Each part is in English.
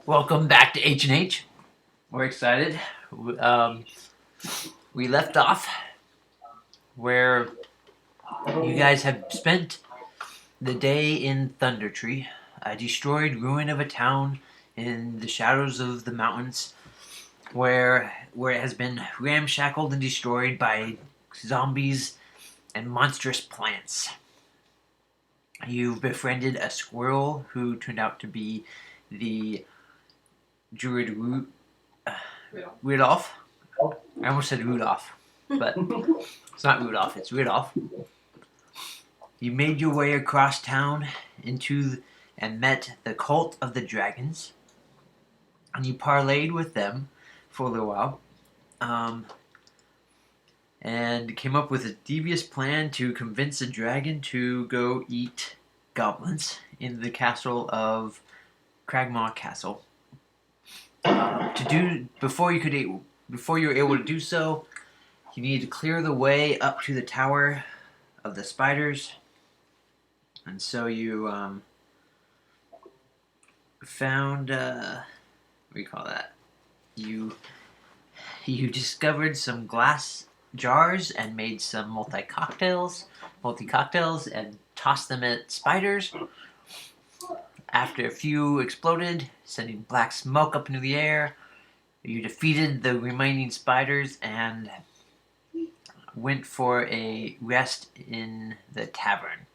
Welcome back to H&H. We're excited. Um, we left off where you guys have spent the day in Thundertree, a destroyed ruin of a town in the shadows of the mountains, where it has been ramshackled and destroyed by zombies and monstrous plants. You've befriended a squirrel who turned out to be the druid Rudolph. I almost said Rudolph, but it's not Rudolph, it's Rudolph. You made your way across town and met the cult of the dragons, and you parlayed with them for a little while, and came up with a devious plan to convince a dragon to go eat goblins in the castle of Cragmaw Castle. Before you were able to do so, you needed to clear the way up to the tower of the spiders, and so you found what do you call that? You discovered some glass jars and made some multi cocktails, and tossed them at spiders. After a few exploded, sending black smoke up into the air, you defeated the remaining spiders and went for a rest in the tavern.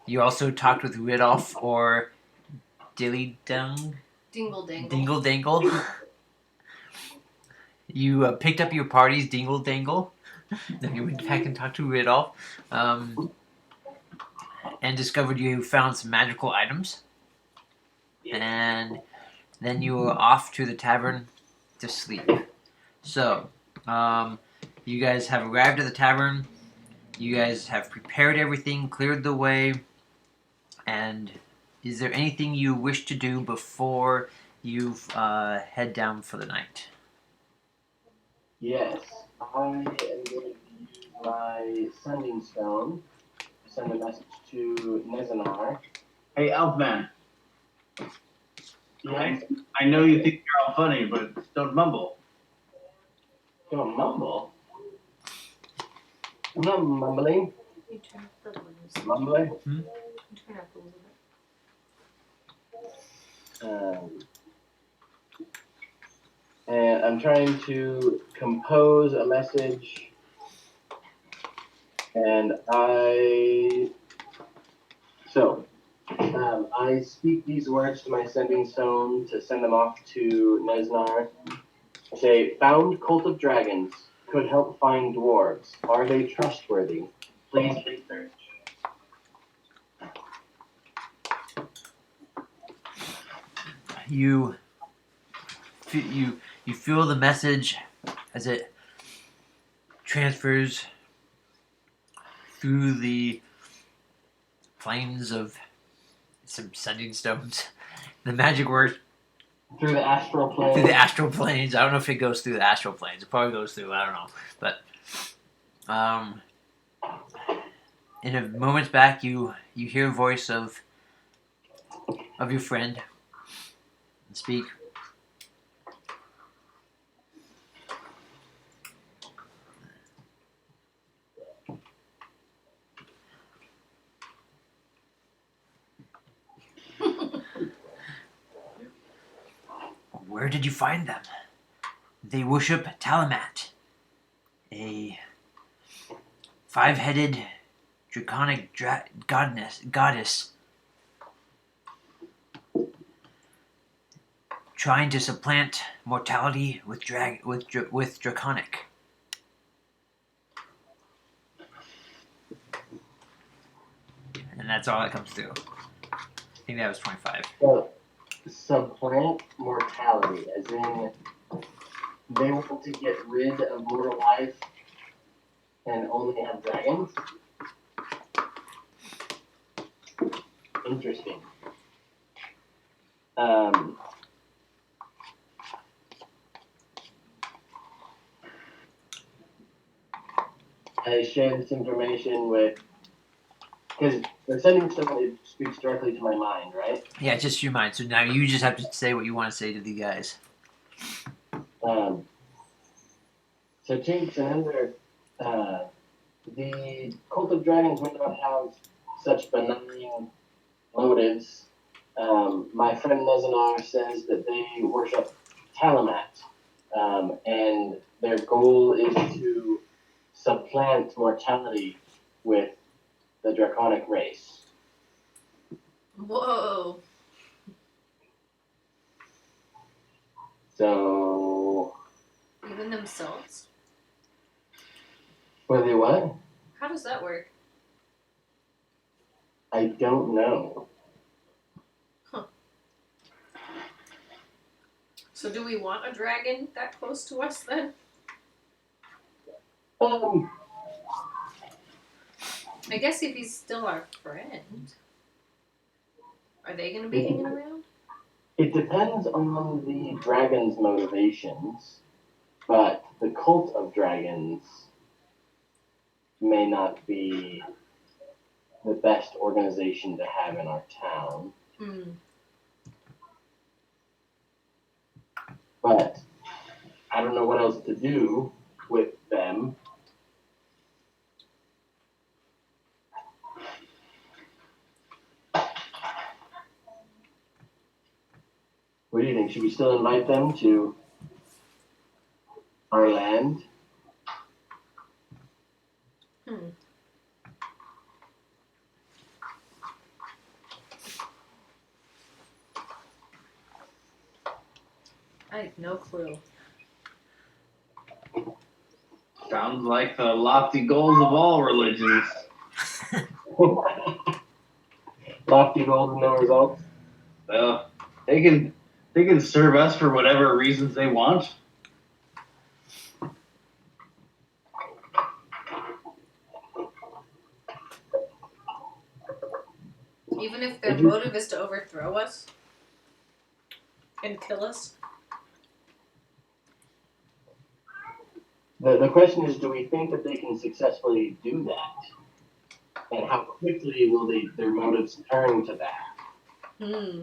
You also talked with Ridolf or Dilly Dung. Dingle Dangle. Dingle Dangle. You picked up your party's Dingle Dangle. Then you went back and talked to Ridolf. And discovered you found some magical items. And then you were off to the tavern to sleep. So, you guys have arrived at the tavern. You guys have prepared everything, cleared the way. And is there anything you wish to do before you head down for the night? Yes, I am going to use my sending stone to send a message to Nezanar. Hey, Elfman. Yes, I know you think you're all funny, but don't mumble. don't mumble. I'm not mumbling. You turn up the volume. Mumbling. You turn up a little bit. And I'm trying to compose a message. And I speak these words to my sending stone to send them off to Neznar. I say, found cult of dragons, could help find dwarves. Are they trustworthy? Please research. You feel the message as it transfers through the planes of some sending stones. The magic words Through the astral plane. through the astral planes. I don't know if it goes through the astral planes. It probably goes through. I don't know, but in a moment's back, you hear a voice of your friend speak. Where did you find them? They worship Talamat, a five-headed draconic goddess trying to supplant mortality with draconic. And that's all that comes through. I think that was 25. So, supplant mortality, as in they want to get rid of mortal life and only have dragons? Interesting. I share this information with, because The sending stone, it speaks directly to my mind, right? Yeah, just your mind. So now you just have to say what you want to say to the guys. So Tinks and Ender, the cult of dragons may not have such benign motives. My friend Nezanar says that they worship Talamat, and their goal is to supplant mortality with the draconic race. Whoa. So, Even themselves? were they what? How does that work? I don't know. So do we want a dragon that close to us then? Um, I guess if he's still our friend. Are they gonna be hanging around? it depends on the dragon's motivations, but the cult of dragons may not be the best organization to have in our town. Hmm. But I don't know what else to do with them. What do you think? Should we still invite them to our land? Hmm. I have no clue. Sounds like the lofty goals of all religions. Lofty goals and no results. Well, they can serve us for whatever reasons they want. Even if their motive is to overthrow us and kill us? The question is, do we think that they can successfully do that? And how quickly will their motives turn to that? Hmm.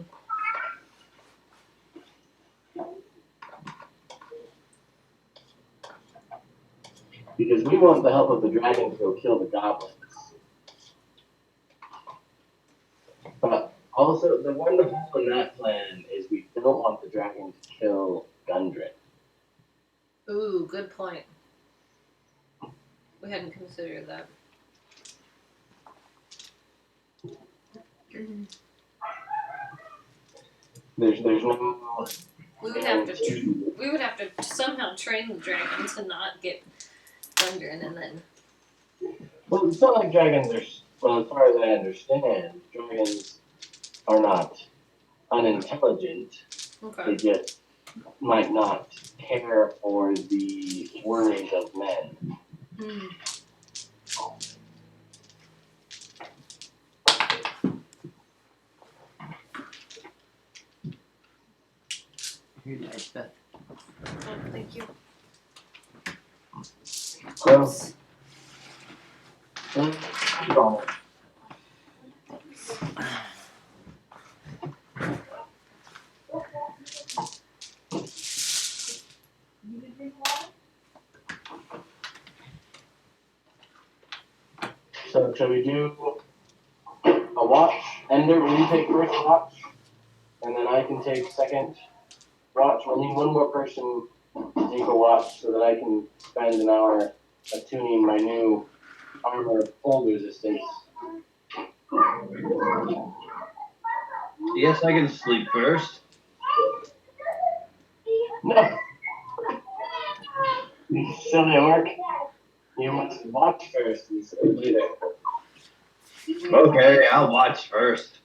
Because we want the help of the dragon to go kill the goblins. But also, the wonderful in that plan is we don't want the dragon to kill Gundren. Ooh, good point. We hadn't considered that. There's no. We would have to somehow train the dragon to not get Gundren and then. Well, it's not like dragons are. Well, as far as I understand, dragons are not unintelligent. Okay. They just might not care for the worries of men. Hmm. Here, nice, Beth. Oh, thank you. So, keep on. So, shall we do a watch? Ender, will you take first watch? And then I can take second watch. We'll need one more person to take a watch so that I can spend an hour attuning my new armor of cold resistance. Yes, I can sleep first. No! You silly orc. You must watch first and sleep later. Okay, I'll watch first.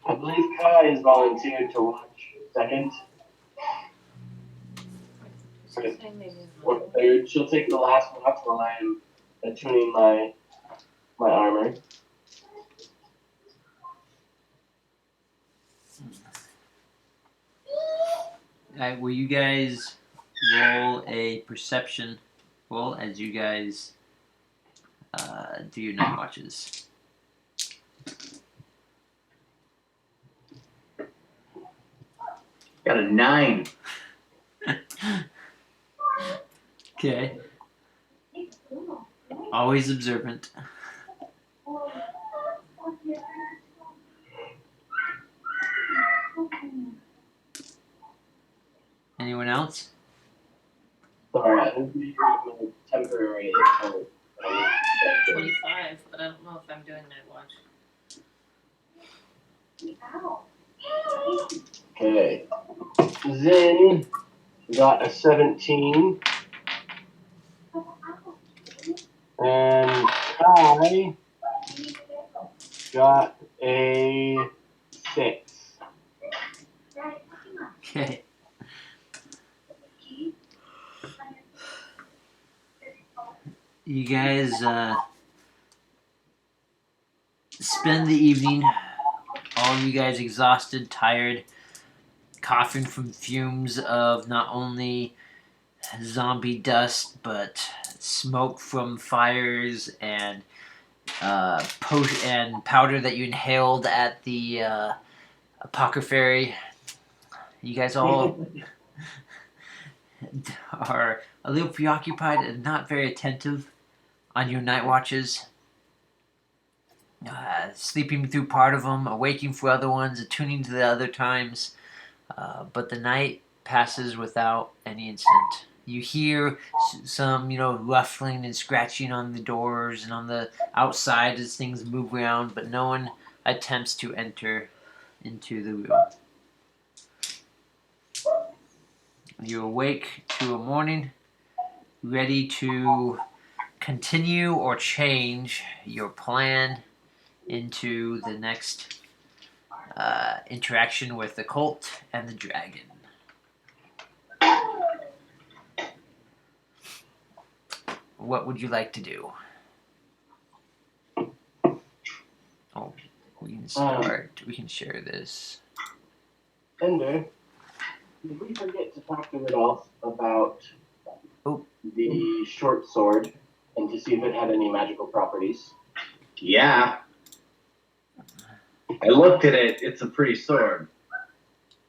I believe Kai is volunteered to watch second or third. She'll take the last watch while I am attuning my armor. Will you guys roll a perception roll as you guys do your night watches. Got a 9. Okay. Always observant. Anyone else? Sorry, I think we heard my temporary hit point. 25, but I don't know if I'm doing night watch. Okay. Zin got a 17. And Kai got a 6. Okay. You guys spend the evening, all of you guys exhausted, tired, coughing from fumes of not only zombie dust but smoke from fires and and powder that you inhaled at the apothecary. You guys all are a little preoccupied and not very attentive on your night watches. Sleeping through part of them, awaking for other ones, attuning to the other times. But the night passes without any incident. You hear some, ruffling and scratching on the doors and on the outside as things move around, but no one attempts to enter into the room. You awake to a morning, ready to continue or change your plan into the next interaction with the cult and the dragon. What would you like to do? Oh, we can start. We can share this. Ender, did we forget to talk to Rudolph about the short sword and to see if it had any magical properties? Yeah. I looked at it. It's a pretty sword.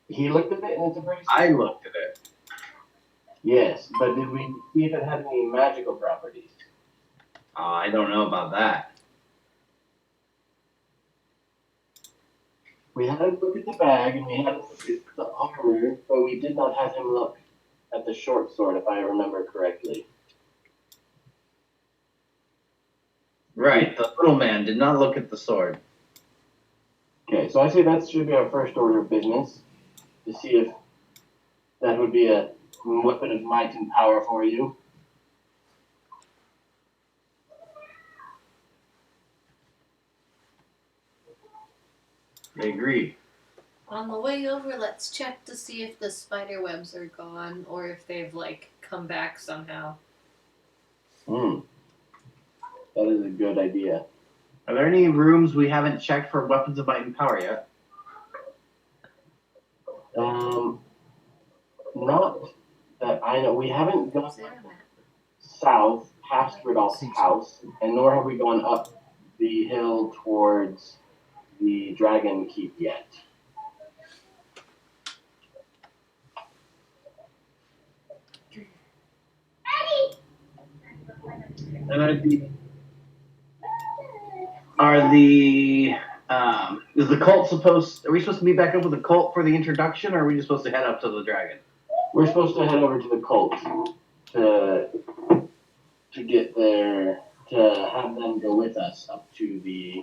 He looked at it and it's a pretty sword? I looked at it. Yes, but did we see if it had any magical properties? I don't know about that. We had him look at the bag and we had him look at the armor, but we did not have him look at the short sword, if I remember correctly. Right, the little man did not look at the sword. Okay, so I say that should be our first order of business, to see if that would be a weapon of might and power for you. I agree. On the way over, let's check to see if the spider webs are gone or if they've, come back somehow. That is a good idea. Are there any rooms we haven't checked for weapons of might and power yet? Not that I know. We haven't Is gone there a map? south past Rudolph's house, and nor have we gone up the hill towards the Dragon Keep yet. Is the cult are we supposed to meet back up with the cult for the introduction, or are we just supposed to head up to the dragon? We're supposed to head over to the cult to get there, to have them go with us up to the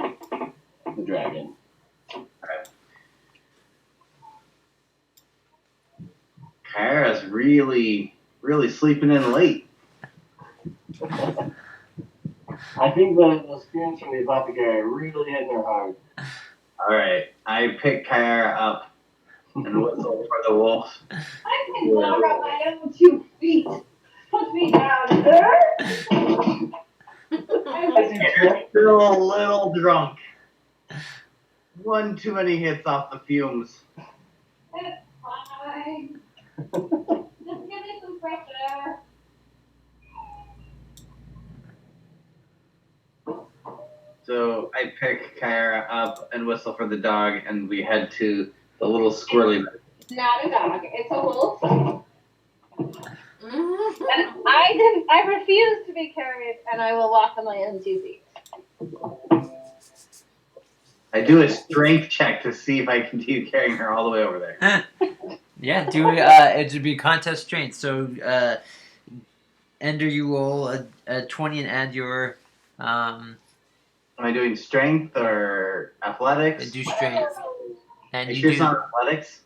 dragon. Kara's really sleeping in late. I think the spirits from the apothecary really hit her hard. Alright, I pick Kara up and whistle for the wolf. I can walk on my own 2 feet. Put me down, sir. You're still a little drunk. One too many hits off the fumes. It's fine. Just give me some fresh air. So I pick Kyra up and whistle for the dog, and we head to the little squirrely. It's not a dog. It's a wolf. Mhm. And I refuse to be carried, and I will walk on my own 2 feet. I do a strength check to see if I continue carrying her all the way over there. Yeah, do it would be contest strength. So Ender, you roll a 20 and add your Am I doing strength or athletics? do strength. And Are you you sure it's do not athletics?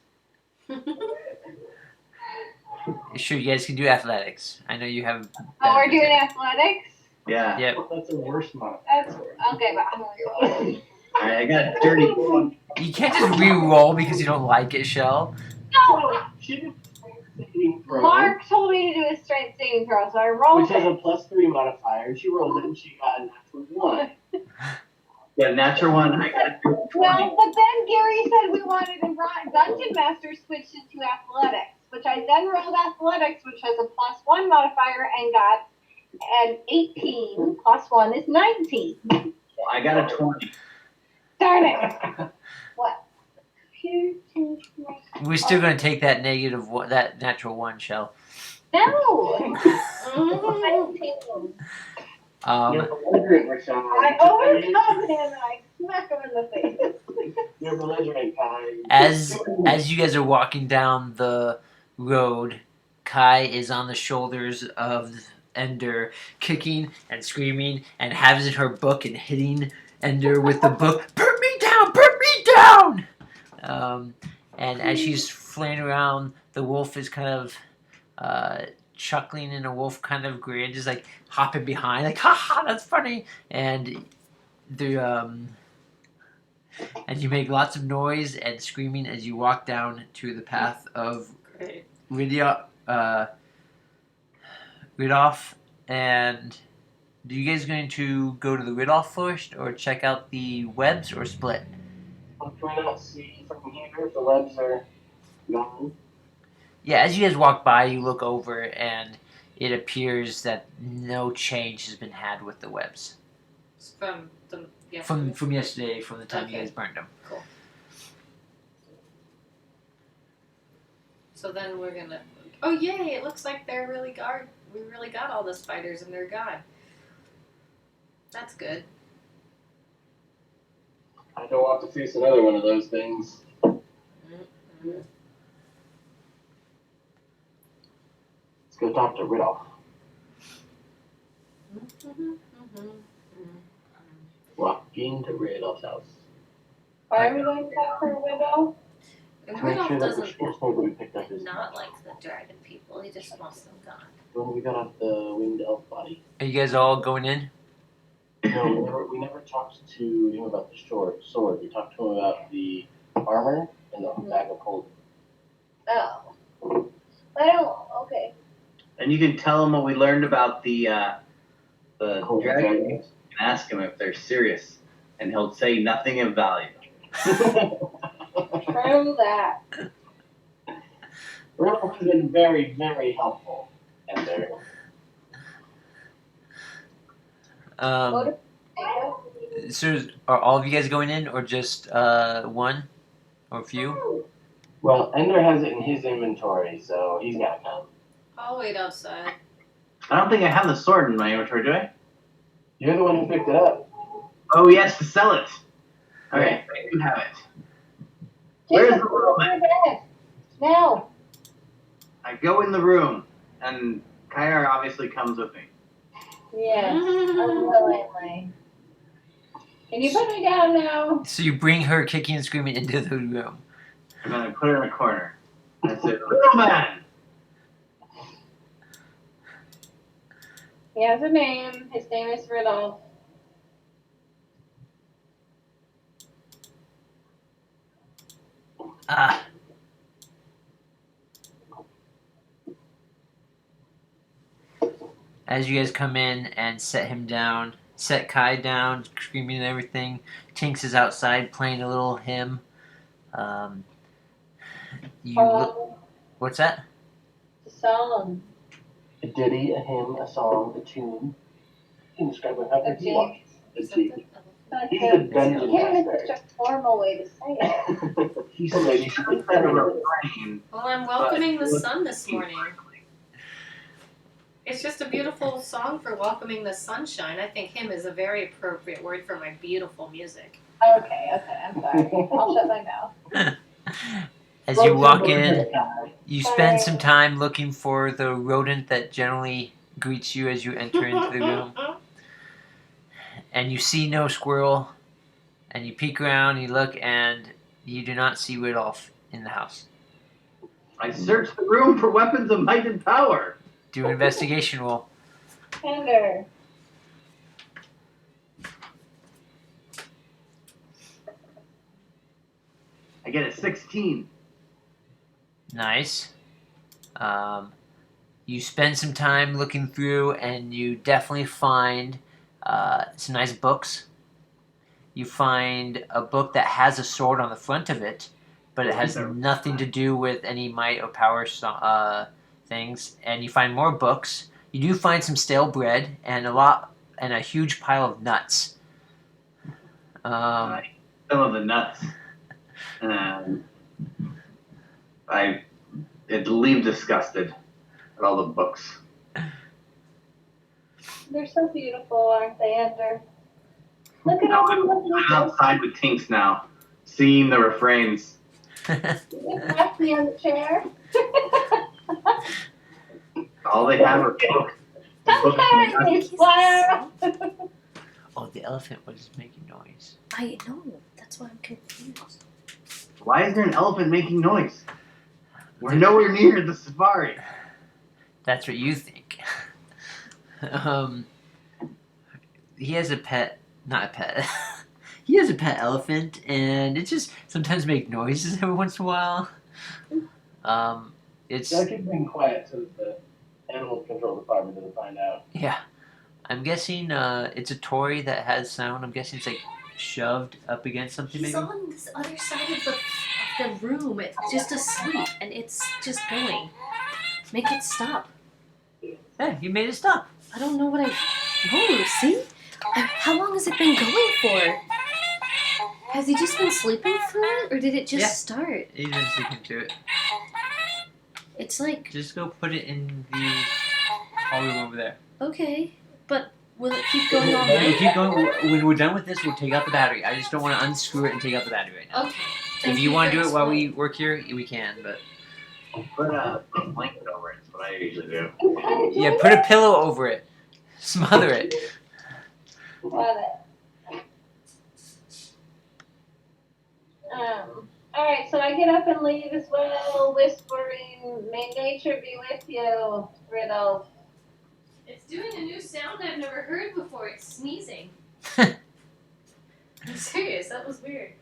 sure you guys can do athletics. I know you have Oh, we're benefit doing there. athletics? Yeah. Yep. That's a worse mod. That's okay, but I'm gonna roll. Alright, I got a dirty one. You can't just re-roll because you don't like it, Shell. No! She did saving throw, Mark told me to do a strength saving throw, so I rolled which has it. a +3 modifier. She rolled it and she got a natural 1. Yeah, natural one. I got a 20. Well, but then Gary said we wanted to run. Dungeon Master switched it to athletics, which I then rolled athletics, which has a +1 modifier, and got an 18 +1 is 19. Well, I got a 20. Darn it! What? Computer changed my. We're still going to take that negative one, that natural 1, Shell. No! Mhm. 19. You're belligerent, Rachelle. I overcome him and I smack him in the face. You're belligerent, Kai. As you guys are walking down the road, Kai is on the shoulders of Ender, kicking and screaming and having her book and hitting Ender with the book. Put me down! Put me down! And as she's flaying around, the wolf is kind of chuckling in a wolf kind of grin, just like hopping behind, like, ha ha, that's funny. And and you make lots of noise and screaming as you walk down to the path of Great. Ridolf. And do you guys going to go to the Ridolf first, or check out the webs, or split? Can we not see from here if the webs are gone? Yeah, as you guys walk by, you look over, and it appears that no change has been had with the webs From the from yesterday, from the time you Okay. guys burned them. Cool. So then we're gonna. Oh yay! It looks like they're really guard. We really got all the spiders and they're gone. That's good. I don't want to face another one of those things. Mm-hmm. Let's go talk to Ridolf. Walking to Ridolf's house. Why are we going to talk for a widow? And To make Rudolph sure that the doesn't first neighbor we picked up is not like the dragon people. He just wants them gone. when we got off the winged elf body. Are you guys all going in? No, we never talked to him about the sword. We talked to him about the armor and the bag of holding. Oh. I don't. Okay. And you can tell him what we learned about the Holy dragon. You dragons. can ask him if they're serious, and he'll say nothing of value. True that. Ridolf has been very, very helpful. And there. So are all of you guys going in, or just one, or a few? Well, Ender has it in his inventory, so he's got to come. I'll wait outside. I don't think I have the sword in my inventory, do I? You're the one who picked it up. Oh, yes, to sell it. Okay, I do have it. Where's the woman? Now. I go in the room, and Kyra obviously comes with me. Yes. Unwillingly. Can you put me down now? So you bring her kicking and screaming into the room. I'm going to put her in a corner. I said, little man! He has a name. His name is Rudolph. Ah. As you guys come in and set him down, set Kai down, screaming and everything, Tinks is outside playing a little hymn. What's that? The song. A ditty, a hymn, a song, a tune. You can describe it however you want. Is It's that easy. He's a dungeon Karen master. is such a formal way to say it. He's a lady. She Instead of a refrain, Well, I'm welcoming the sun this morning. It's just a beautiful song for welcoming the sunshine. I think hymn is a very appropriate word for my beautiful music. Okay, I'm sorry. I'll shut my mouth. As you walk in, you spend some time looking for the rodent that generally greets you as you enter into the room. And you see no squirrel. And you peek around, you look, and you do not see Rudolph in the house. I searched the room for weapons of might and power. Do an investigation roll. Tender. I get a 16. Nice. You spend some time looking through, and you definitely find some nice books. You find a book that has a sword on the front of it, but it has nothing to do with any might or power things. And you find more books. You do find some stale bread and a huge pile of nuts. Some of the nuts. I leave disgusted at all the books. They're so beautiful, aren't they, Ender? Look at all the lovely I'm outside with Tinks now, singing the refrains. You left me on the chair. All they have are books. Sometimes, Squire. Oh, the elephant was making noise. I know. That's why I'm confused. Why is there an elephant making noise? We're nowhere near the safari. That's what you think. He has a pet, not a pet. He has a pet elephant, and it just sometimes makes noises every once in a while. It's Gotta keep being quiet so that the animal control department doesn't find out. yeah. I'm guessing it's a toy that has sound. I'm guessing it's like shoved up against something. He's maybe. on this other side of the room. It's just asleep, and it's just going. Make it stop. Hey, you made it stop. I don't know what I. Oh, see? How long has it been going for? Has he just been sleeping through it, or did it just start? He's been sleeping to it. It's like, Just go put it in the hall room over there. okay, but will it keep going all We'll night? keep going. When we're done with this, we'll take out the battery. I just don't want to unscrew it and take out the battery right now. Okay. If you want to do it while we work here, we can. But Put a blanket over it. That's what I usually do. yeah, put a pillow over it. Smother it. Love it. Alright, so I get up and leave as well, whispering, may nature be with you, Rudolph. It's doing a new sound I've never heard before. It's sneezing. I'm serious. That was weird.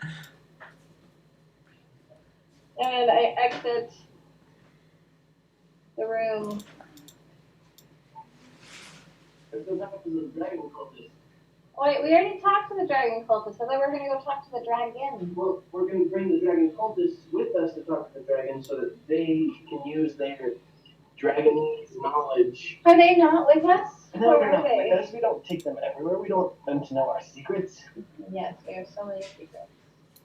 And I exit the room. Wait, we already talked to the dragon cultist. I thought we were going to go talk to the dragon. Well, we're going to bring the dragon cultists with us to talk to the dragon so that they can use their dragonese knowledge. Are they not with us? No, Or they're are not they? with us. We don't take them everywhere. We don't want them to know our secrets. Yes, we have so many secrets.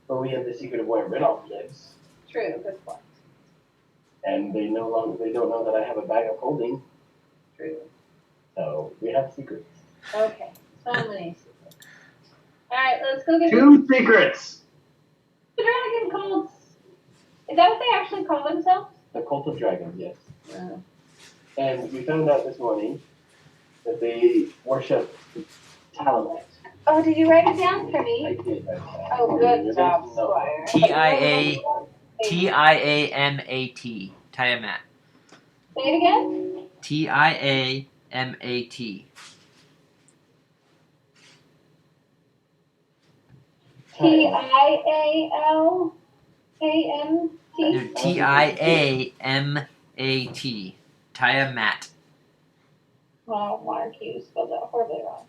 But we have the secret of where Rudolph lives. True, good point. And they don't know that I have a bag of holding. True. So we have secrets. Okay, so many secrets. Alright, let's go get 2 secrets. the dragon cults. Is that what they actually call themselves? The cult of dragons, yes. No. And we found out this morning that they worship Talamet. Oh, did you write it down for I me? did. Oh, good job, Squire. Tiamat. Tiamat. Say it again? Tiamat. TialamT? Tiamat. Tiamat. Well, Mark, you spelled that horribly wrong.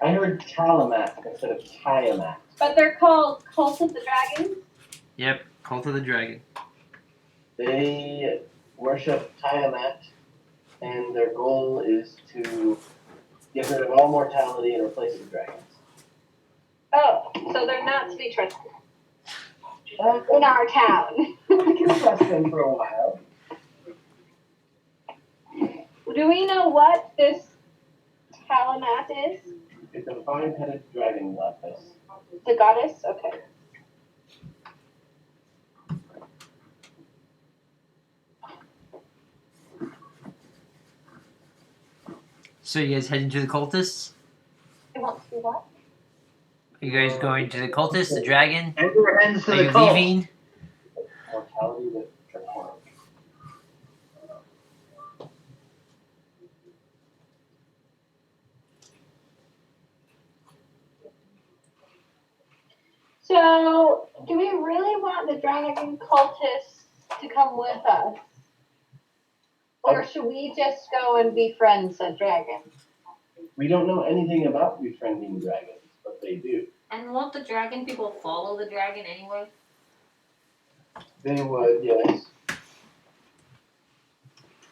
I heard Talamat instead of Tiamat. But they're called Cult of the Dragons? Yep. Cult of the Dragon. They worship Tiamat, and their goal is to get rid of all mortality and replace it with dragons. Oh, so they're not to be trusted in our town. We can trust them for a while. Do we know what this Talamat is? It's a five-headed dragon goddess. The goddess? Okay. So you guys heading to the cultists? It wants to be what? Are you guys going to the cultists, the dragon? And your ends to Are the you cult. leaving? Mortality with draconic. So, do we really want the dragon cultists to come with us? Or should we just go and befriend the dragon? We don't know anything about befriending dragons, but they do. And won't the dragon people follow the dragon anyway? They would, yes.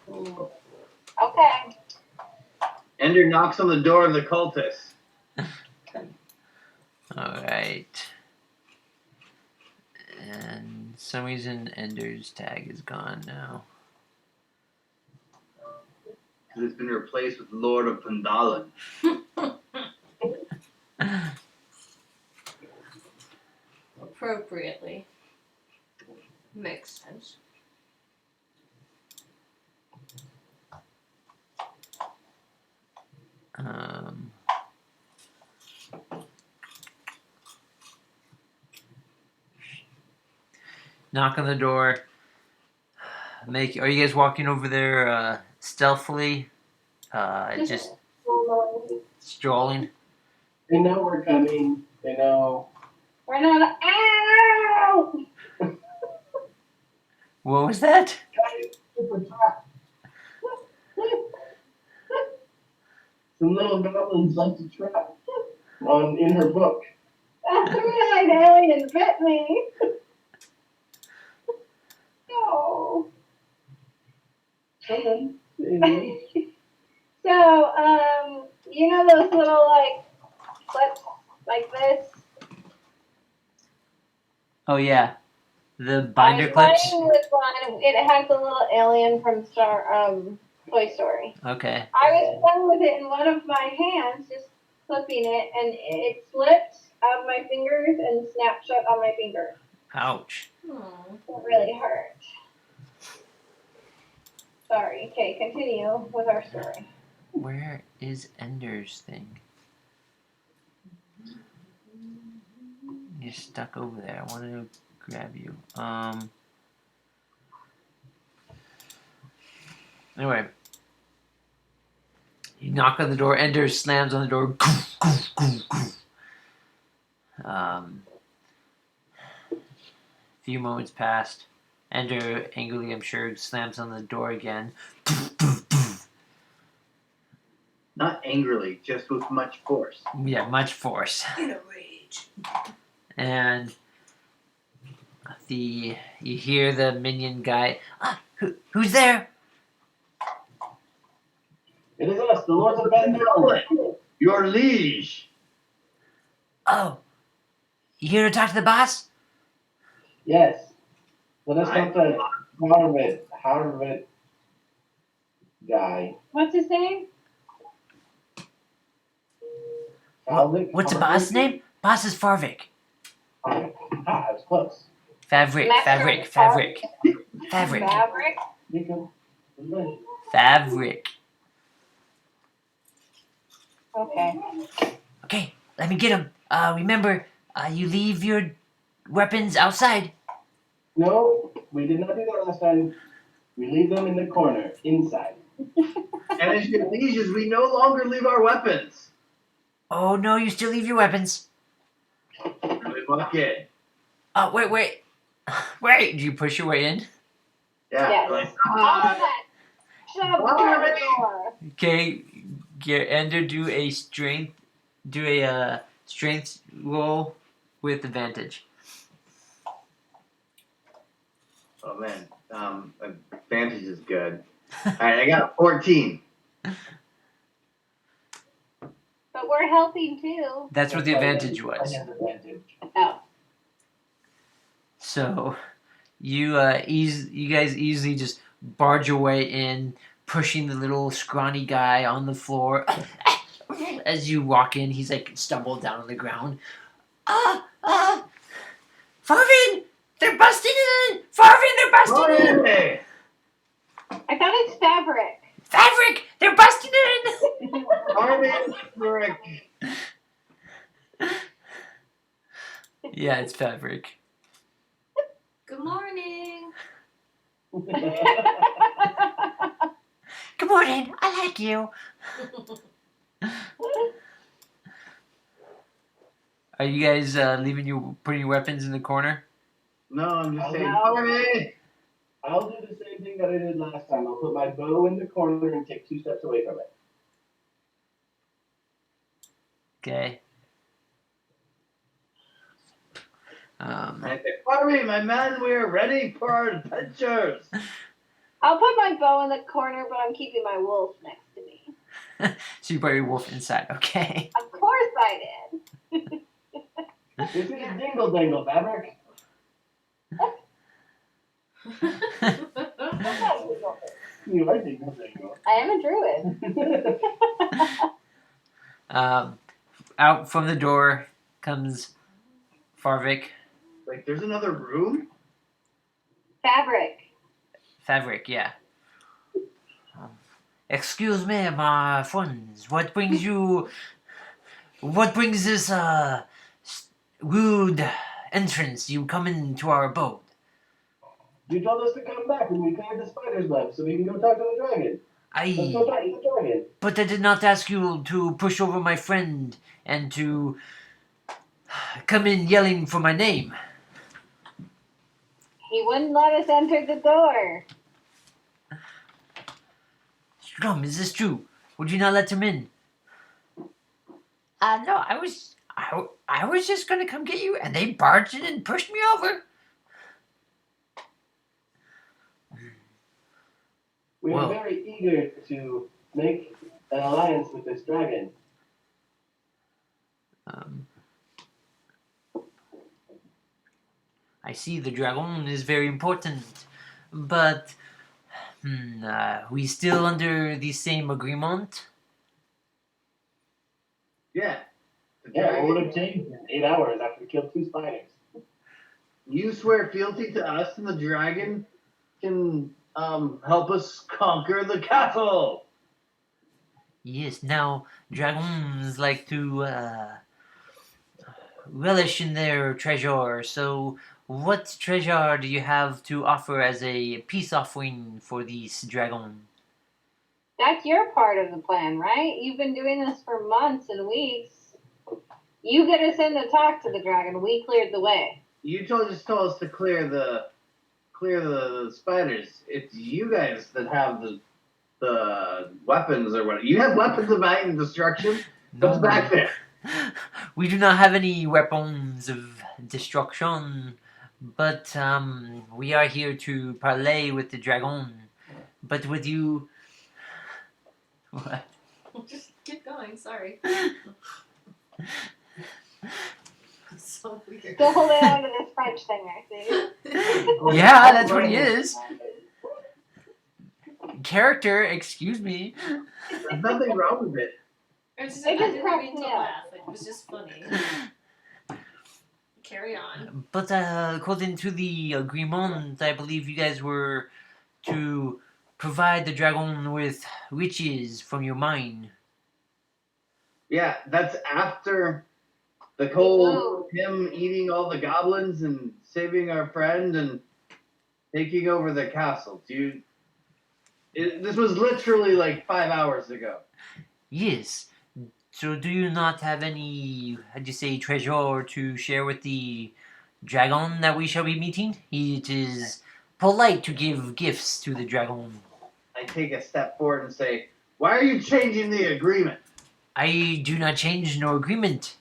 Okay. Ender knocks on the door of the cultist. Alright. And for some reason Ender's tag is gone now. It's been replaced with Lord of Phandelver. Appropriately. Makes sense. Um, knock on the door. Are you guys walking over there stealthily? Just strolling? They know we're coming. They know. We're not. Ow! What was that? Super trap. Some little goblins like to trap in her book. That's right, alien bit me. No. Okay. So, you know those little, like, clips like this? Oh yeah, the binder I was clips. playing with one. It has a little alien from Toy Story. Okay. I was playing with it in one of my hands, just clipping it, and it slipped out of my fingers and snapped shut on my finger. Ouch. It really hurt. Sorry. Okay, continue with our story. Where is Ender's thing? You're stuck over there. I wanted to grab you. Anyway. You knock on the door. Ender slams on the door. A few moments passed. Ender, angrily, I'm sure, slams on the door again. Not angrily, just with much force. Yeah, much force. In a rage. And you hear the minion guy. Who's there? It is us, the Lords of Phandelver. Your liege. Oh, you here to talk to the boss? Yes. Let us not the Harvard guy. What's his name? What's the boss' name? Boss is Farvik. I was close. Fabric. Fabric. You go. Fabric. Okay. Okay, let me get him. Remember, you leave your weapons outside. No, we did not do that last time. We leave them in the corner, inside. And as your lieges, we no longer leave our weapons. Oh no, you still leave your weapons. And we walk in. Oh, wait. Wait, do you push your way in? Yeah. Yes. Like, All of that. Shove through the door. Okay, Ender, do a strength roll with advantage. oh man, advantage is good. All right, I got 14. But we're helping too. That's what the advantage was. Oh. So you guys easily just barge your way in, pushing the little scrawny guy on the floor. As you walk in, he's like stumbled down on the ground. Farvin! They're busting in! Farvin, they're busting in! Hey! I thought it's fabric. Fabric! They're busting in! Armin, Rick. Yeah, it's Fabric. Good morning. Good morning. I like you. Are you guys putting your weapons in the corner? No, I'm just saying, I'll Armin! do the same thing that I did last time. I'll put my bow in the corner and take 2 steps away from it. Okay. I say, Armin, my man, we are ready for our adventures. I'll put my bow in the corner, but I'm keeping my wolf next to me. So you brought your wolf inside. Okay. Of course I did. This is a dingle dangle, Fabric. You are dingle dangle. I am a druid. Out from the door comes Farvik. Like, there's another room? Fabric. Fabric, yeah. Excuse me, my friends. What brings this rude entrance? You come into our abode. You told us to come back when we cleared the spider's web so we can go talk to the dragon. Let's go talk to the dragon. But I did not ask you to push over my friend and to come in yelling for my name. He wouldn't let us enter the door. Strum, is this true? Would you not let him in? No, I was just gonna come get you, and they barged in and pushed me over. We Whoa. are very eager to make an alliance with this dragon. I see the dragon is very important, but we still under the same agreement? Yeah. The Yeah, what would dragon. have changed in 8 hours after we killed 2 spiders? You swear fealty to us, and the dragon can help us conquer the castle. Yes, now dragons like to relish in their treasure, so what treasure do you have to offer as a peace offering for this dragon? That's your part of the plan, right? You've been doing this for months and weeks. You get us in to talk to the dragon. We cleared the way. You just told us to clear the spiders. It's you guys that have the weapons or what. You have weapons of mass destruction. What's back there? We do not have any weapons of destruction, but we are here to parley with the dragon. But with you... What? Just keep going. Sorry. So weird. Still holding on to this French thing, I see. Yeah, that's what he is. Character, excuse me. There's nothing wrong with it. It just, They I just didn't cracked mean me to up. laugh. It was just funny. Carry on. But according to the agreement, I believe you guys were to provide the dragon with riches from your mine. Yeah, that's after the whole him eating all the goblins and saving our friend and taking over the castle. This was literally like 5 hours ago. Yes. So do you not have any, how do you say, treasure to share with the dragon that we shall be meeting? It is polite to give gifts to the dragon. I take a step forward and say, "Why are you changing the agreement?" I do not change no agreement.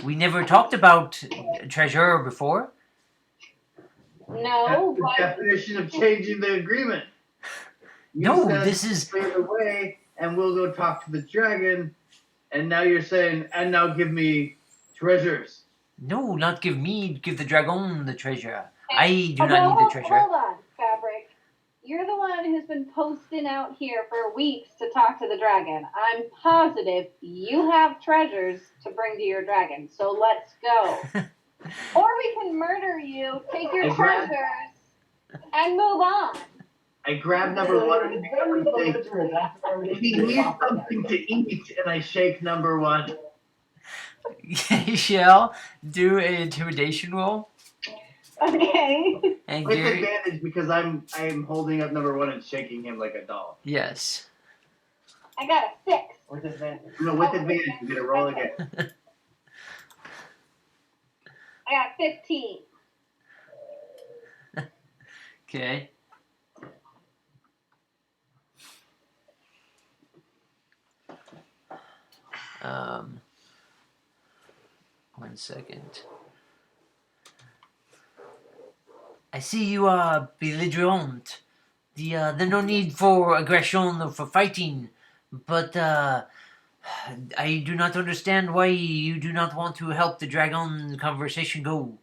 We never talked about treasure before. No, That's the but definition of changing the agreement. You No, said this is... clear the way, and we'll go talk to the dragon, And now you're saying, and now give me treasures. No, not give me, give the dragon the treasure. I do not need the treasure. Hold on, Fabric. You're the one who's been posting out here for weeks to talk to the dragon. I'm positive you have treasures to bring to your dragon, so let's go. Or we can murder you, take your treasures, and move on. I grab number one and say, if he needs something to eat, and I shake number one. Shall do an intimidation roll. Okay. And With Gary, advantage because I'm holding up number one and shaking him like a doll. yes. I got a 6. With advantage. No, with advantage, you get a roll again. I got 15. Okay. One second. I see you are belligerent. There's no need for aggression or for fighting, but I do not understand why you do not want to help the dragon conversation go.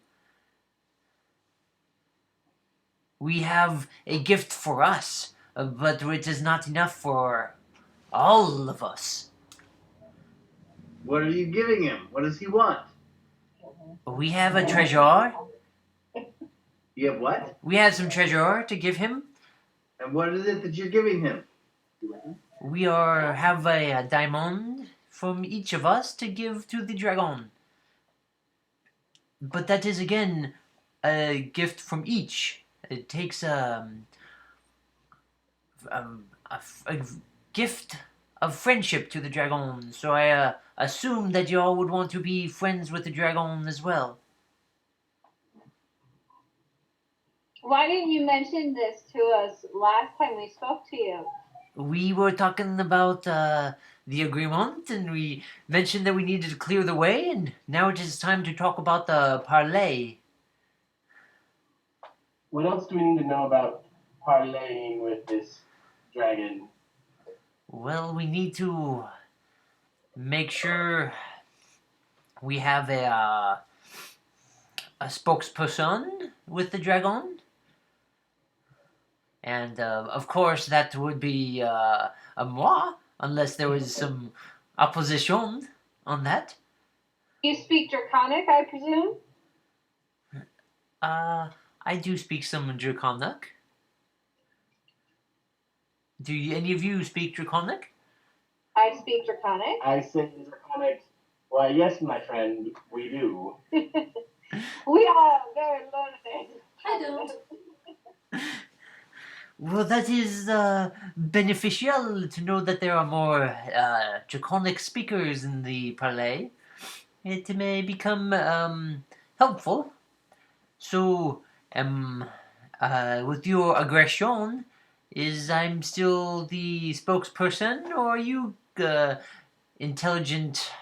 We have a gift for us, but it is not enough for all of us. What are you giving him? What does he want? We have a treasure. You have what? We have some treasure to give him. And what is it that you're giving him? We have a diamond from each of us to give to the dragon. But that is again a gift from each. It takes a gift of friendship to the dragon. So I assume that you all would want to be friends with the dragon as well. Why didn't you mention this to us last time we spoke to you? We were talking about the agreement, and we mentioned that we needed to clear the way, and now it is time to talk about the parley. What else do we need to know about parlaying with this dragon? Well, we need to make sure we have a spokesperson with the dragon. And, of course, that would be a moi, unless there was some opposition on that. You speak Draconic, I presume? I do speak some Draconic. Do any of you speak Draconic? I speak Draconic. I say draconic. Why, yes, my friend, we do. We are very learned. I don't. Well, that is beneficial to know that there are more Draconic speakers in the parley. It may become helpful. So, with your aggression, I'm still the spokesperson, or are you intelligent,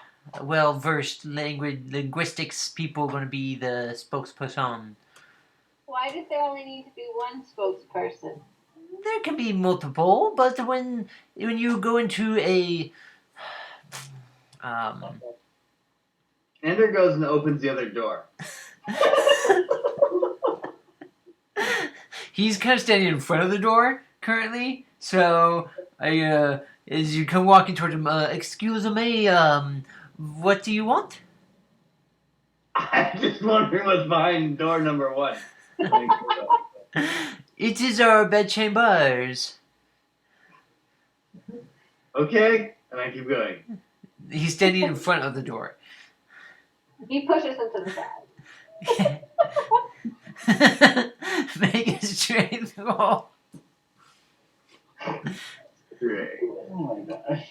well-versed linguistics people going to be the spokesperson? Why does there only need to be one spokesperson? There can be multiple, but when you go into a Ender goes and opens the other door. he's kind of standing in front of the door currently, so as you come walking towards him, excuse me, what do you want? I'm just wondering what's behind door number one. It is our bedchambers. Okay, and I keep going. He's standing in front of the door. He pushes him to the side. Make a strength roll. Great. Oh my gosh.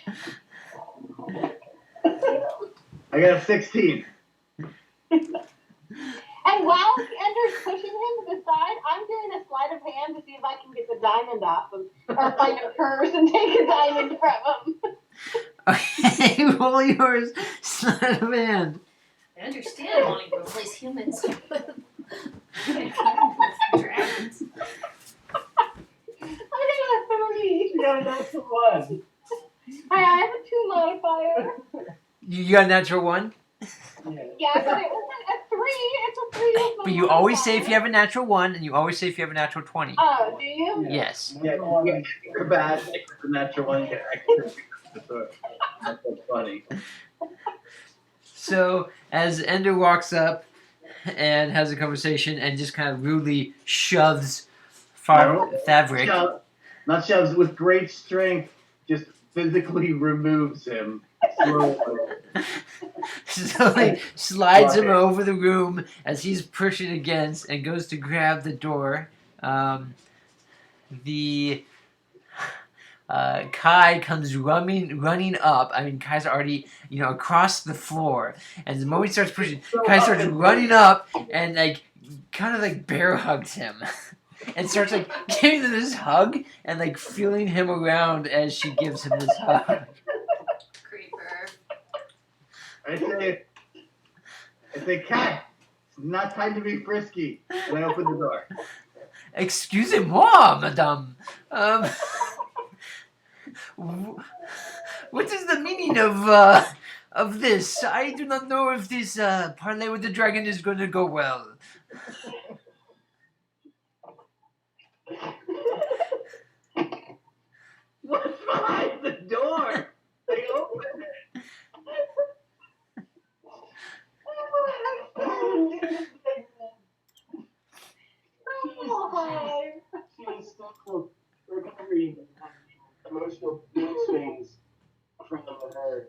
I got a 16. And while Ender's pushing him to the side, I'm doing a sleight of hand to see if I can get the diamond off him. Or find a purse and take a diamond from him. Okay, roll yours. Sleight of hand. I understand wanting to replace humans with dragons. I got a 30. Yeah, that's the one. I have a 2 modifier. You got a natural 1? Yeah, but it wasn't a 3. It's a 3 with my But you always say if modifier. you have a natural 1, and you always say if you have a natural 20. Oh, do you? Yes. Yeah, you get extra bad, extra natural 1, you get extra sword. That's so funny. So as Ender walks up and has a conversation and just kind of rudely shoves Thavrik. Not shoves, with great strength, just physically removes him slowly. So he slides him over the room as he's pushing against and goes to grab the door. Kai comes running up. I mean, Kai's already, across the floor. And the moment he starts pushing, Kai starts running up and, kind of, bear hugs him. And starts, giving him this hug and, feeling him around as she gives him this hug. Creeper. I say, Kai, it's not time to be frisky. And I open the door. Excusez-moi, madame. What is the meaning of this? I do not know if this parlay with the dragon is going to go well. What's behind the door? They open it. She was still recovering emotional mood swings from her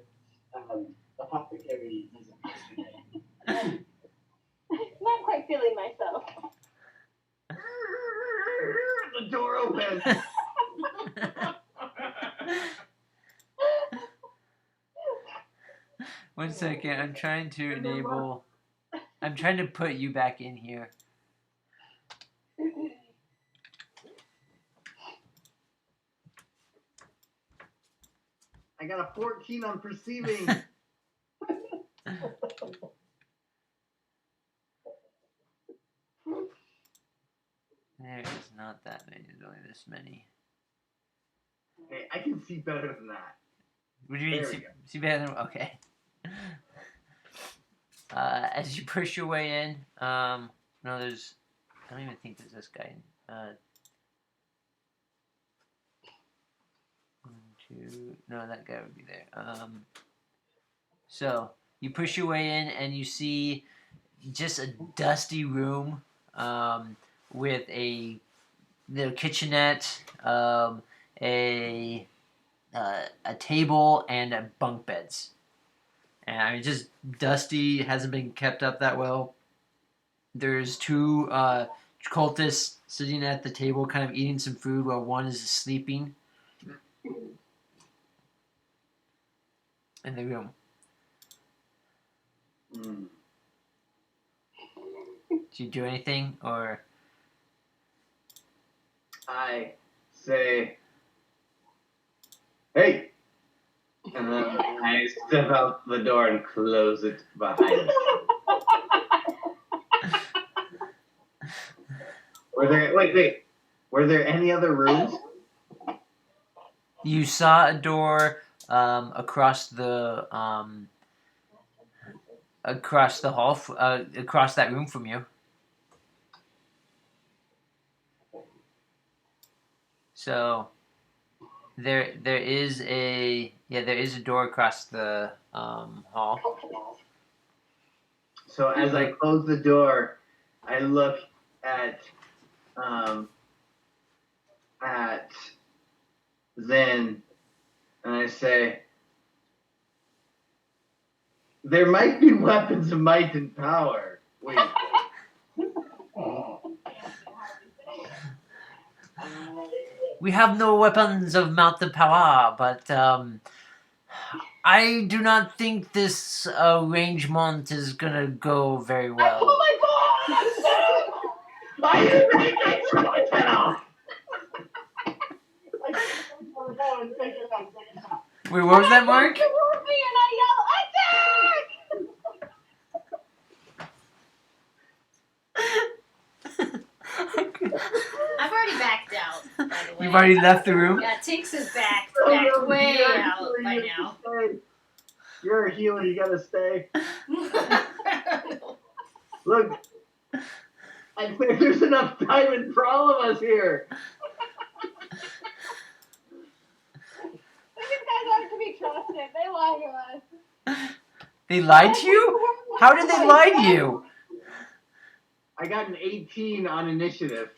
apothecary visit yesterday. Not quite feeling myself. The door opens. One second, I'm trying to put you back in here. I got a 14 on perceiving. There is not that many, there's only this many. Hey, I can see better than that. What do you mean, see better than, okay. As you push your way in, no, there's, I don't even think there's this guy in. 1, 2, no, that guy would be there. So, you push your way in and you see just a dusty room, with a little kitchenette, a table, and bunk beds. And I mean, just dusty, hasn't been kept up that well. There's 2 cultists sitting at the table, kind of eating some food while one is sleeping in the room. Mm. Did you do anything, or? I say, hey! And then I step out the door and close it behind me. Wait. Were there any other rooms? You saw a door across the hall, across that room from you. So there is a door across the hall. So as I close the door, I look at Zen, and I say, there might be weapons of might and power. Wait. We have no weapons of mounted power, but I do not think this arrangement is gonna go very well. Oh my god! I didn't think I took my head off! Wait, what was that, Mark? And I yell, attack! I've already backed out, by the way. You've already left the room? Yeah, Tinks is back way out by now. You're a healer. You gotta stay. Look, I think there's enough diamond for all of us here. These guys aren't to be trusted. They lie to us. They lied to you? How did they lie to you? I got an 18 on initiative.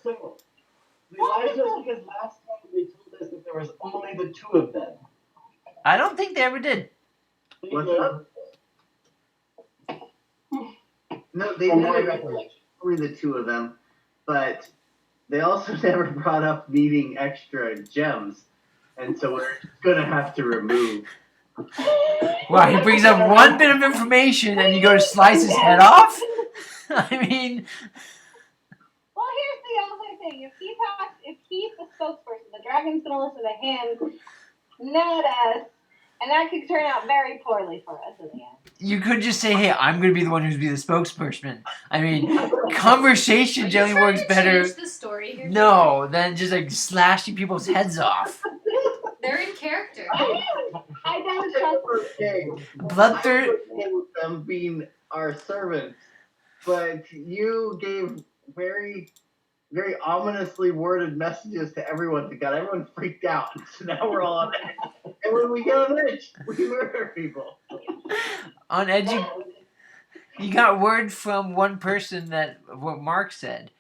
So, they lied to us because last time they told us that there was only the two of them. I don't think they ever did. What's up? No, they From my never recollection. only the two of them, but they also never brought up needing extra gems, and so we're gonna have to remove. Wow, he brings up one bit of information and you go to slice his head off? I mean, Well, here's the other thing. If he's the spokesperson, the dragon's gonna listen to him, not us, and that could turn out very poorly for us in the end. you could just say, hey, I'm going to be the one who's be the spokesperson. I mean, conversation generally works better. Change the story here? No, than just like slashing people's heads off. They're in character. I don't trust. Okay. Bloodthirst. Okay with them being our servants, but you gave very, very ominously worded messages to everyone that got everyone freaked out. So now we're all on edge. And when we get on edge, we murder people. On edge, you got word from one person that what Mark said.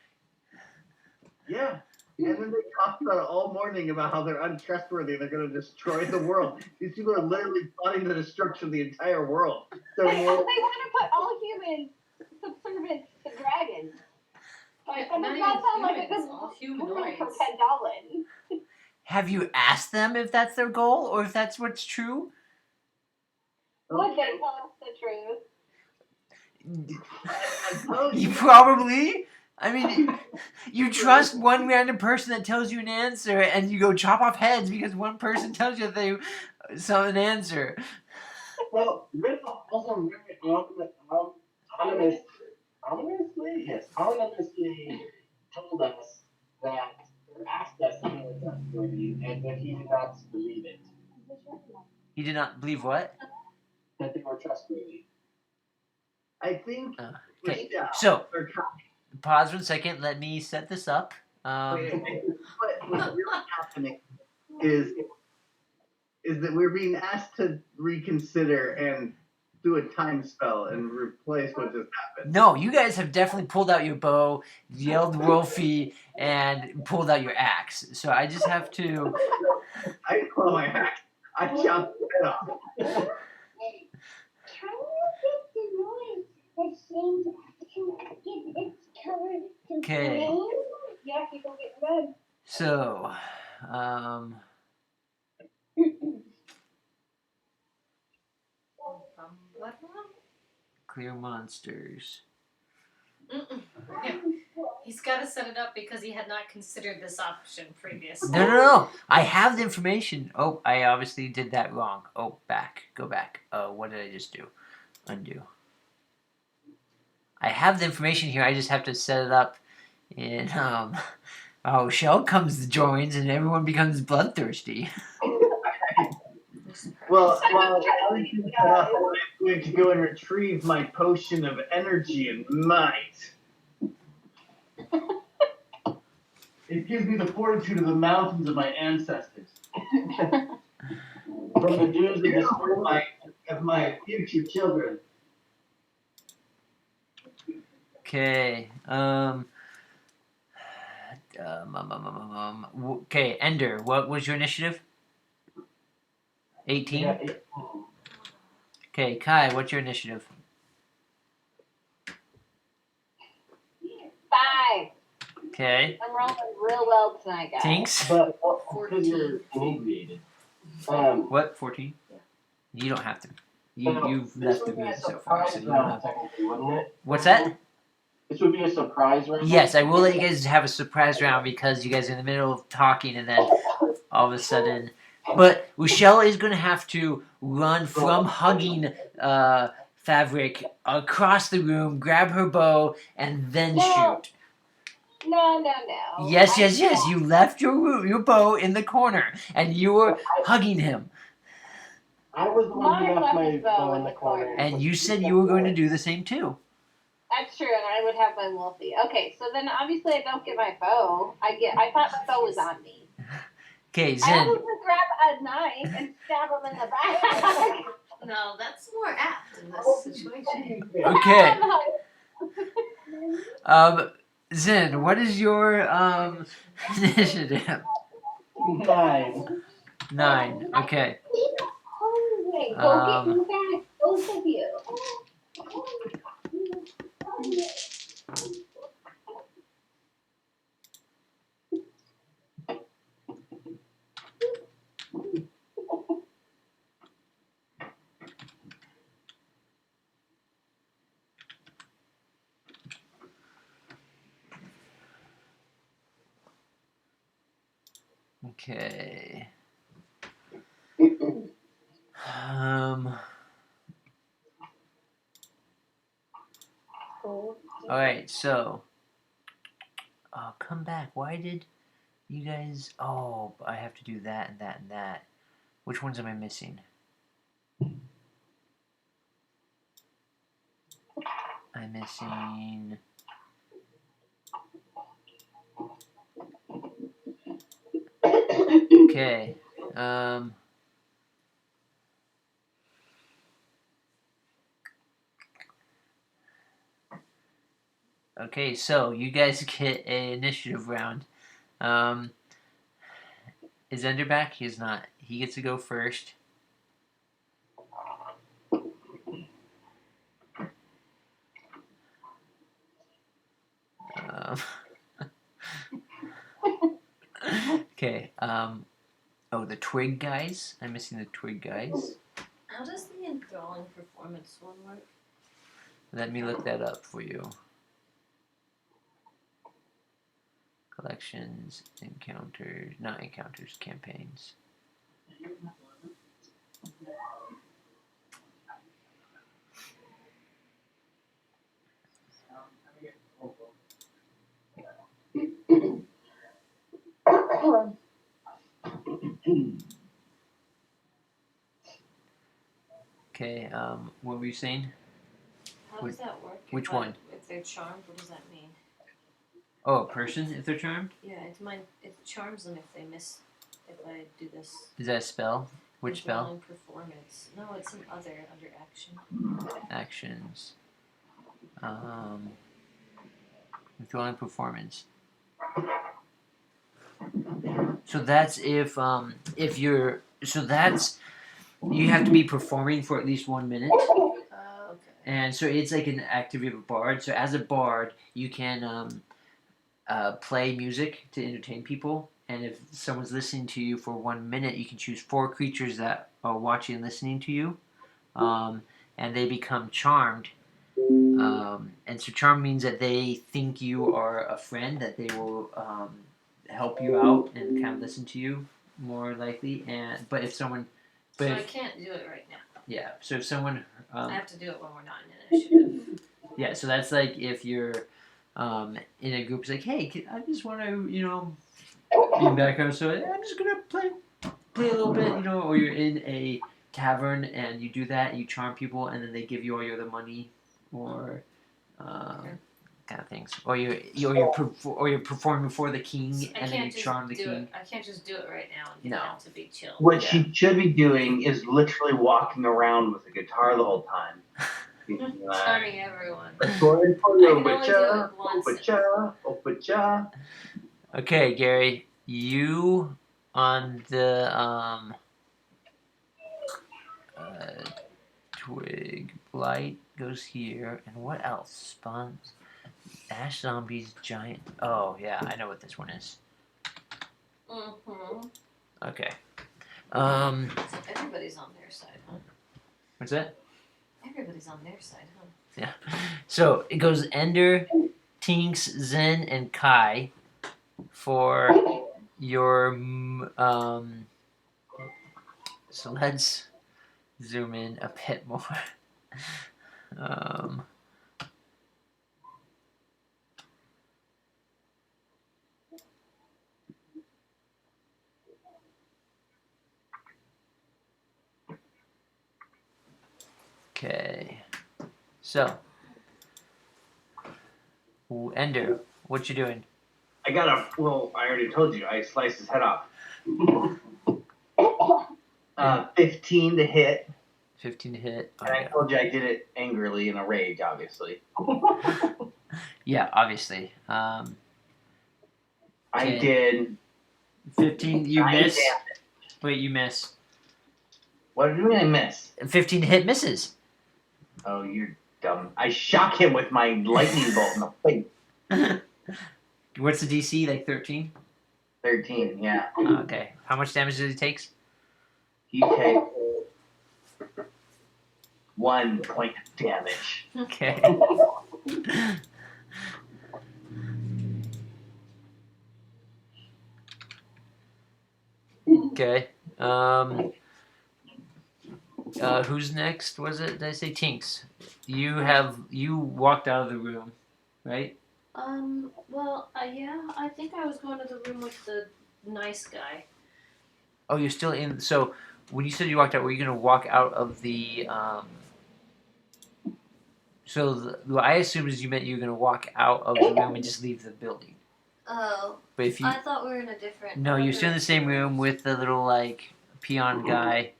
Yeah. And then they talked about it all morning about how they're untrustworthy and they're going to destroy the world. These people are literally plotting the destruction of the entire world. So They want to put all humans subservient to dragons. Like, that does not sound like a good all ruling for humanoids. Phandalin. Have you asked them if that's their goal or if that's what's true? Would they tell us the truth? You probably. I mean, you trust one random person that tells you an answer, and you go chop off heads because one person tells you they saw an answer. Well, Riddle also very anonymously told us that, or asked us if we were trustworthy, and that he did not believe it, He did not believe what? that they were trustworthy. I think. Okay, Yeah. so pause 1 second. Let me set this up. What's really happening is that we're being asked to reconsider and do a time spell and replace what just happened. No, you guys have definitely pulled out your bow, yelled Wolfie, and pulled out your axe. So I just have to. I didn't pull my axe. I chopped it off. Can you get the noise that seems to give its color to Okay. green? Yeah, people get red. So, clear monsters. He's got to set it up because he had not considered this option previously. No. I have the information. Oh, I obviously did that wrong. Oh, back. Go back. Oh, what did I just do? Undo. I have the information here. I just have to set it up. And, Shell comes, joins, and everyone becomes bloodthirsty. Well, while Alex is set up, I'm going to go and retrieve my potion of energy and might. It gives me the fortitude of the mountains of my ancestors. From the dews of the spring of my future children. Okay. Okay, Ender, what was your initiative? 18? Yeah, Okay, Kai, what's your initiative? 5. Okay. I'm rolling real well tonight, guys. Tinks? but because you're inebriated. What? 14? Yeah. You don't have to. No, You've this left the would be room a so far, so surprise you don't round, have. technically, wouldn't it? What's that? This would be a surprise round. Yes, I will let you guys have a surprise round because you guys are in the middle of talking and then all of a sudden. But Rachelle is going to have to run from hugging Fabric across the room, grab her bow, and then shoot. No. Yes, I yes, yes. can't. You left your bow in the corner, and you were hugging him. I was the one who Mine left left my his bow bow in in the the corner. corner. And you said you were going to do the same too. That's true, and I would have my Wolfie. Okay, so then obviously I don't get my bow. I thought my bow was on me. Okay, I Zen. almost would grab a knife and stab him in the back. No, that's more apt in this situation. Okay. Zen, what is your initiative? 9. 9. Okay. Hungry. Go get Um, in the back, both of you. okay. Alright, so. Oh, come back. Why did you guys. Oh, I have to do that and that and that. Which ones am I missing? I'm missing. Okay. Okay, so you guys get an initiative round. Is Ender back? He is not. He gets to go first. Okay. Oh, the twig guys. I'm missing the twig guys. How does the enthralling performance one work? Let me look that up for you. Collections, encounters, not encounters, campaigns. Okay, what were you saying? How does that work? Which one? If they're charmed, what does that mean? Oh, a person if they're charmed? Yeah, it charms them if they miss. If I do this. Is that a spell? Which spell? Enthralling performance. No, it's an other under action. Actions. Enthralling performance. So that's if you're you have to be performing for at least 1 minute. Okay. And so it's like an activity of a bard. So as a bard, you can play music to entertain people. And if someone's listening to you for 1 minute, you can choose 4 creatures that are watching and listening to you. And they become charmed. And so charm means that they think you are a friend, that they will help you out and kind of listen to you more likely. But if someone... So I can't do it right now. Yeah, so if someone... I have to do it when we're not in initiative. Yeah, so that's like if you're in a group, it's like, hey, I just want to, be in background, so I'm just going to play a little bit, or you're in a tavern and you do that, and you charm people, and then they give you all your other money, or kind of things. Or you're performing before the king, So and then you charm the king. I can't just do it right now and get No. them to be chill. What she should be doing is literally walking around with a guitar the whole time. Charming everyone. Going for I can only do Opacha, it once. Opacha, Opacha. Okay, Gary, you on the twig blight goes here, and what else? Spawns, ash zombies, giant. Oh yeah, I know what this one is. Mm-hmm. Okay. So everybody's on their side, huh? What's that? Everybody's on their side, huh? Yeah. So it goes Ender, Tinks, Zen, and Kai for your so let's zoom in a bit more. Okay. So, Ender, what you doing? I already told you, I sliced his head off. 15 to hit. 15 to hit. And I told you I did it angrily in a rage, obviously. Yeah, obviously. I Okay. did. 15, you 9 miss. damage. Wait, you miss. What do you mean I miss? 15 to hit misses. Oh, you're dumb. I shock him with my lightning bolt in the face. What's the DC? Like 13? 13, yeah. Okay. How much damage does he take? He takes 1 point of damage. Okay. Okay. Who's next? Was it? Did I say Tinks? You walked out of the room, right? Well, yeah, I think I was going to the room with the nice guy. Oh, you're still in. So when you said you walked out, were you gonna walk out of the? What I assumed is you meant you were gonna walk out of the room and just leave the building. Oh, But if you I thought we were in a different. no, you're still in the same room with the little like peon guy.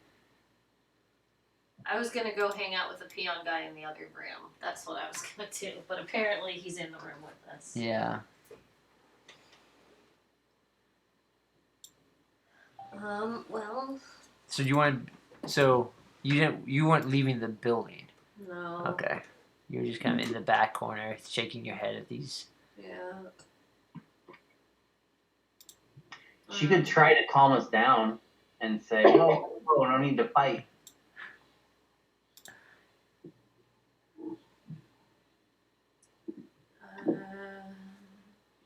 I was gonna go hang out with the peon guy in the other room. That's what I was gonna do. But apparently he's in the room with us. Yeah. Well. So you want? So you didn't? You weren't leaving the building. No. Okay. You were just kind of in the back corner, shaking your head at these. Yeah. She could try to calm us down and say, "Oh, no need to fight."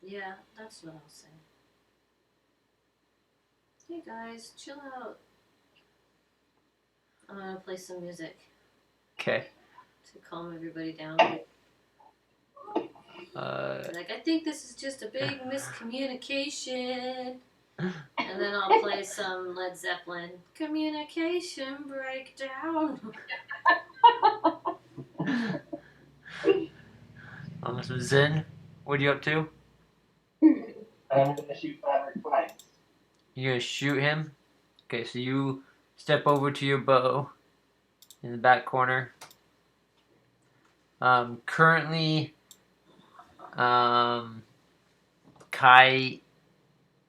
Yeah, that's what I'll say. Hey guys, chill out. I'm gonna play some music Okay. to calm everybody down. Like, I think this is just a big miscommunication. And then I'll play some Led Zeppelin. Communication breakdown. Some Zen. What are you up to? I'm gonna shoot Fabric twice. You gonna shoot him? Okay, so you step over to your bow in the back corner. Currently, Kai,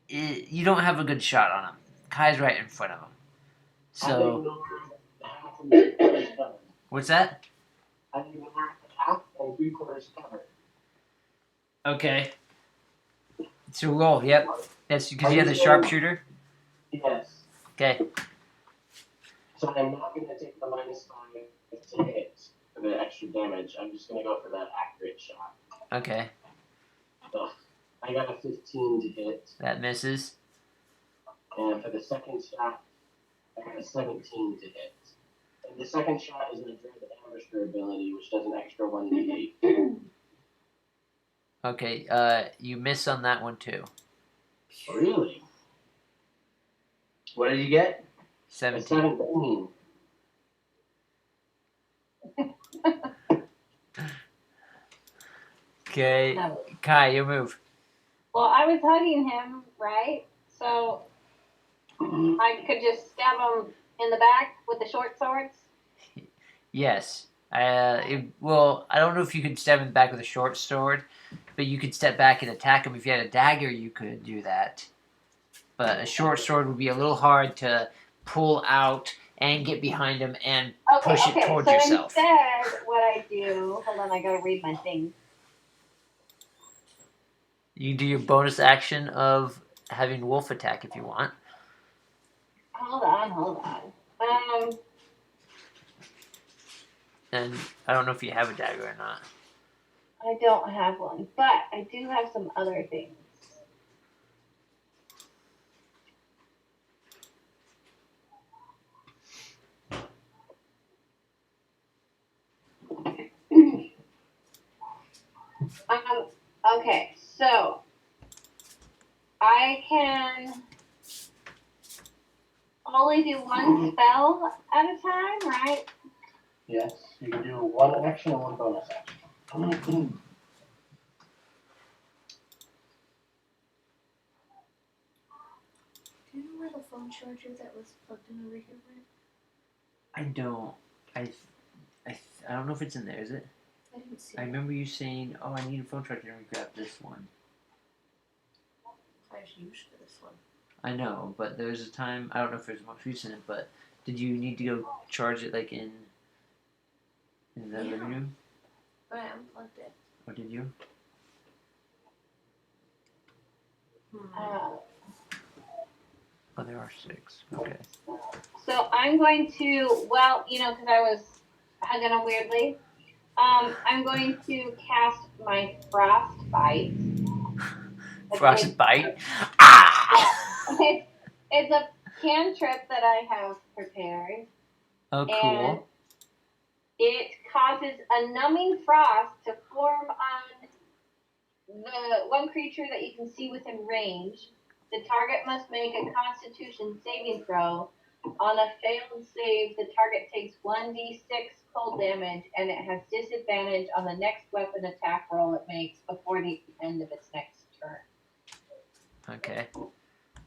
you don't have a good shot on him. Kai's right in front of him. So, what's that? I need half and 3/4 cover. Okay. So roll. Yep. That's because you have the sharpshooter. Yes. Okay. So I'm not going to take the -5 to hit for the extra damage. I'm just going to go for that accurate shot. Okay. So I got a 15 to hit. That misses. And for the second shot, I got a 17 to hit. And the second shot is a Dread Ambusher ability, which does an extra 1d8. Okay. You miss on that one too. Really? What did you get? 17. 17. Okay. No. Kai, your move. Well, I was hugging him, right? So I could just stab him in the back with the short swords. Yes. Well, I don't know if you could stab him back with a short sword, but you could step back and attack him. If you had a dagger, you could do that. But a short sword would be a little hard to pull out and get behind him and push it towards so yourself. Instead, what I do, hold on, I gotta read my thing. You can do your bonus action of having wolf attack if you want. Hold on. And I don't know if you have a dagger or not. I don't have one, but I do have some other things. Okay, so I can only do one spell at a time, right? Yes, you can do one action and one bonus action. Do you know where the phone charger that was plugged in over here went? I don't. I don't know if it's in there. Is it? I didn't see I it. remember you saying, "Oh, I need a phone charger." Let me grab this one. I should use for this one. I know, but there was a time. I don't know if there's most recent, but did you need to go charge it like in the living room, But I unplugged it. or did you? Oh, there are 6. Okay. So I'm going to, well, because I was hugging him weirdly, I'm going to cast my Frostbite. Frostbite. Ah! It's a cantrip that I have prepared. Oh, And cool. it causes a numbing frost to form on the one creature that you can see within range. The target must make a Constitution saving throw. On a failed save, the target takes 1d6 cold damage, and it has disadvantage on the next weapon attack roll it makes before the end of its next turn. Okay.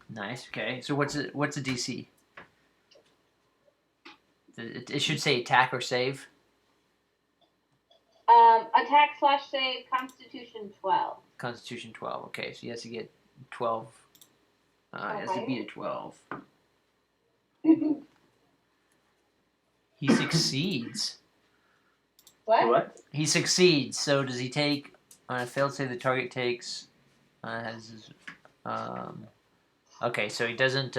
Nice. Okay. So what's a DC? It should say attack or save. Attack/save, Constitution 12. Constitution 12. Okay, so he has to get 12. He has to beat a 12. He succeeds. What? He succeeds. So does he take on a failed save? The target takes. Has his, okay, so he doesn't.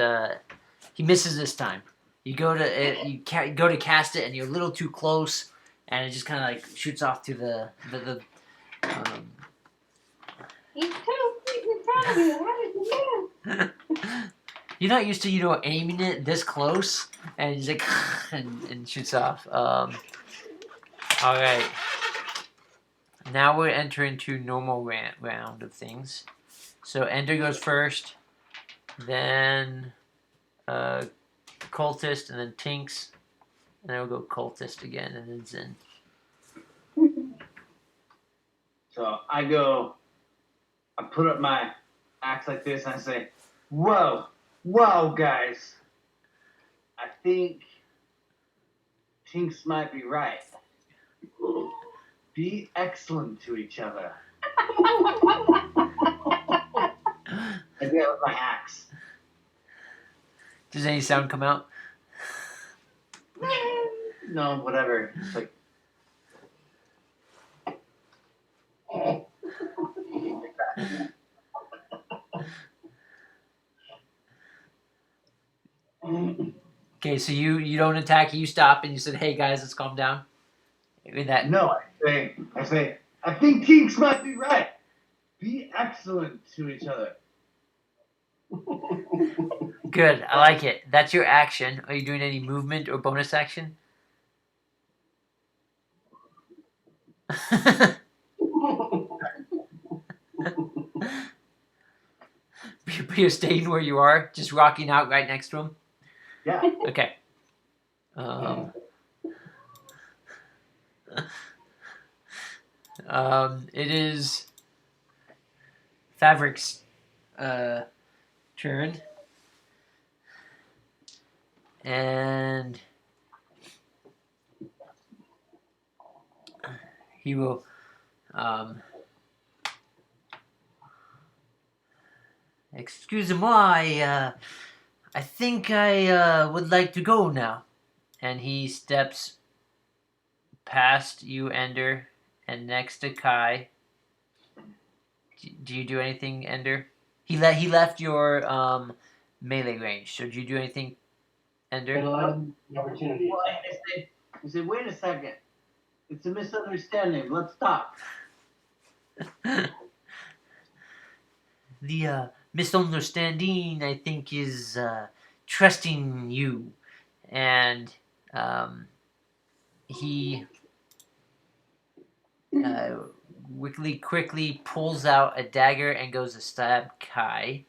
He misses this time. You go to it. You go to cast it, and you're a little too close, and it just kind of like shoots off to the. He's 2 feet in front of you. How did you do? You're not used to aiming it this close, and he's like and shoots off. All right. Now we're entering into normal round of things. So Ender goes first, then Cultist, and then Tinks, and then we'll go Cultist again, and then Zin. So I put up my axe like this, and I say, whoa, guys. I think Tinks might be right. Be excellent to each other. I do it with my axe. Does any sound come out? No, whatever. It's like, Okay, so you don't attack, you stop, and you said, "Hey guys, let's calm down." With that, no, I say, I think Tinks might be right. Be excellent to each other. good. I like it. That's your action. Are you doing any movement or bonus action? You're staying where you are, just rocking out right next to him. Yeah. Okay. It is Fabric's turn, and he will excusez-moi, I think I would like to go now. And he steps past you, Ender, and next to Kai. Do you do anything, Ender? He left your melee range. So did you do anything, Ender? The opportunity. Well, I say, wait a second. It's a misunderstanding. Let's talk. The misunderstanding, I think, is trusting you, and he quickly pulls out a dagger and goes to stab Kai.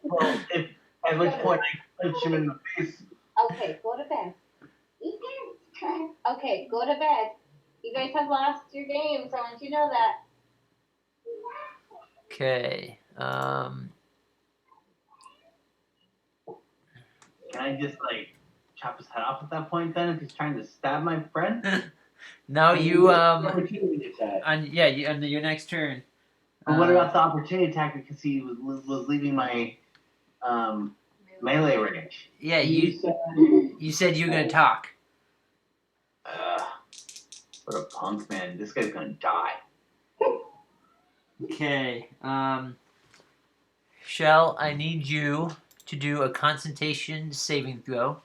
Well, at which point I punch him in the face. Okay, go to bed. Eat Okay, go to bed. You guys have lost your games. I want you to know that. Okay. Can I just like chop his head off at that point then if he's trying to stab my friend? Now you Opportunity attack. on your next turn. But what about the opportunity attack because he was leaving my melee range? Yeah, You you said you were gonna talk. What a punk, man. This guy's gonna die. Okay. Shell, I need you to do a concentration saving throw.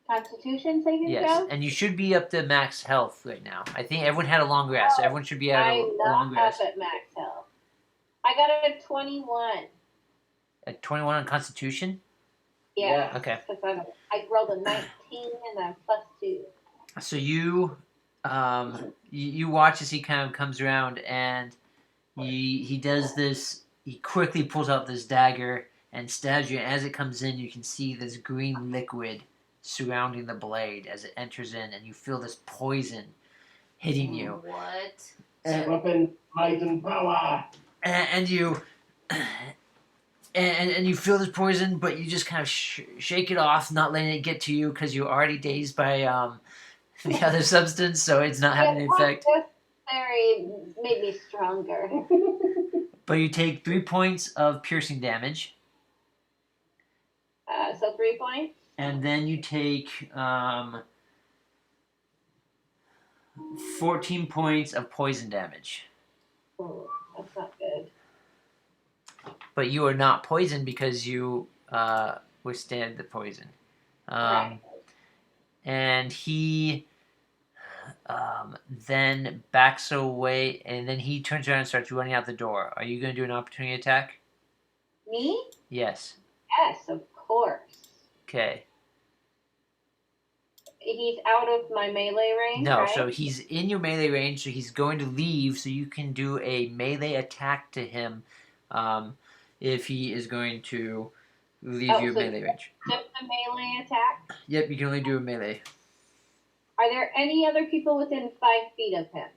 Constitution saving Yes, throw? and you should be up to max health right now. I think everyone had a long rest. So everyone should be at a I'm long not up rest. at max health. I got a 21. At 21 on Constitution. Yeah. Okay. Because I rolled a 19 and I'm +2. So you watch as he kind of comes around and he does this. He quickly pulls out this dagger and stabs you. And as it comes in, you can see this green liquid surrounding the blade as it enters in, and you feel this poison hitting you. What? Weapon, might, and power. And you and you feel this poison, but you just kind of shake it off, not letting it get to you because you're already dazed by the other substance, so it's not having an effect. Necessary made me stronger. But you take 3 points of piercing damage, So 3 points. and then you take 14 points of poison damage. Ooh, that's not good. But you are not poisoned because you withstand the poison. Right. And he then backs away, and then he turns around and starts running out the door. Are you going to do an opportunity attack? Me? Yes. Yes, of course. Okay. He's out of my melee range, No, right? so he's in your melee range, so he's going to leave, so you can do a melee attack to him if he is going to leave your so melee range. Just a melee attack? Yep, you can only do a melee. Are there any other people within 5 feet of him?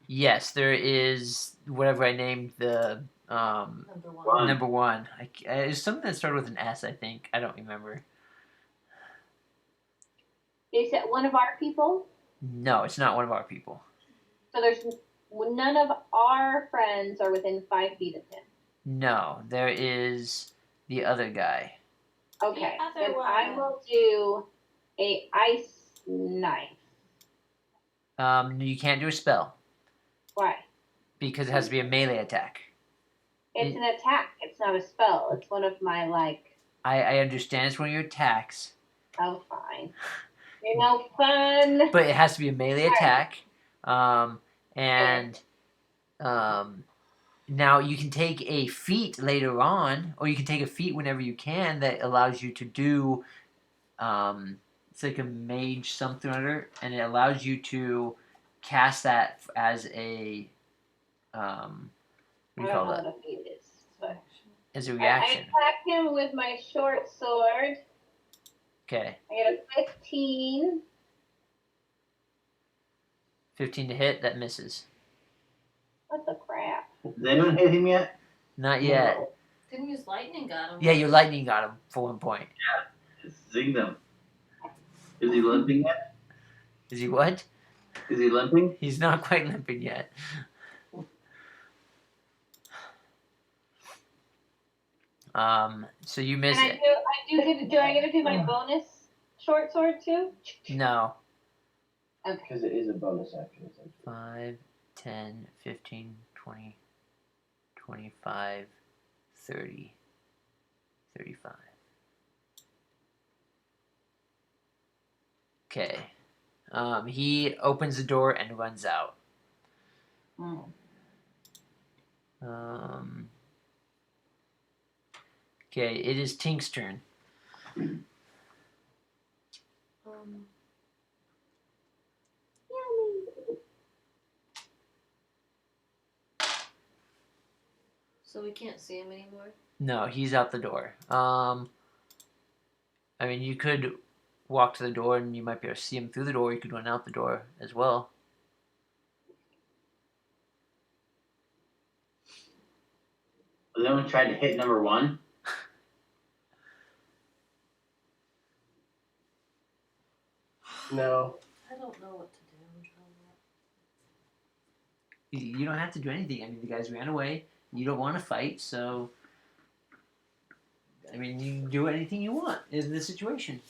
Yes, there is whatever I named the Number one. number one. It's something that started with an S, I think. I don't remember. Is it one of our people? No, it's not one of our people. So there's none of our friends are within 5 feet of him. No, there is the other guy. Okay, The other then I one. will do a ice knife. You can't do a spell Why? because it has to be a melee attack. It's an attack. It's not a spell. It's one of my I understand it's one of your attacks, oh fine. You're no fun. but it has to be a melee Right. attack. Now you can take a feat later on, or you can take a feat whenever you can that allows you to do. It's like a mage something or other, and it allows you to cast that as a what do you I call don't know that? what a feat is. But As a I reaction. attack him with my short sword. Okay, I get a 15. 15 to hit. That misses. What the crap? Has anyone hit him yet? Not yet. Didn't use lightning got him. Yeah, your lightning got him for 1 point. Just zing them. Is he limping yet? Is he what? Is he limping? He's not quite limping yet. So you miss And it. do I get to do my bonus short sword too? No. Okay. Because it is a bonus action. 5, 10, 15, 20, 25, 30, 35. Okay. He opens the door and runs out. Okay, it is Tink's turn. So we can't see him anymore. No, he's out the door. I mean, you could walk to the door, and you might be able to see him through the door. You could run out the door as well. Has anyone tried to hit number 1? No. I don't know what to do. I'm trying to... You don't have to do anything. I mean, the guys ran away. You don't want to fight, so I mean, you can do anything you want in this situation.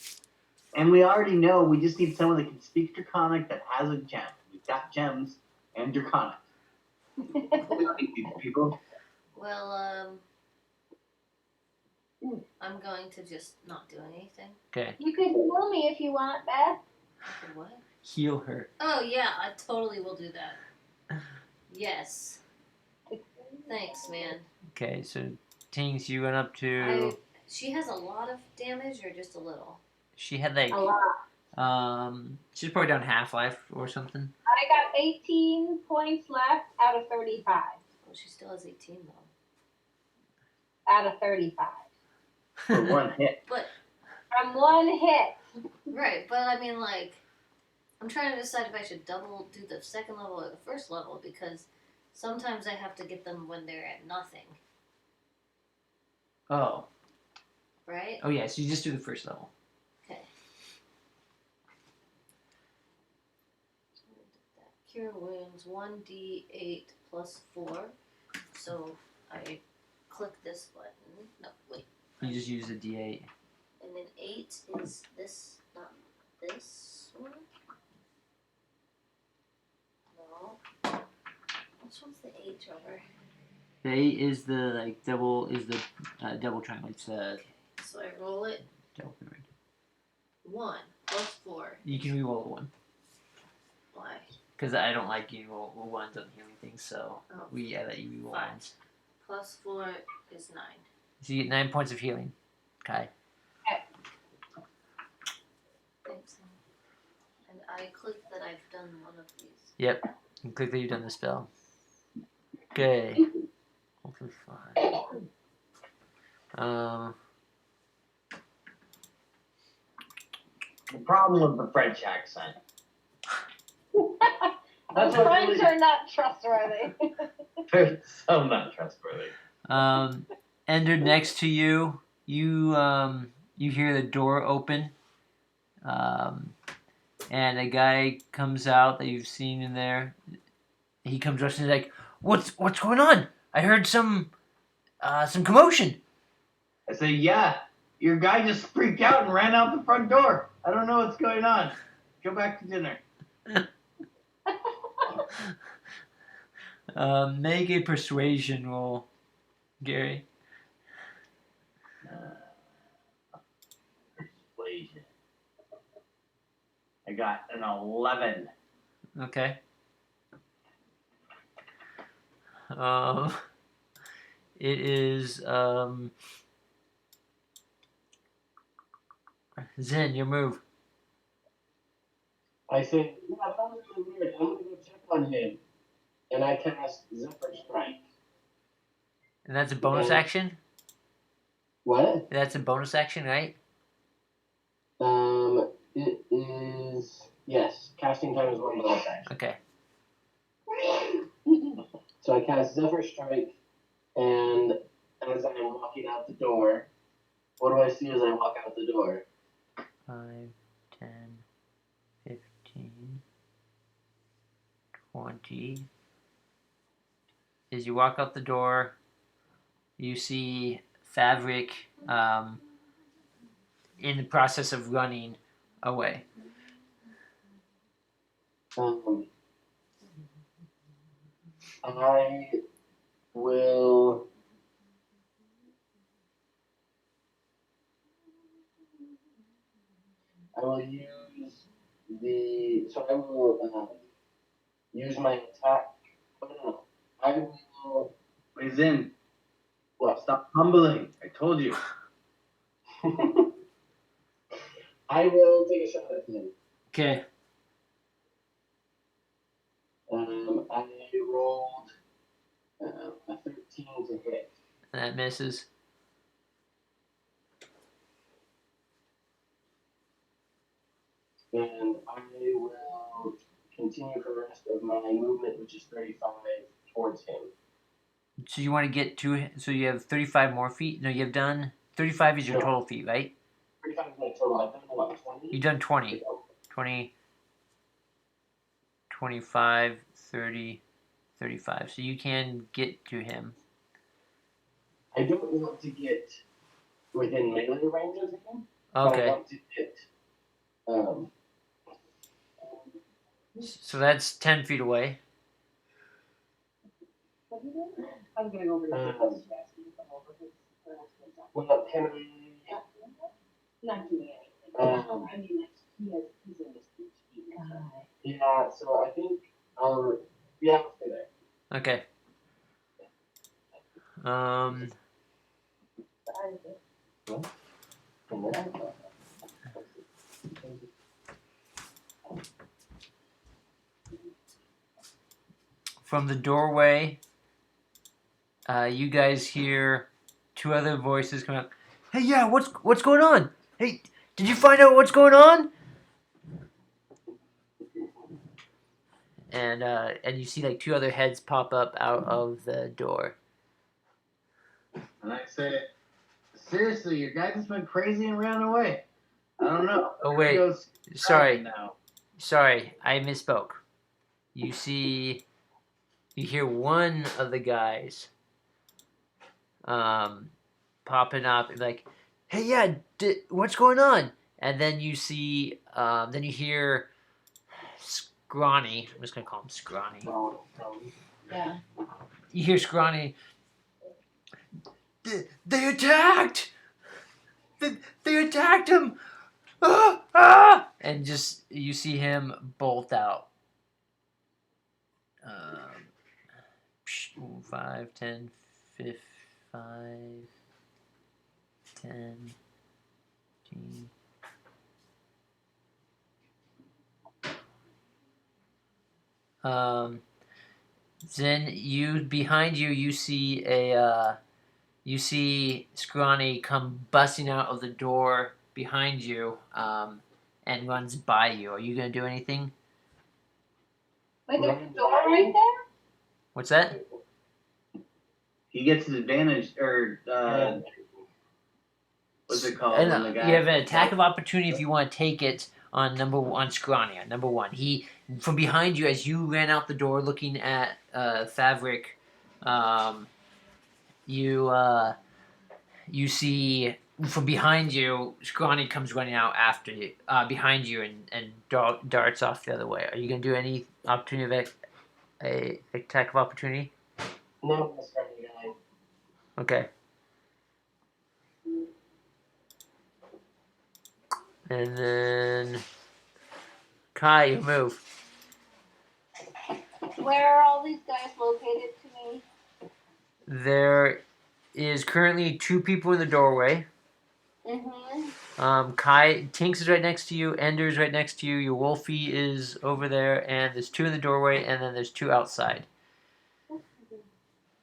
And we already know we just need someone that can speak Draconic that has a gem. We've got gems and Draconic. We don't need these people. Well, I'm going to just not do anything. Okay. You could heal me if you want, Beth. Okay, what? Heal her. Oh, yeah, I totally will do that. Yes. Thanks, man. Okay, so Tinks, you went up to. She has a lot of damage or just a little? She had like. A lot. She's probably down half life or something. I got 18 points left out of 35. Oh, she still has 18 though. Out of 35. For one hit. But From one hit. right, but I mean, like, I'm trying to decide if I should double do the second level or the first level because sometimes I have to get them when they're at nothing, Oh. right? Oh yeah, so you just do the first level. Okay. Cure wounds 1d8 plus 4. So I click this button. No, wait. You just use the D8. And then 8 is this, not this one? No. Which one's the H over? The 8 is the like double double triangle. It's So I roll it. double pyramid. 1 plus 4. You can re-roll a 1. Why? Because I don't like you roll ones on healing things, so Oh. I let you re-roll 5. ones. Plus 4 is 9. So you get 9 points of healing. Okay. Thanks. And I click that I've done one of these. Yep. And click that you've done the spell. Okay. Hopefully fine. The problem with the French accent. That's The what French really- are not trustworthy. They're so not trustworthy. Ender, next to you, you hear the door open, and a guy comes out that you've seen in there. He comes rushing, like, "What's going on? I heard some commotion." I say, yeah, your guy just freaked out and ran out the front door. I don't know what's going on. Go back to dinner. Make a persuasion roll, Gary. Persuasion. I got an 11. Okay. It is Zen, your move. I say, yeah, that was really weird. I'm gonna go check on him. And I cast Zephyr Strike. And that's a bonus Okay. action? What? That's a bonus action, right? It is, yes, casting time is 1 bonus action. Okay. So I cast Zephyr Strike, and as I'm walking out the door, what do I see as I walk out the door? 5, 10, 15, 20. As you walk out the door, you see Fabric in the process of running away. I will. use the. So I will use my attack. No. I will. He's in. What? Stop humbling. I told you. I will take a shot at him. Okay. I rolled a 13 to hit. That misses. And I will continue for the rest of my movement, which is 35, towards him. So you want to get to? So you have 35 more feet. No, you've done 35 is your No. total feet, right? 35 is my total. I've done what, 20? You've done 20, 20, 25, 30, 35. So you can get to him. I don't want to get within melee range of him, but I Okay. want to get. So that's 10 feet away. I'm gonna go over to Um, his chest and come over his. Well, can I? Not doing anything. Um, I mean, he's in this speech. Yeah, so I think I'll. Yeah, I'll stay there. Okay. From the doorway, you guys hear two other voices come up. Hey, yeah, what's going on? Hey, did you find out what's going on? And you see like two other heads pop up out of the door. And I say, seriously, your guy just went crazy and ran away. I don't know. Oh wait, Sorry. sorry, Now. sorry, I misspoke. You hear one of the guys popping up like, hey, yeah, what's going on? And then you see, then you hear Scrawny. I'm just gonna call him Scrawny. Yeah. You hear Scrawny. They attacked. They attacked him. Ah, ah! And just you see him bolt out. 5, 10, 5, 10, 15. Then behind you, you see you see Scrawny come busting out of the door behind you, and runs by you. Are you gonna do anything? Wait, there's a door right there? What's that? He gets his advantage, or what's it called? And, when the guy you have an attack of opportunity if you want to take it on Scrawny on number 1. He from behind you as you ran out the door looking at Fabric. You see from behind you, Scrawny comes running out after you, behind you, and darts off the other way. Are you gonna do any opportunity of a attack of opportunity? No, that's right, guy. Okay. And then Kai, you move. Where are all these guys located to me? There is currently 2 people in the doorway. Mm-hmm. Tinks is right next to you. Ender is right next to you. Your Wolfie is over there, and there's 2 in the doorway, and then there's 2 outside.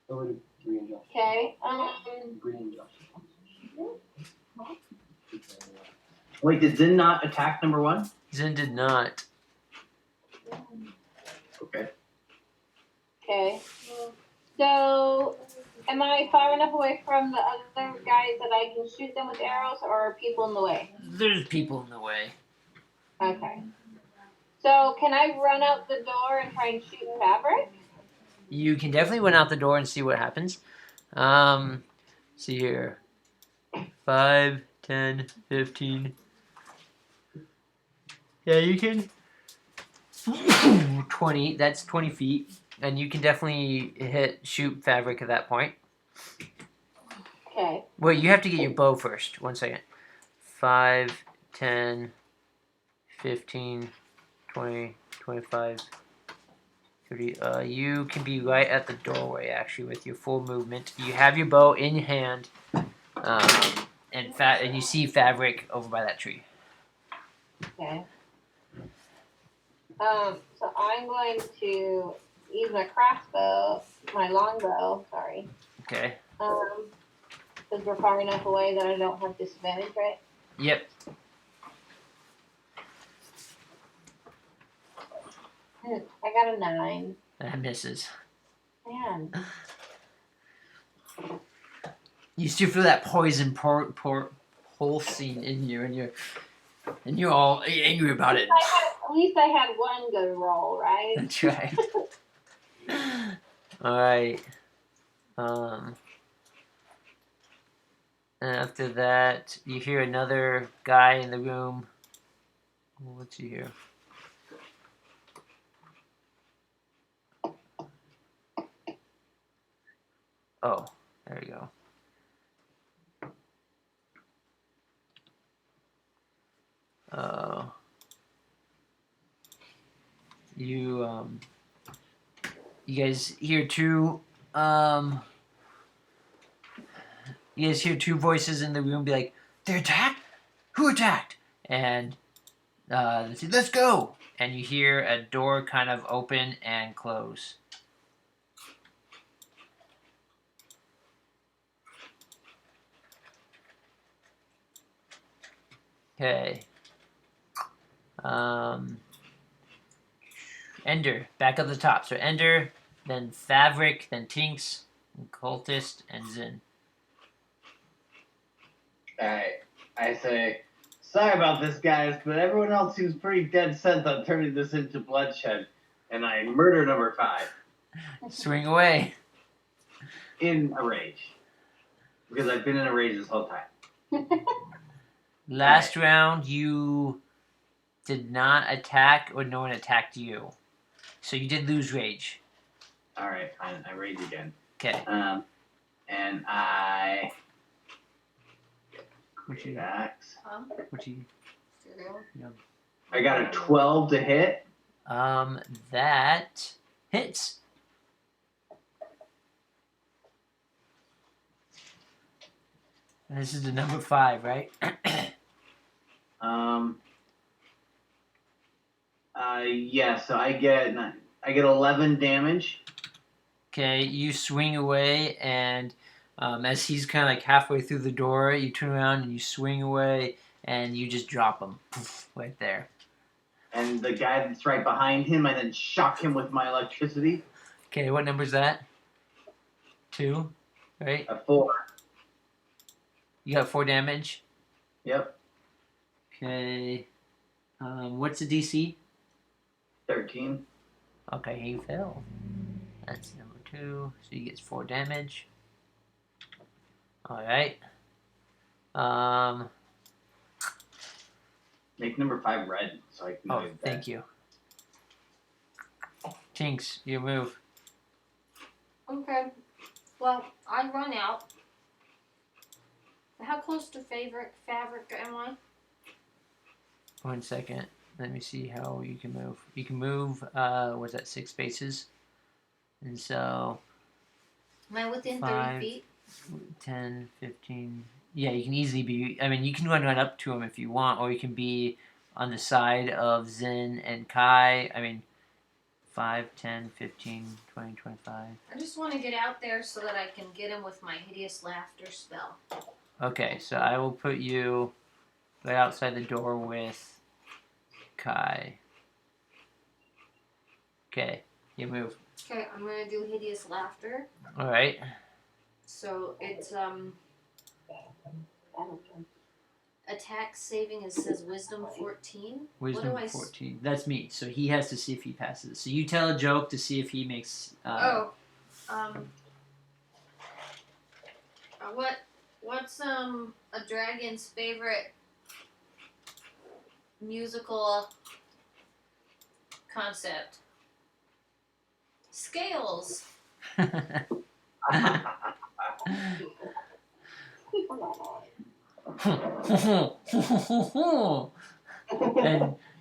Over to Bree and Josh. Okay. Bree and Josh. Wait, did Zin not attack number 1? Zin did not. Okay. Okay. So, am I far enough away from the other guys that I can shoot them with arrows, or are people in the way? There's people in the way. Okay. So, can I run out the door and try and shoot Fabric? You can definitely run out the door and see what happens. See here. 5, 10, 15. Yeah, you can. 20. That's 20 feet. And you can definitely shoot Fabric at that point. Okay. Wait, you have to get your bow first. 1 second. 5, 10, 15, 20, 25, 30. You can be right at the doorway, actually, with your full movement. You have your bow in your hand. And you see Fabric over by that tree. Okay. So I'm going to use my crossbow, my longbow, sorry. Okay. Because we're far enough away that I don't have disadvantage, right? Yep. I got a 9. That misses. Man. You still feel that poison pulsing in you, and you're all angry about it. At least I had one good roll, right? That's right. All right. And after that, you hear another guy in the room. What's he hear? Oh, there you go. You guys hear two you guys hear two voices in the room be like, "They attacked? Who attacked?" And they say, "Let's go!" And you hear a door kind of open and close. Okay. Ender, back up the top. So Ender, then Fabric, then Tinks, and Cultist, and Zin. I say, sorry about this, guys, but everyone else seems pretty dead set on turning this into bloodshed, and I murder number 5 Swing away. in a rage. Because I've been in a rage this whole time. Last round, you did not attack, or no one attacked you. So you did lose rage. Alright, fine. I rage again. Okay. And I... What you Axe. What you? Cereal. I got a 12 to hit. That hits. And this is the number 5, right? Yeah. So I get 11 damage. Okay, you swing away, and as he's kind of like halfway through the door, you turn around and you swing away, and you just drop him poof, right there. And the guy that's right behind him, I then shock him with my electricity. Okay, what number is that? 2, right? A 4. You got 4 damage. Yep. Okay. What's the DC? 13. Okay, he fell. That's number 2, so he gets 4 damage. All right. Make number 5 red, so I can. Oh, thank you. Tinks, your move. Okay. Well, I run out. How close to fabric am I? 1 second. Let me see how you can move. You can move, what's that, 6 spaces? And so... Am I within 5, 30 feet? 10, 15... Yeah, you can easily be... I mean, you can run right up to him if you want, or you can be on the side of Zin and Kai. I mean, 5, 10, 15, 20, 25... I just want to get out there so that I can get him with my hideous laughter spell. Okay, so I will put you right outside the door with Kai. Okay, you move. Okay, I'm gonna do hideous laughter. All right. So it's attack saving. It says wisdom 14. Wisdom 14. That's me. So he has to see if he passes. So you tell a joke to see if he makes. What's a dragon's favorite musical concept? Scales. And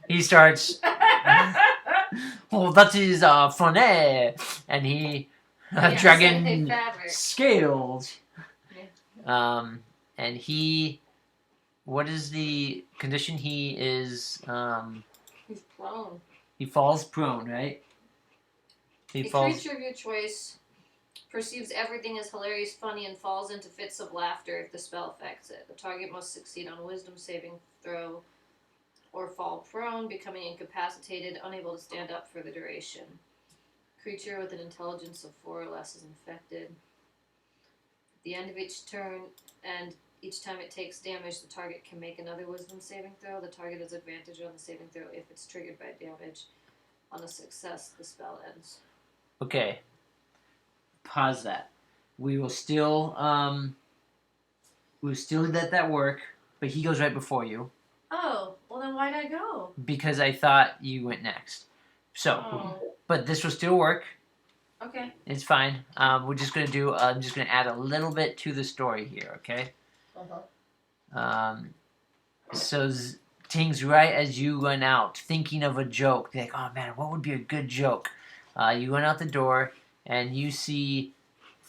he starts. Well, that is funny, and he dragon scales. And he, what is the condition? He is He's prone. He falls prone, right? A creature of your choice perceives everything as hilarious, funny, and falls into fits of laughter if the spell affects it. The target must succeed on a wisdom saving throw or fall prone, becoming incapacitated, unable to stand up for the duration. Creature with an intelligence of 4 or less is infected. At the end of each turn, and each time it takes damage, the target can make another wisdom saving throw. The target has advantage on the saving throw if it's triggered by damage. On a success, the spell ends. Okay. Pause that. We will still let that work, but he goes right before you Oh, well then why'd I go? because I thought you went next. So, Oh, but this will still work. okay. It's fine. We're just gonna do. I'm just gonna add a little bit to the story here. Okay. So Tings, right as you run out, thinking of a joke, like, oh man, what would be a good joke? You run out the door and you see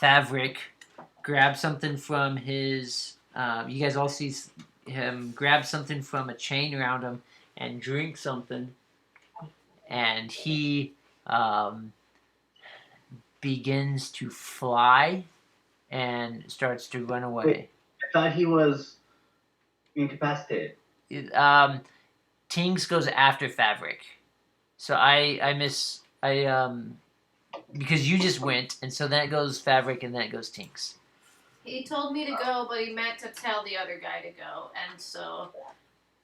Favric grab something from his. You guys all see him grab something from a chain around him and drink something, and he begins to fly and starts to run away. Wait. I thought he was incapacitated. Tinks goes after Favric, so I miss because you just went, and so then it goes Favric and then it goes Tinks. He told me to go, but he meant to tell the other guy to go, and so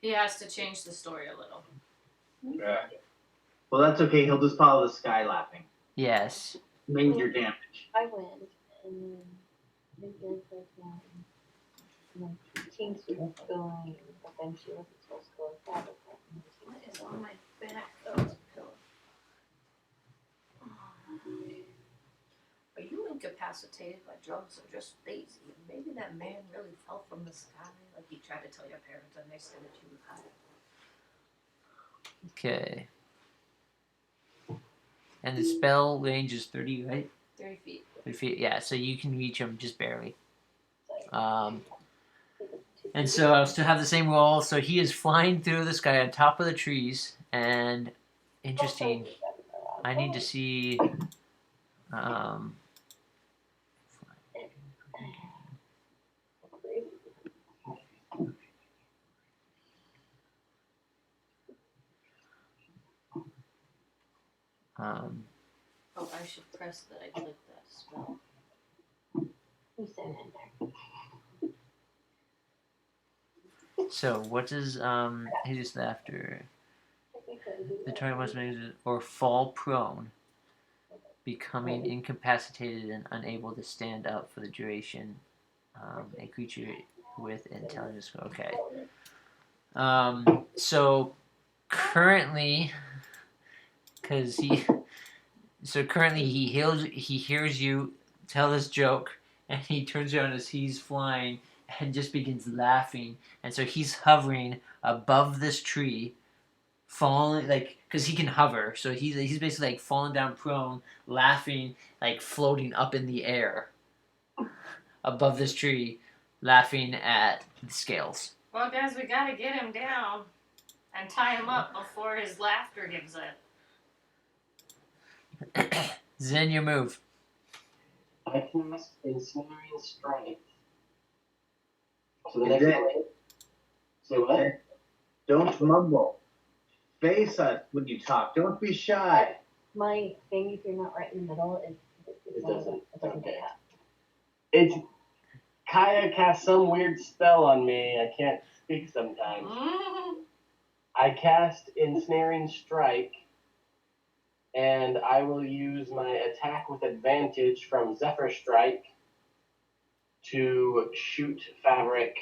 he has to change the story a little. Yeah. Well, that's okay. He'll just follow the sky laughing. Yes. Major damage. I went, and then Tinks was going, but then she wasn't supposed to go with that. What is on my back? Oh, it's a pillow. Are you incapacitated by drugs or just lazy? Maybe that man really fell from the sky, like he tried to tell your parents, and they said that you were high. Okay. And the spell range is 30, right? 30 feet. 30 feet, yeah, so you can reach him just barely. And so I'll still have the same roll. So he is flying through the sky on top of the trees. And interesting, I need to see. Oh, I should press that I clicked that spell. He said in there. So what does he just after the target must make it or fall prone, becoming incapacitated and unable to stand up for the duration. A creature with intelligence. Okay. So currently, because currently he hears you tell this joke, and he turns around as he's flying and just begins laughing, and so he's hovering above this tree, falling because he can hover, so he's basically like falling down prone, laughing, like floating up in the air above this tree, laughing at the scales. Well, guys, we gotta get him down and tie him up before his laughter gives in. Zen, your move. I cast Ensnaring Strike. So the next one. Say what? Don't mumble. Face us when you talk. Don't be shy. My thing, if you're not right in the middle, It doesn't. It doesn't Okay. get up. It's Kaya cast some weird spell on me. I can't speak sometimes. I cast Ensnaring Strike, and I will use my attack with advantage from Zephyr Strike to shoot Favric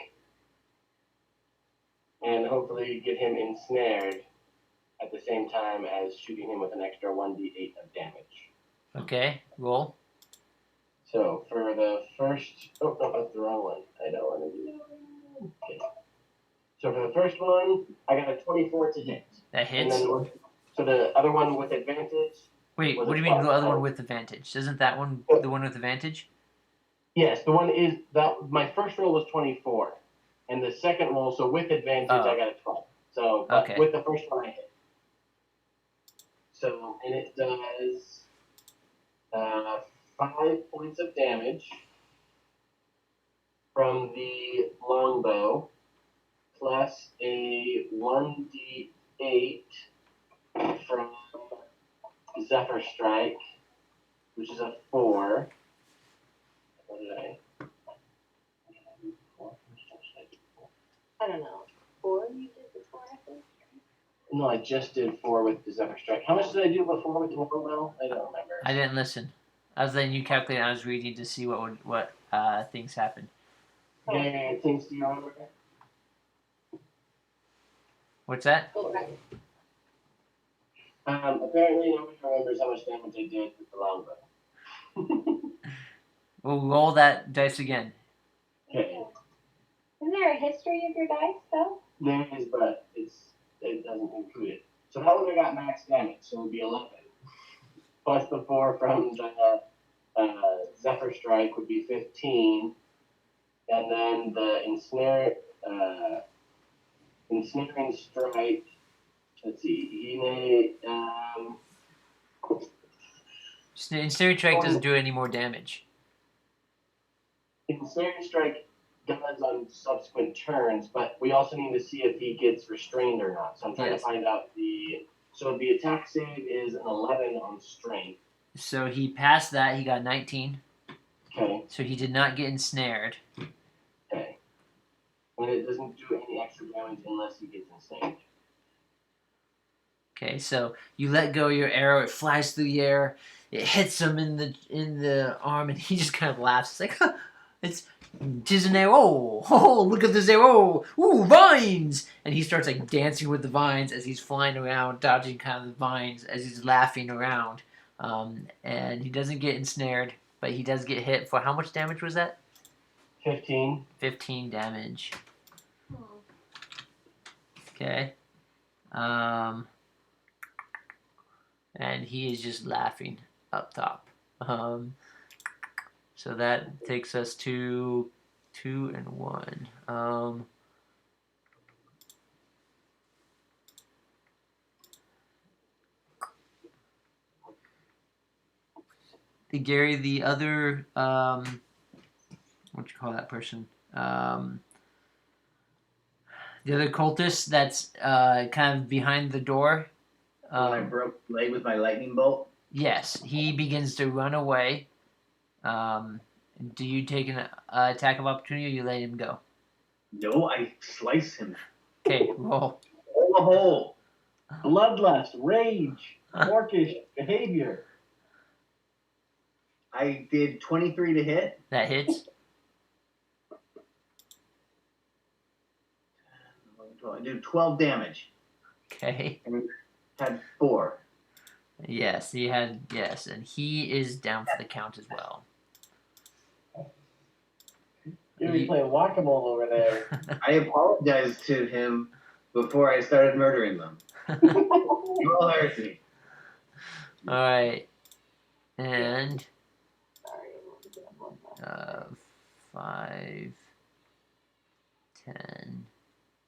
and hopefully get him ensnared at the same time as shooting him with an extra 1d8 of damage. Okay, roll. So for the first... Oh, no, that's the wrong one. I don't want to do that. Okay. So for the first one, I got a 24 to hit. That And hits. then, so the other one with advantage... Wait, was what a do you mean the 12. other one with advantage? Isn't that one the one with advantage? Yes, the one is... My first roll was 24. And the second roll, so with advantage, I got a 12. So, but Okay. with the first one, I hit. So, and it does 5 points of damage from the longbow / plus a 1d8 from Zephyr Strike, which is a 4. What did I? I don't know. 4 you did before, I think? No, I just did 4 with the Zephyr Strike. How much did I do before with the Morrow? I don't remember. I didn't listen. I was letting you calculate. And I was reading to see what things happened. Okay, Tinks, do you remember? What's that? Okay. Apparently nobody remembers how much damage I did with the longbow. We'll roll that dice again. Okay. Isn't there a history of your dice, though? There is, but it doesn't include it. So that one I got max damage, so it would be 11. Plus the 4 from the Zephyr Strike would be 15. And then the ensnaring strike, let's see, he made, Ensnaring Strike doesn't do any more damage. ensnaring strike does on subsequent turns, but we also need to see if he gets restrained or not. So I'm trying to find out so the attack save is an 11 on strength. So he passed that. He got 19. Okay. So he did not get ensnared. Okay. And it doesn't do any extra damage unless he gets ensnared. Okay, so you let go of your arrow. It flies through the air. It hits him in the arm, and he just kind of laughs. It's like, huh, tis an arrow. Oh, look at this arrow. Ooh, vines! And he starts like dancing with the vines as he's flying around, dodging kind of the vines as he's laughing around. And he doesn't get ensnared, but he does get hit for how much damage was that? 15. 15 damage. Hmm. Okay. And he is just laughing up top. So that takes us to 2 and 1. Gary, the other what you call that person? The other cultist that's kind of behind the door. When I broke the leg with my lightning bolt? Yes, he begins to run away. Do you take an attack of opportunity, or you let him go? No, I slice him. Okay, roll. Hole a hole. Bloodlust, rage, orcish behavior. I did 23 to hit. That hits. I did 12 damage. Okay. And had 4. Yes, he had and he is down for the count as well. You're playing whack-a-mole over there. I apologized to him before I started murdering them. You all heard me. All right, and Sorry. 5, 10,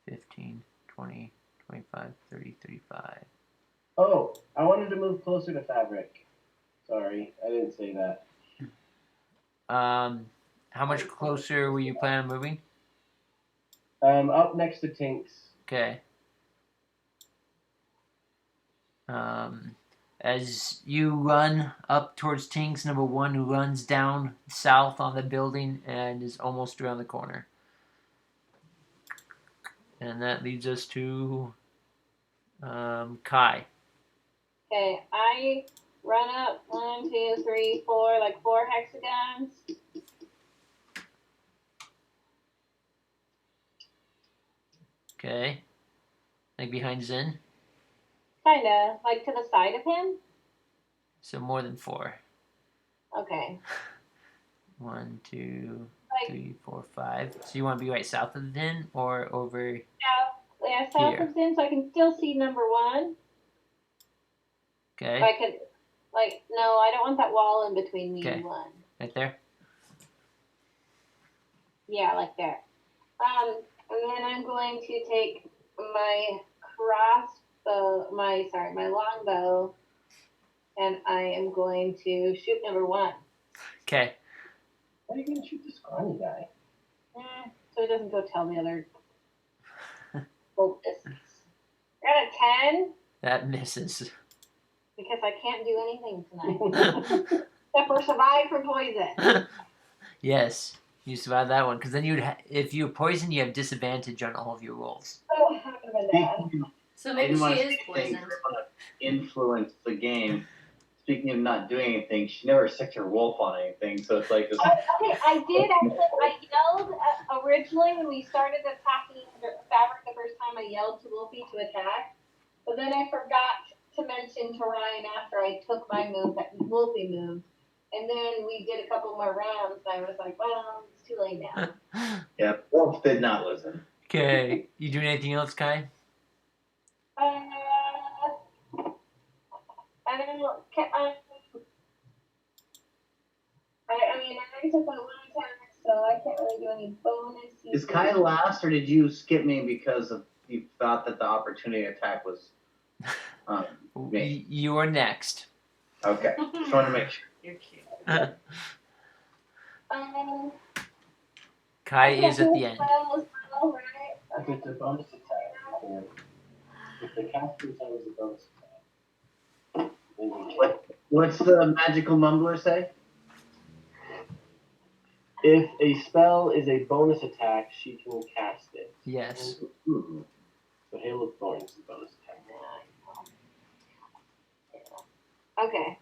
15, 20, 25, 30, 35. Oh, I wanted to move closer to Fabric. Sorry, I didn't say that. How much closer were you planning on moving? Up next to Tinks. Okay. As you run up towards Tinks, number 1 runs down south on the building and is almost around the corner. And that leads us to Kai. Okay, I run up 1, 2, 3, 4, like 4 hexagons. Okay. Like behind Zen. Kinda, like to the side of him. So more than 4. Okay. 1, 2, Like, 3, 4, 5. So you want to be right south of Zen or over? yeah, south Here. of him, so I can still see number 1. Okay. If I could, like, no, I don't want that wall in between me and 1. Right there. Yeah, like there. And then I'm going to take my my longbow, and I am going to shoot number 1. Okay. Why are you going to shoot the scrawny guy? So he doesn't go tell the other focus. I got a 10 That misses. because I can't do anything tonight. Except for survive for poison. Yes, you survived that one because then if you're poisoned, you have disadvantage on all of your rolls. Oh, how about that? So I maybe didn't she want to is say anything poisoned. to influence the game. Speaking of not doing anything, she never sicked her wolf on anything, so it's like this. Okay, I did actually. I yelled originally when we started attacking Fabric the first time. I yelled to Wolfie to attack, but then I forgot to mention to Ryan after I took my move that Wolfie moved, and then we did a couple more rounds. And I was like, well, it's too late now. Yeah, wolf did not listen. Okay, you doing anything else, Kai? I don't know. I mean, I already took my one attack, so I can't really do any bonus. Is Kai last, or did you skip me because you thought that the opportunity attack was me? You are next. Okay, just want to make sure. You're cute. Kai is at the end. Right? If it's a bonus attack, then if the caster uses a bonus attack, then you can. What's the magical mumbler say? If a spell is a bonus attack, she can cast it. Yes. So Hail of Thorns is a bonus attack. Okay.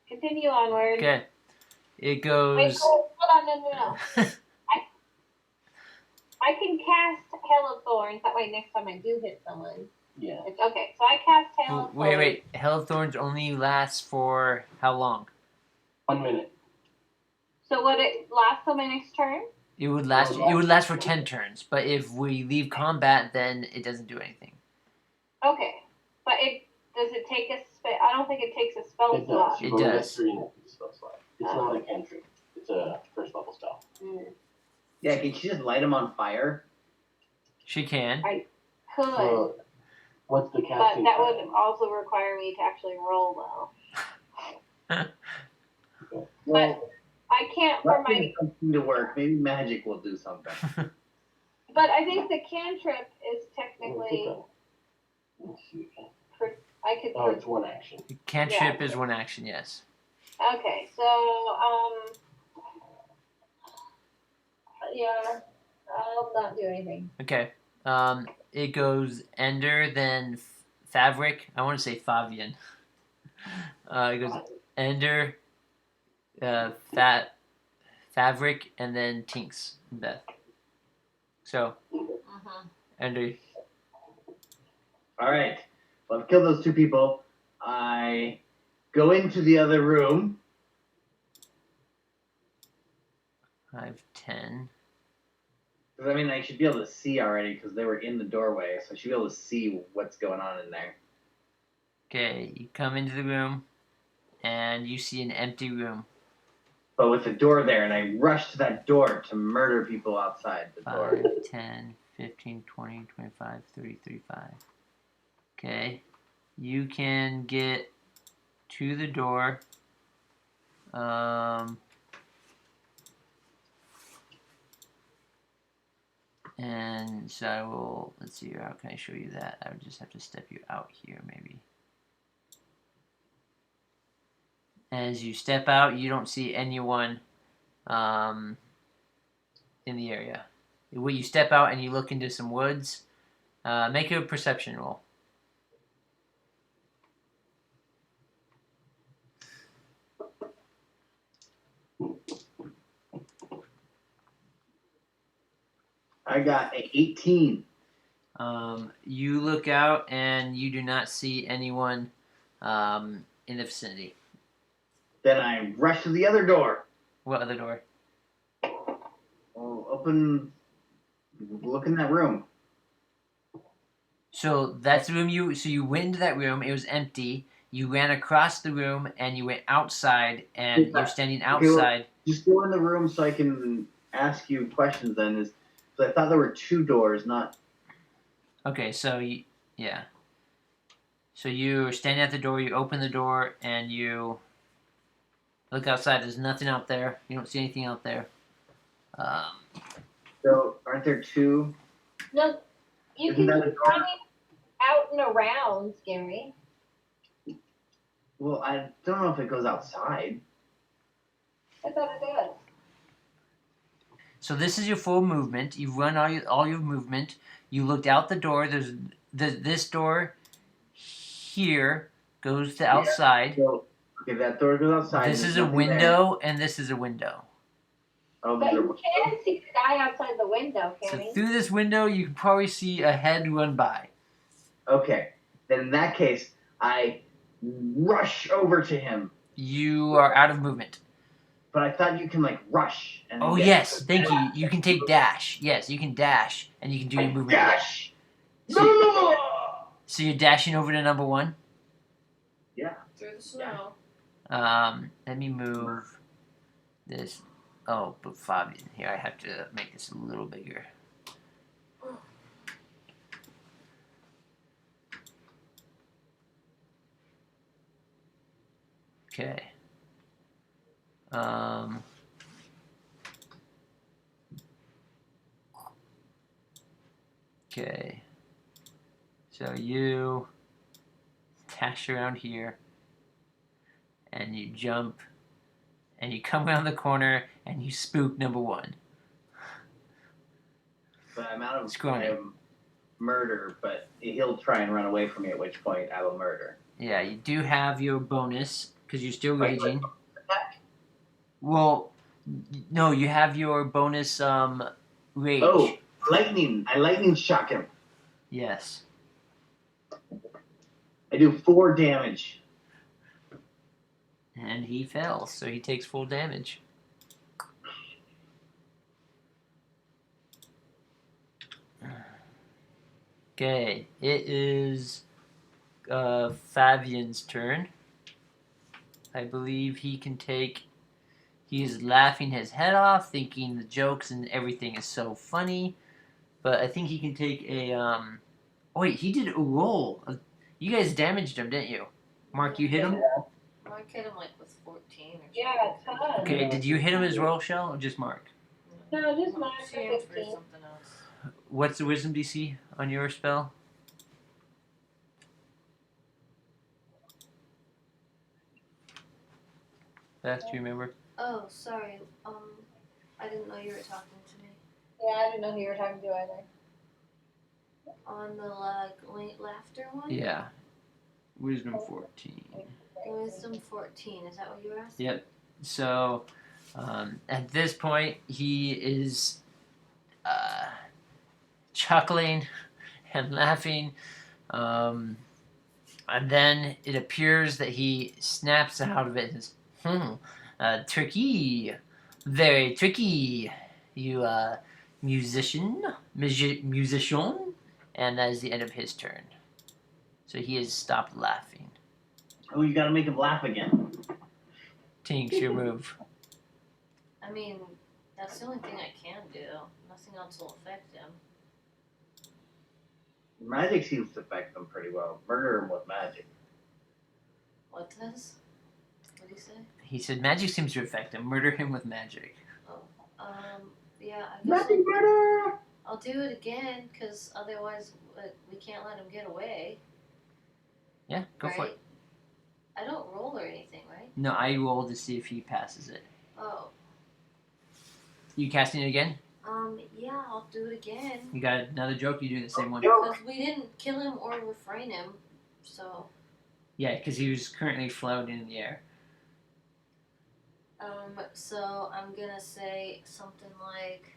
Continue onward. Okay. It Wait, goes. hold on, no. I can cast Hail of Thorns. That way, next time I do hit someone, Yeah. it's okay. So I cast Hail of Thorns. Wait. Hell of Thorns only lasts for how long? 1 minute. So would it last till my next turn? It would last. It would last for 10 turns. But if we leave combat, then it doesn't do anything. Okay, but does it take a spell? I don't think it takes a spell It slot. does. You've It only got does. 3 in the spell slot. It's not a cantrip. It's a first level spell. Yeah, can she just light him on fire? She can. Could, So, what's the but casting? that time? would also require me to actually roll well. Well, I can't for my. nothing something to work. Maybe magic will do something. But I think the cantrip is technically. Let's see. I could. Oh, it's 1 action. Cantrip is 1 action. Yes. Okay, so yeah, I'll not do anything. Okay. It goes Ender, then Fabric. I want to say Fabian. It goes Ender, Fabric, and then Tinks and Beth. So, Ender. All right. Well, I've killed those 2 people. I go into the other room. 5, 10. Because, I mean, I should be able to see already because they were in the doorway. So I should be able to see what's going on in there. Okay, you come into the room, and you see an empty room. But with the door there, and I rush to that door to murder people outside the door. 5, 10, 15, 20, 25, 30, 35. Okay. You can get to the door. And so I will, let's see, how can I show you that? I would just have to step you out here, maybe. As you step out, you don't see anyone in the area. When you step out and you look into some woods, make a perception roll. I got an 18. You look out and you do not see anyone in the vicinity. Then I rush to the other door. What other door? Oh, open. Look in that room. So that's the room you went into that room, it was empty. You ran across the room and you went outside and you're standing outside. Just go in the room so I can ask you questions then. So I thought there were 2 doors, not. Okay, so yeah. So you're standing at the door, you open the door and you look outside. There's nothing out there. You don't see anything out there. So aren't there 2? Nope. You Isn't can that a keep door? running out and around, Gary. Well, I don't know if it goes outside. I thought it did. So this is your full movement. You've run all your movement. You looked out the door. There's this door here goes to outside. So, okay, that door goes outside. This there's is a nothing there. window, and this is a window. Oh, But these are- you can see the guy outside the window, So can you? through this window, you can probably see a head run by. Okay, then in that case, I rush over to him. You are out of movement. But I thought you can like rush. And Oh get- yes, thank you. You can take dash. Yes, you can dash, and you can do your movement. again. Dash. So, No. so you're dashing over to number 1. Through the snow. Let me move this. Oh, but Fabian, here I have to make this a little bigger. Okay. Okay. So you dash around here, and you jump, and you come around the corner, and you spook number 1. But I'm out of Scrawny. murder, but he'll try and run away from me, at which point I will murder. Yeah, you do have your bonus because you're still Right, raging. Well, no, you have your bonus rage. Oh, lightning. I lightning shock him. Yes. I do 4 damage. And he fails, so he takes full damage. Okay, it is Fabian's turn. I believe he can take. He is laughing his head off, thinking the jokes and everything is so funny. But I think he can take a. Oh wait, he did a roll. You guys damaged him, didn't you? Mark, you hit him? Mark hit him like with 14 or something. Yeah, a ton. Okay, did you hit him as well, Shell, or just Mark? No, just mine She for aimed for 15. something else. What's the wisdom DC on your spell? Beth, do you remember? Oh, sorry. I didn't know you were talking to me. Yeah, I didn't know who you were talking to either. On the laughter one? Yeah. Wisdom 14. Wisdom 14. Is that what you were asking? Yep. So, at this point, he is chuckling and laughing. And then it appears that he snaps out of it and says, tricky. Very tricky. You, musician. And that is the end of his turn. So he has stopped laughing. Oh, you gotta make him laugh again. Tinks, your move. I mean, that's the only thing I can do. Nothing else will affect him. Magic seems to affect them pretty well. Murder him with magic. What does? What did he say? He said magic seems to affect him. Murder him with magic. Yeah, I guess Magic murder! I'll do it again, because otherwise we can't let him get away. Yeah, go for it. Right? I don't roll or anything, right? No, I roll to see if he passes it. Oh. You casting it again? Yeah, I'll do it again. You got another joke? You do the same one? Because we didn't kill him or refrain him, so. Yeah, because he was currently floating in the air. So I'm gonna say something like,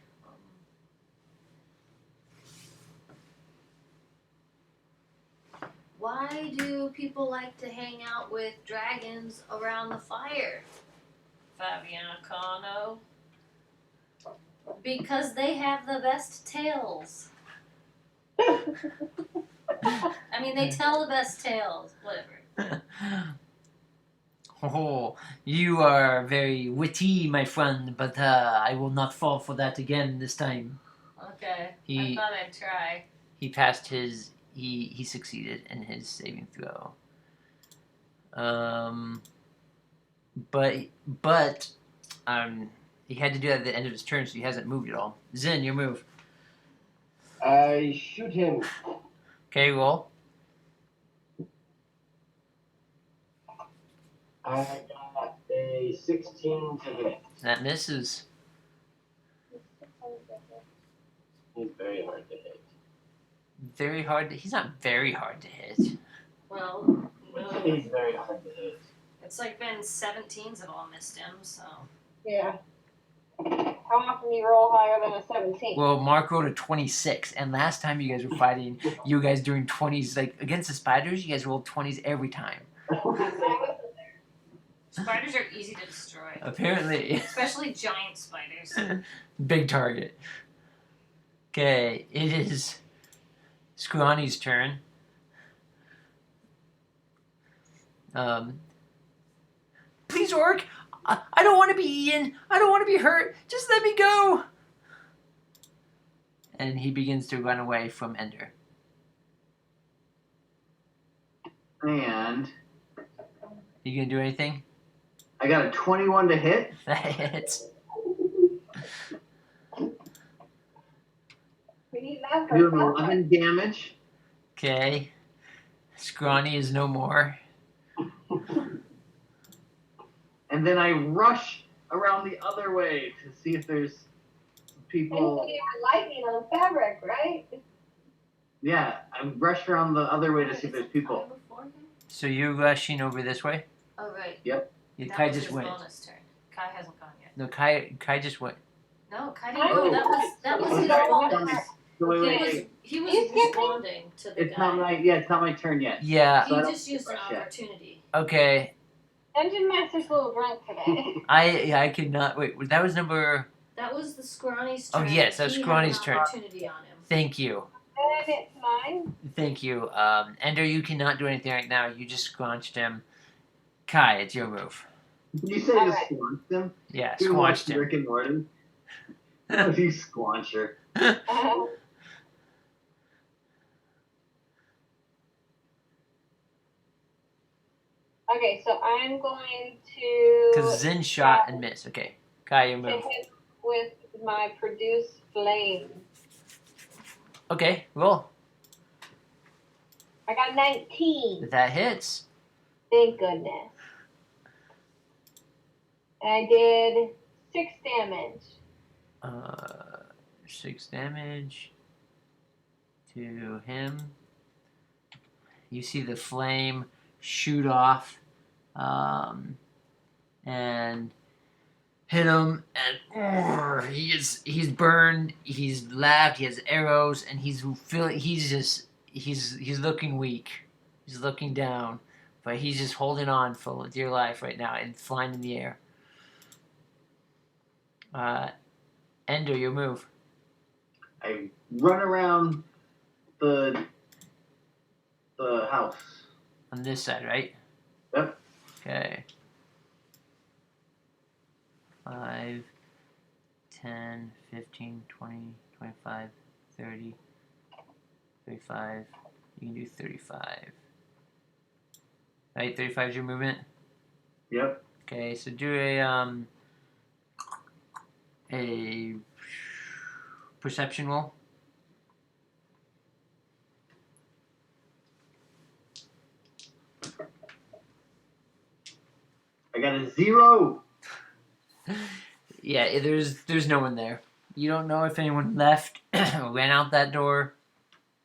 why do people like to hang out with dragons around the fire? Fabiano. Because they have the best tales. I mean, they tell the best tales, whatever. Oh, you are very witty, my friend, but I will not fall for that again this time. Okay, He- I thought I'd try. He passed his. He succeeded in his saving throw. But he had to do that at the end of his turn, so he hasn't moved at all. Zin, your move. I shoot him. Okay, roll. I got a 16 to hit. That misses. He's very hard to hit. Very hard. He's not very hard to hit. Well, He's very hard to hit. it's like been 17s have all missed him, so. Yeah. How often do you roll higher than a 17? Well, Mark rolled a 26, and last time you guys were fighting, you guys doing 20s, like, against the spiders, you guys rolled 20s every time. Spiders are easy to destroy. Apparently. Especially giant spiders. Big target. Okay, it is Scrawny's turn. Please, Orc! I don't want to be eaten! I don't want to be hurt! Just let me go! And he begins to run away from Ender. And You gonna do anything? I got a 21 to hit. That hits. We need that Do for 11 damage. Okay. Scrawny is no more. And then I rush around the other way to see if there's some people. And you were lightning on fabric, right? Yeah, I rush around the other way to see if there's people. Kai before him? So you're rushing over this way? Oh, right. Yeah, That Kai was just his went. bonus turn. Kai hasn't gone yet. No, Kai just went. No, Kai didn't go. That was his Oh. bonus. So wait. He was You skipping? responding to the It's guy. it's not my turn yet. Yeah, He So I don't just used an rush yet. opportunity. okay. Dungeon Master's a little drunk today. I could not wait. That was number. That was the Scrawny's Oh, turn. yes, that's He Scrawny's had turn. an opportunity on him. Thank you. And it's mine. Thank you. Ender, you cannot do anything right now. You just scrunched him. Kai, it's your move. Did you say All you right. squanched him? Yeah, Who watched squanched him. Rick and Morty? Oh, you squancher. Okay, so I'm going to Because Zin shot and missed. Okay. Kai, your move. hit with my produce flame. Okay, roll. I got 19. That hits. Thank goodness. And I did 6 damage. 6 damage to him. You see the flame shoot off and hit him, and he's burned. He's laughed. He has arrows, and he's looking weak. He's looking down, but he's just holding on for dear life right now and flying in the air. Ender, your move. I run around the house. On this side, right? Yep. Okay. 5, 10, 15, 20, 25, 30, 35. You can do 35. Right, 35 is your movement? Yep. Okay, so do a perception roll. I got a 0. Yeah, there's no one there. You don't know if anyone left or ran out that door.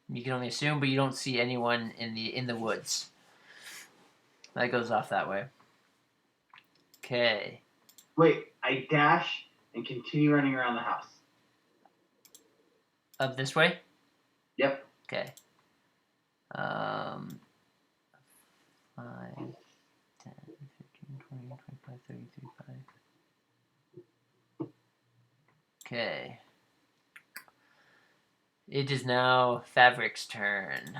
You can only assume, but you don't see anyone in the woods. That goes off that way. Okay. Wait, I dash and continue running around the house. Up this way? Yep. Okay. 5, 10, 15, 20, 25, 30, 35. Okay. It is now Fabric's turn.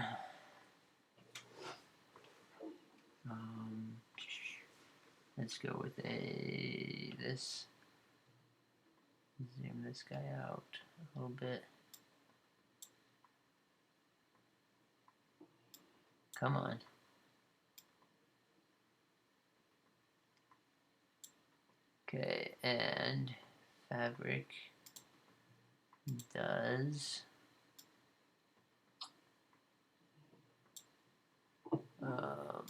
Let's go with this. Zoom this guy out a little bit. Come on. Okay, and Fabric does Um,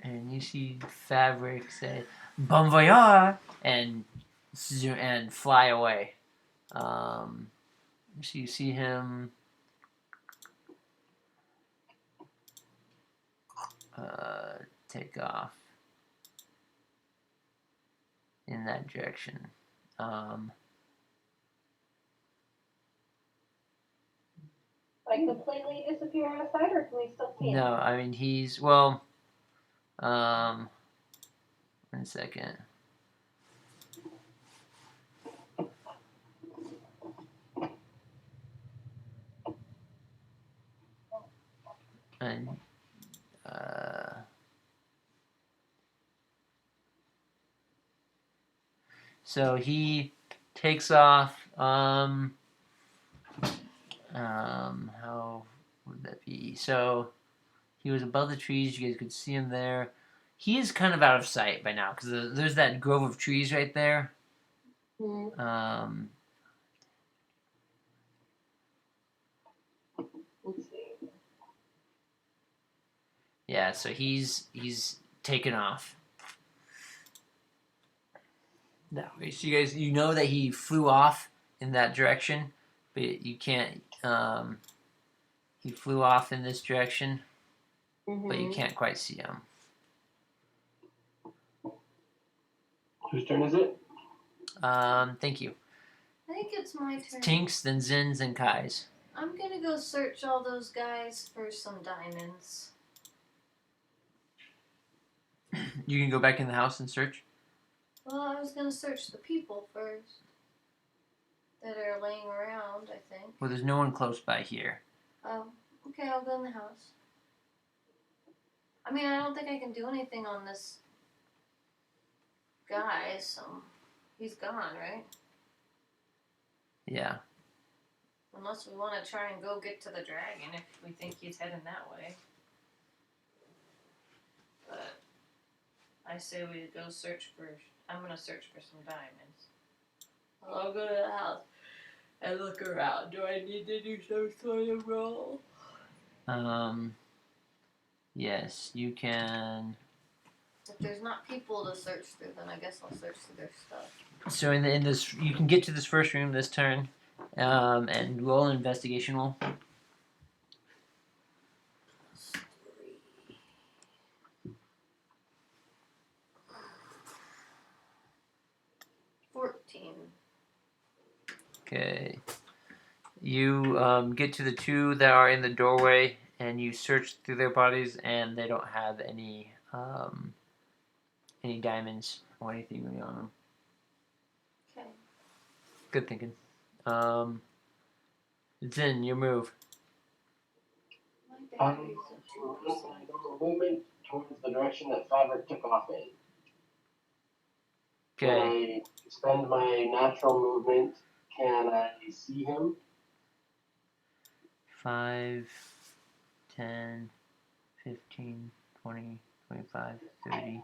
and you see Fabric say "Bon voyage" and fly away. So you see him take off in that direction. Like completely disappear out of sight, or can we still see him? No, I mean he's 1 second. And so he takes off. How would that be? So he was above the trees. You guys could see him there. He is kind of out of sight by now because there's that grove of trees right there. Let's see. Yeah, so he's taken off. No, so you guys, you know that he flew off in that direction, but you can't. He flew off in this direction, but you can't quite see him. Whose turn is it? Thank you. I think it's my turn. Tinks, then Zin's, and Kai's. I'm gonna go search all those guys for some diamonds. You can go back in the house and search. Well, I was gonna search the people first that are laying around, I think. Well, there's no one close by here. Oh, okay, I'll go in the house. I mean, I don't think I can do anything on this guy, so he's gone, right? Yeah. Unless we want to try and go get to the dragon if we think he's heading that way. But I say we go search for. I'm gonna search for some diamonds. I'll go to the house and look around. Do I need to do some sort of roll? Yes, you can. If there's not people to search through, then I guess I'll search through their stuff. So in this, you can get to this first room this turn, and roll an investigation roll. 14. Okay. You get to the two that are in the doorway, and you search through their bodies, and they don't have any diamonds or anything really on them. Okay. Good thinking. Zin, your move. My batteries are 2%. Movement towards the direction that Fabric took off in. Okay. When I spend my natural movement, can I see him? 5, 10, 15, 20, 25, 30. Do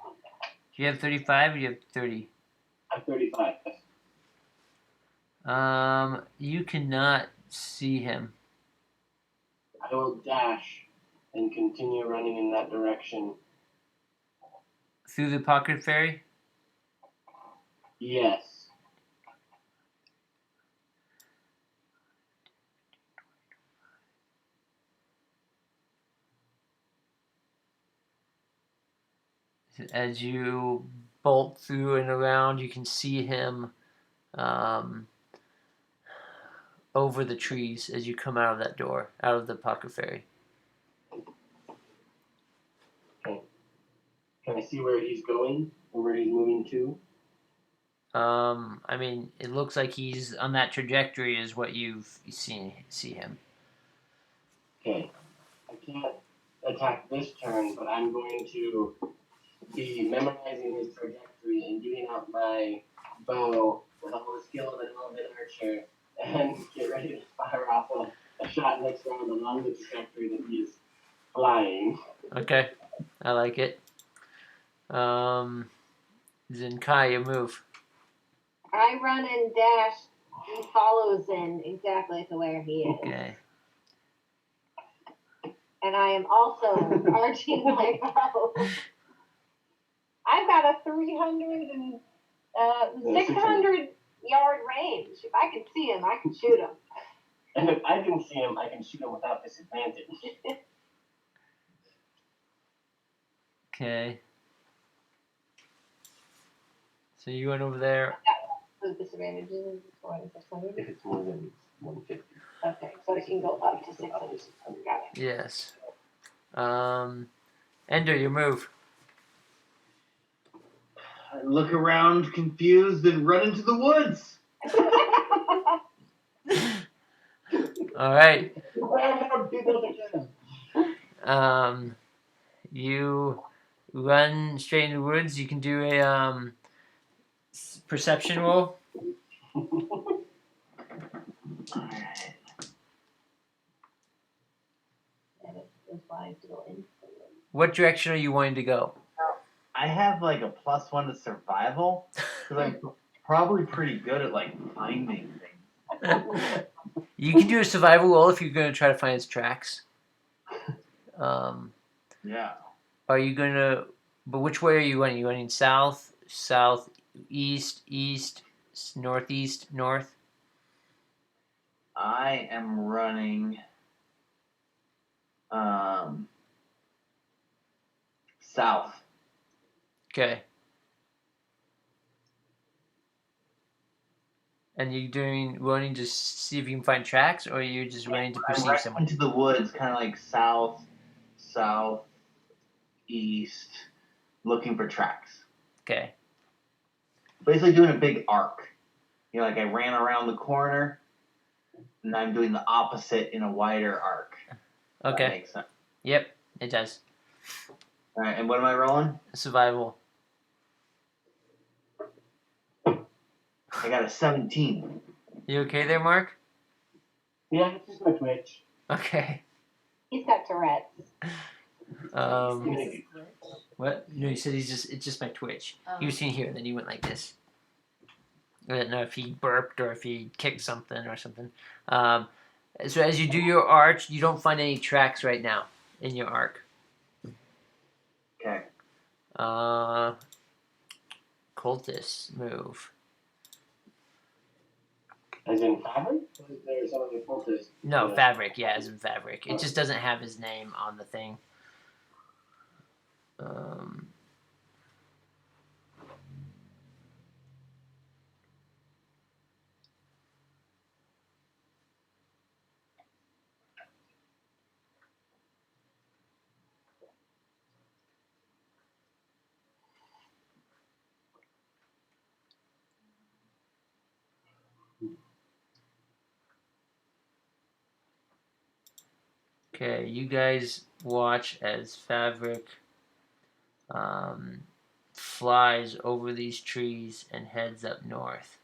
you have 35 or do you have 30? I'm 35. You cannot see him. I will dash and continue running in that direction. Through the pocket fairy? Yes. As you bolt through and around, you can see him over the trees as you come out of that door, out of the pocket fairy. Okay. Can I see where he's going or where he's moving to? I mean, it looks like he's on that trajectory is what you see him. Okay. I can't attack this turn, but I'm going to be memorizing his trajectory and getting out my bow with all the skill of an elven archer and get ready to fire off a shot next round along the trajectory that he is flying. Okay, I like it. Zinkai, your move. I run and dash. He follows in exactly to where he is. Okay. And I am also arching my bow. I've got a 600 yard range. If I can see him, I can shoot him. And if I can see him, I can shoot him without disadvantage. Okay. So you went over there. The disadvantage is 600. If it's more than 150. Okay, so it can go up to 600. Got it. Yes. Ender, your move. I look around confused and run into the woods. All right. Well, You run straight into the woods. You can do a perception roll. What direction are you wanting to go? I have like a +1 to survival because I'm probably pretty good at like finding things. You can do a survival roll if you're going to try to find its tracks. Yeah. Are you going to? But which way are you running? You running south, southeast, east, northeast, north? I am running south. Okay. And you running to see if you can find tracks, or are you just running to I'm perceive right someone? into the woods, kind of like south, southeast, looking for tracks. Okay. Basically doing a big arc. You know, like I ran around the corner, and I'm doing the opposite in a wider arc. Okay. That makes sense. Yep, it does. All right, and what am I rolling? Survival. I got a 17. You okay there, Mark? yeah, it's just my Twitch. Okay. He's got Tourette's. What? No, you said it's just my Twitch. He was sitting here, and then he went like this. I don't know if he burped or if he kicked something or something. So as you do your arch, you don't find any tracks right now in your arc. Okay. Cultist move. As in fabric? Or is there some other cultist? No, fabric. Yeah, as in fabric. It just doesn't have his name on the thing. Okay, you guys watch as fabric flies over these trees and heads up north.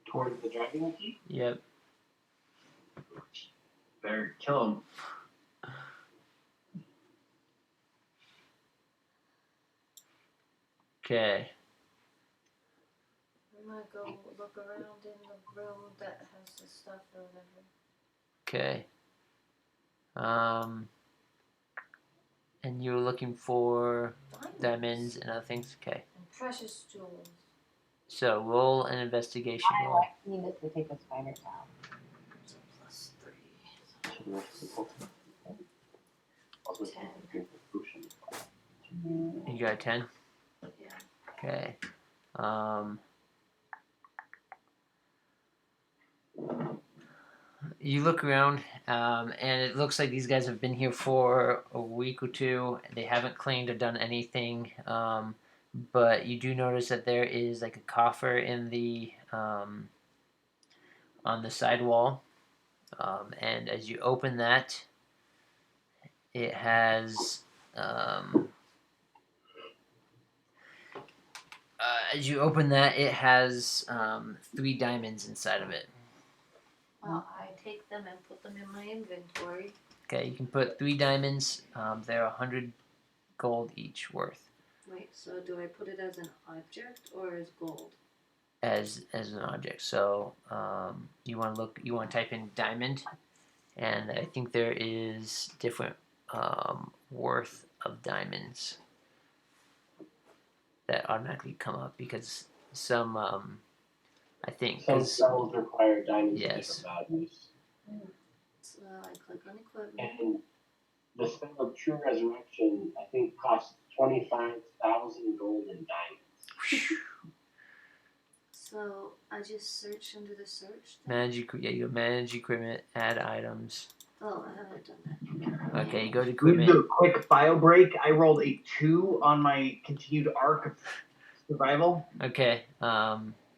Towards the dragon key? Yep. Better kill him. Okay. I'm gonna go look around in the room that has the stuff or whatever. Okay. And you're looking for diamonds and other things? Okay. And precious jewels. So roll an investigation roll. Need us to take the spider down. It's a +3. You got a 10? Yeah. Okay. You look around, and it looks like these guys have been here for a week or two. They haven't cleaned or done anything, but you do notice that there is like a coffer in the on the side wall, and as you open that, it has as you open that, it has 3 diamonds inside of it. Well, I take them and put them in my inventory. Okay, you can put 3 diamonds. They're 100 gold each worth Wait, so do I put it as an object or as gold? as an object. So you want to look. You want to type in diamond, and I think there is different worth of diamonds that automatically come up because some I think Some 'cause- spells require diamonds of Yes. different values. So I click on equipment. And the spell of True Resurrection, I think, costs 25,000 gold and diamonds. So I just search under the search thing? you go manage equipment, add items. Oh, I haven't done that. Okay, you go to We can do equipment. a quick bio break. I rolled a 2 on my continued arc of survival. Okay, diamond.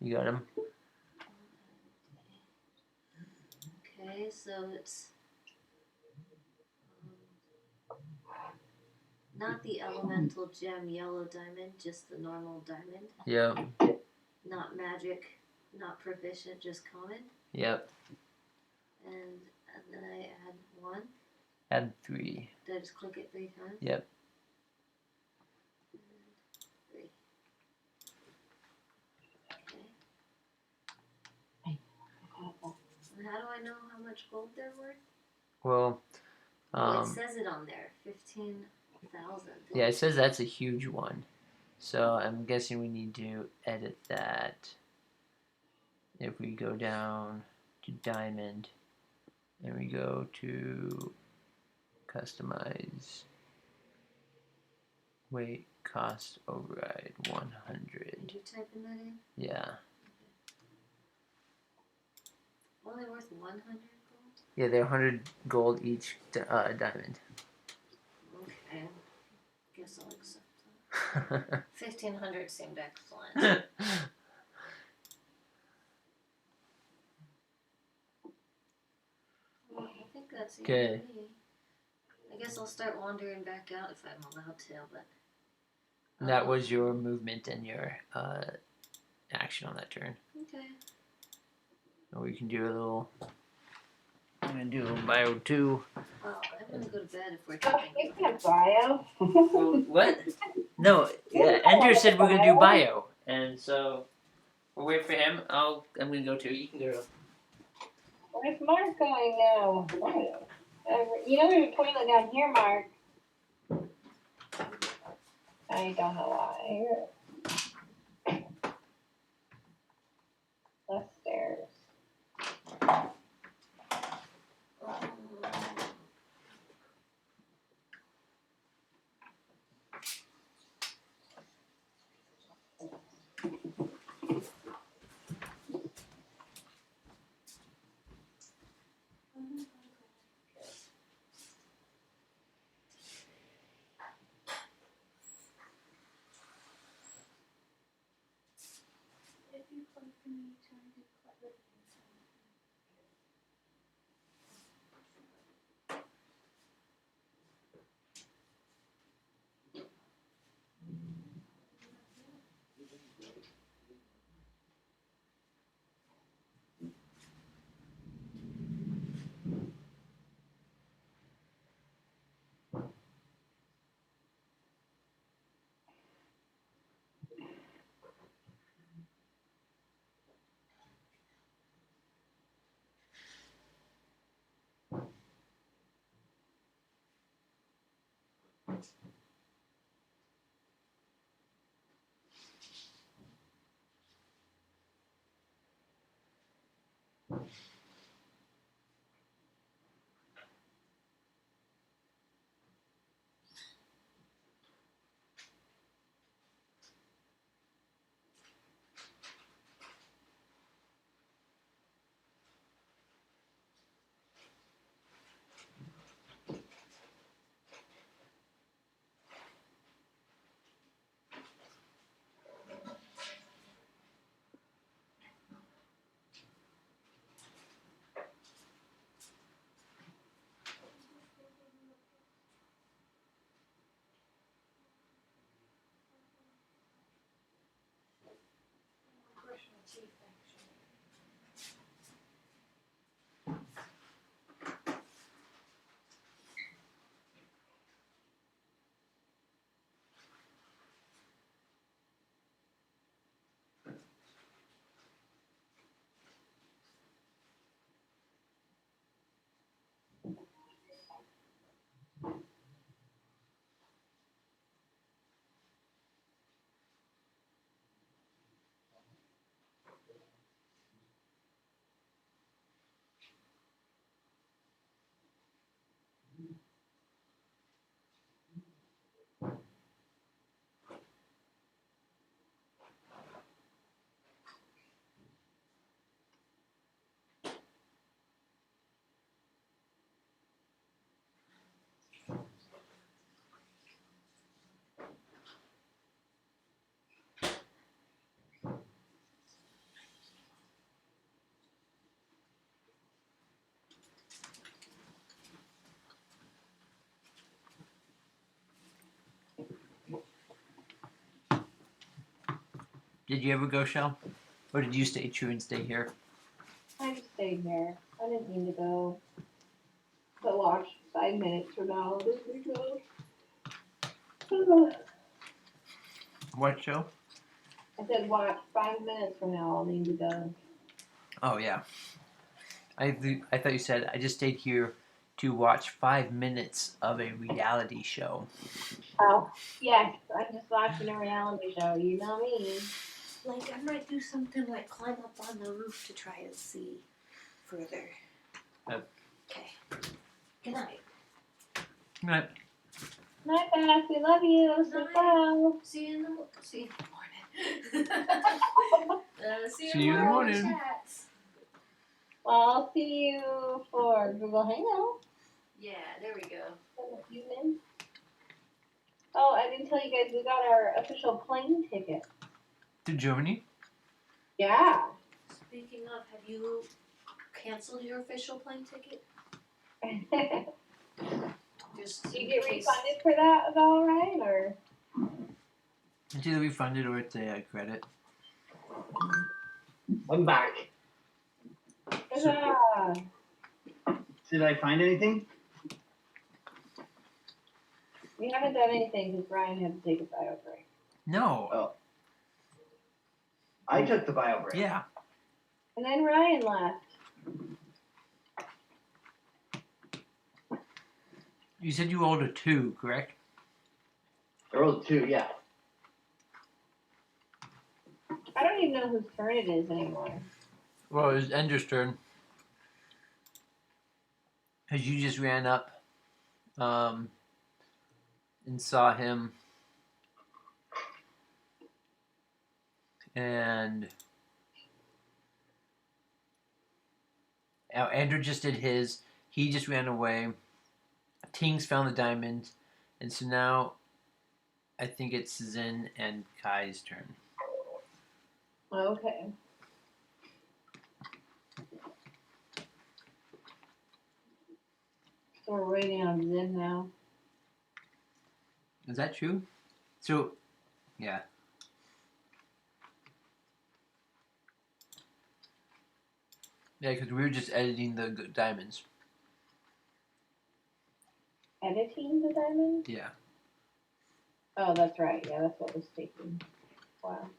You got him. Okay, so it's not the elemental gem yellow diamond, just the normal diamond. Yep. Not magic, not proficient, just common. Yep. And then I add 1. Add 3. Did I just click it 3 times? Yep. And 3. Okay. And how do I know how much gold they're worth? Well, Oh, it says it on there, 15,000. yeah, it says that's a huge one. So I'm guessing we need to edit that. If we go down to diamond and we go to customize weight cost override 100. Did you type in that in? Yeah. Only worth 100 gold? Yeah, they're 100 gold each diamond. Okay. Guess I'll accept that. 1,500 seemed excellent. Well, I think that's it Okay. for me. I guess I'll start wandering back out if I'm allowed to, but... That was your movement and your action on that turn. Okay. Or you can do a little... I'm going to do a little bio too. Well, I'm gonna go to bed if we're So talking. speaking of bio, What? No, yeah, Ender said we're going to do bio. And so, we'll wait for him. I'm going to go too. You can go. where's Mark going now? You know there's a toilet down here, Mark. I don't know why. Upstairs. chief, actually. Did you ever go, Shell? Or did you stay true and stay here? I just stayed here. I didn't mean to go. But watch, 5 minutes from now, this we go. What show? I said, watch, 5 minutes from now, I'll need to go. Oh, yeah. I thought you said, I just stayed here to watch 5 minutes of a reality show. Oh, yes, I'm just watching a reality show. You know me. Like, I might do something like climb up on the roof to try and see further. Okay. Good night. Right. Night, Beth. We love you. Sleep well. See you in the morning. See See you in the morning. Chats. Well, I'll see you for Google Hangout Yeah, there we go. in a few minutes. Oh, I didn't tell you guys we got our official plane ticket. To Germany? Yeah. Speaking of, have you canceled your official plane ticket? Just Do you in get case- refunded for that at all, right? Or It's either refunded or it's a credit. I'm back. Huzzah. Did I find anything? We haven't done anything because Brian had to take a bio break. No. I took the bio break. Yeah. And then Ryan left. You said you rolled a 2, correct? I rolled 2, yeah. I don't even know whose turn it is anymore. Well, it was Ender's turn. Because you just ran up and saw him. And now Andrew just did his. He just ran away. Tinks found the diamond. And so now I think it's Zin and Kai's turn. Okay. So we're waiting on Zin now. Is that true? So, yeah. Yeah, because we were just editing the diamonds. Editing the diamond? Yeah. Oh, that's right. Yeah, that's what was taking a while.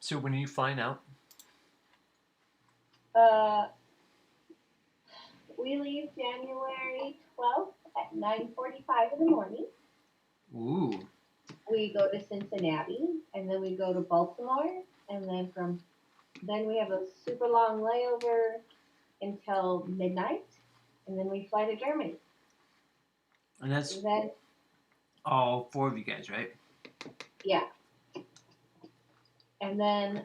So when you find out? We leave January 12th at 9:45 in the morning. Ooh. We go to Cincinnati, and then we go to Baltimore, and then then we have a super long layover until midnight, and then we fly to Germany. And that's And then, all 4 of you guys, right? yeah. And then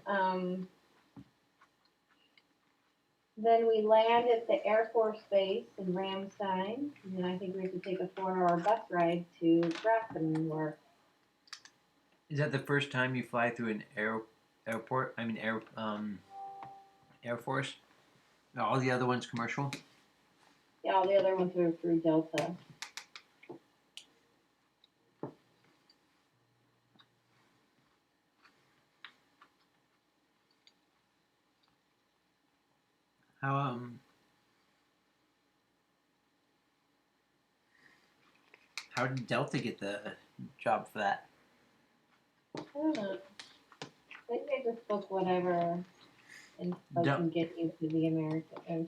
we land at the Air Force Base in Ramstein, and then I think we have to take a 4-hour bus ride to Grafton, where Is that the first time you fly through an airport? I mean, Air Force? Are all the other ones commercial? Yeah, all the other ones are through Delta. How how did Delta get the job for that? I don't know. I think they just book whatever and can get you to the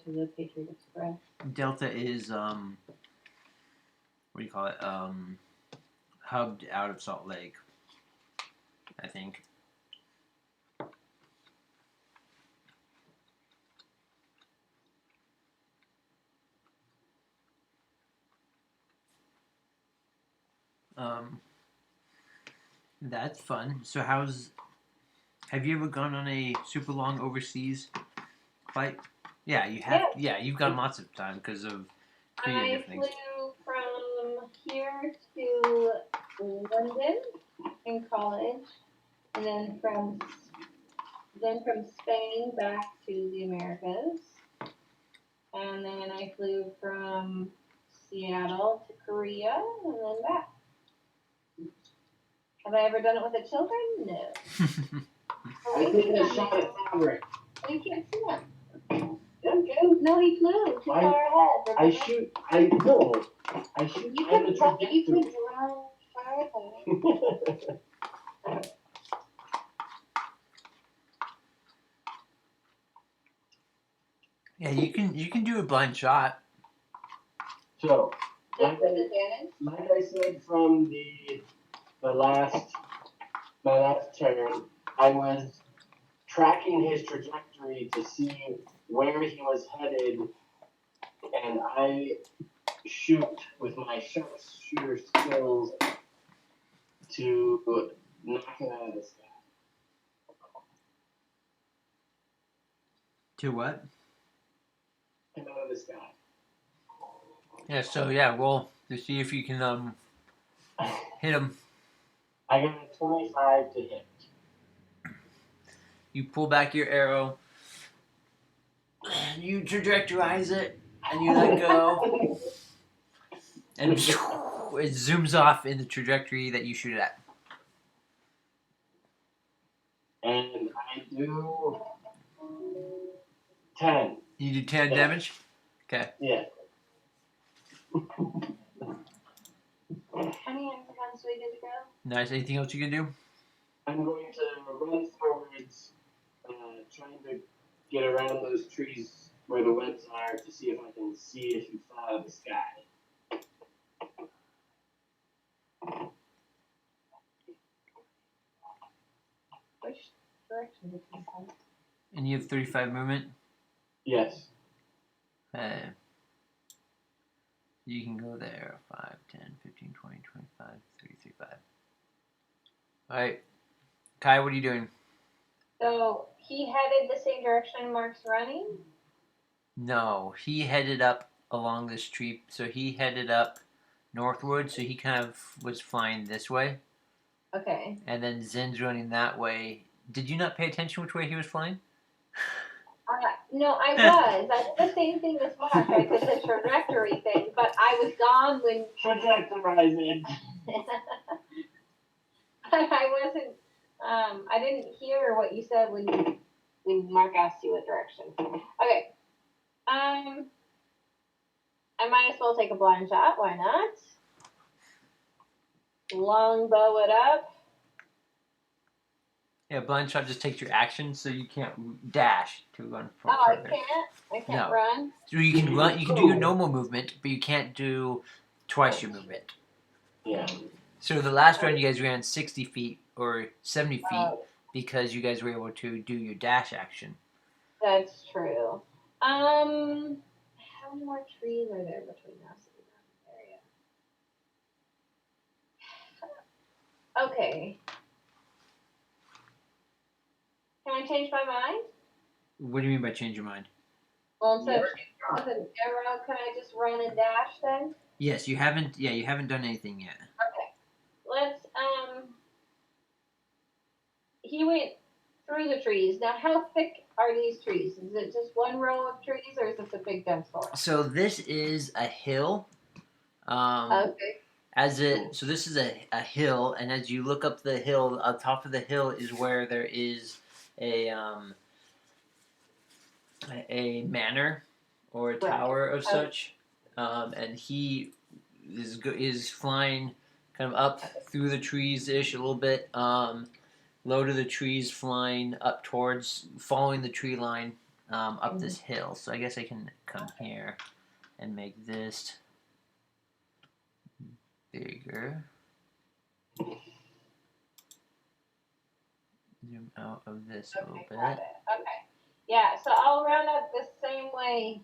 to the Patriot Express. Delta is what do you call it? Hubbed out of Salt Lake, I think. That's fun. So have you ever gone on a super long overseas flight? Yeah, you have. Yeah, you've gone lots of time because of creative I different things. flew from here to London in college, and then from Spain back to the Americas, and then I flew from Seattle to Korea, and then back. Have I ever done it with the children? No. I think I shot at Maverick. You can't see that. Yeah, good. No, he flew too far ahead. I shoot. I know. I shoot. You on the could trajectory. run farther. Yeah, you can do a blind shot. So, With advantage. like I said from my last turn, I was tracking his trajectory to see where he was headed, and I shoot with my sharpshooter skills to knock him out of the sky. To what? Him out of the sky. Yeah. So yeah, roll to see if you can hit him. I got a 25 to hit. You pull back your arrow. You trajectorize it, and you let go, and it zooms off in the trajectory that you shoot it at. And I do 10. You do 10 damage? Okay. Yeah. How many rounds do we get to go? Nice. Anything else you can do? I'm going to run forwards, trying to get around those trees where the webs are to see if I can see if he fell out of the sky. Which direction did you come? And you have 35 movement? Yes. You can go there. 5, 10, 15, 20, 25, 30, 35. Alright. Kai, what are you doing? So he headed the same direction Mark's running? No, he headed up along this tree. So he headed up northward, so he kind of was flying this way. Okay. And then Zen's running that way. Did you not pay attention which way he was flying? No, I was. I did the same thing as Mark. I did the trajectory thing, but I was gone when. Trajectorizing. I wasn't. I didn't hear what you said when Mark asked you what direction. Okay. I might as well take a blind shot. Why not? Longbow it up. Yeah, blind shot just takes your action, so you can't dash to run further. Oh, I can't run. So you can run. You can do your normal movement, but you can't do twice your movement. Yeah. So the last run, you guys ran 60 feet or 70 feet because you guys were able to do your dash action. That's true. How many more trees are there between us and the area? Okay. Can I change my mind? What do you mean by change your mind? Well, instead of an arrow, can I just run and dash then? Yes, you haven't. Yeah, you haven't done anything yet. Okay. Let's. He went through the trees. Now, how thick are these trees? Is it just one row of trees, or is this a big dense forest? So this is a hill. Okay. So this is a hill, and as you look up the hill, on top of the hill is where there is a manor or a tower of such, and he is flying kind of up through the trees ish a little bit, low to the trees, flying up towards, following the tree line up this hill. So I guess I can come here and make this bigger. Zoom out of this a little bit. Got it. Okay. Yeah, so I'll run up the same way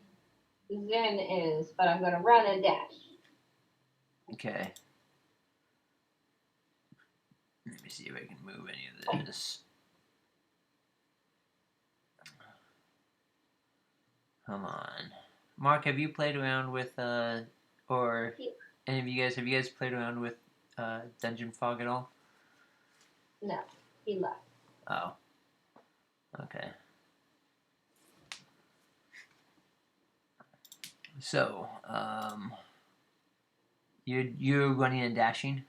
Zen is, but I'm going to run a dash. Okay. Let me see if I can move any of this. Come on. Mark, have you played around with, or any of you guys, have you guys played around with Dungeon Fog at all? No, he left. Oh. Okay. So, you're running and dashing?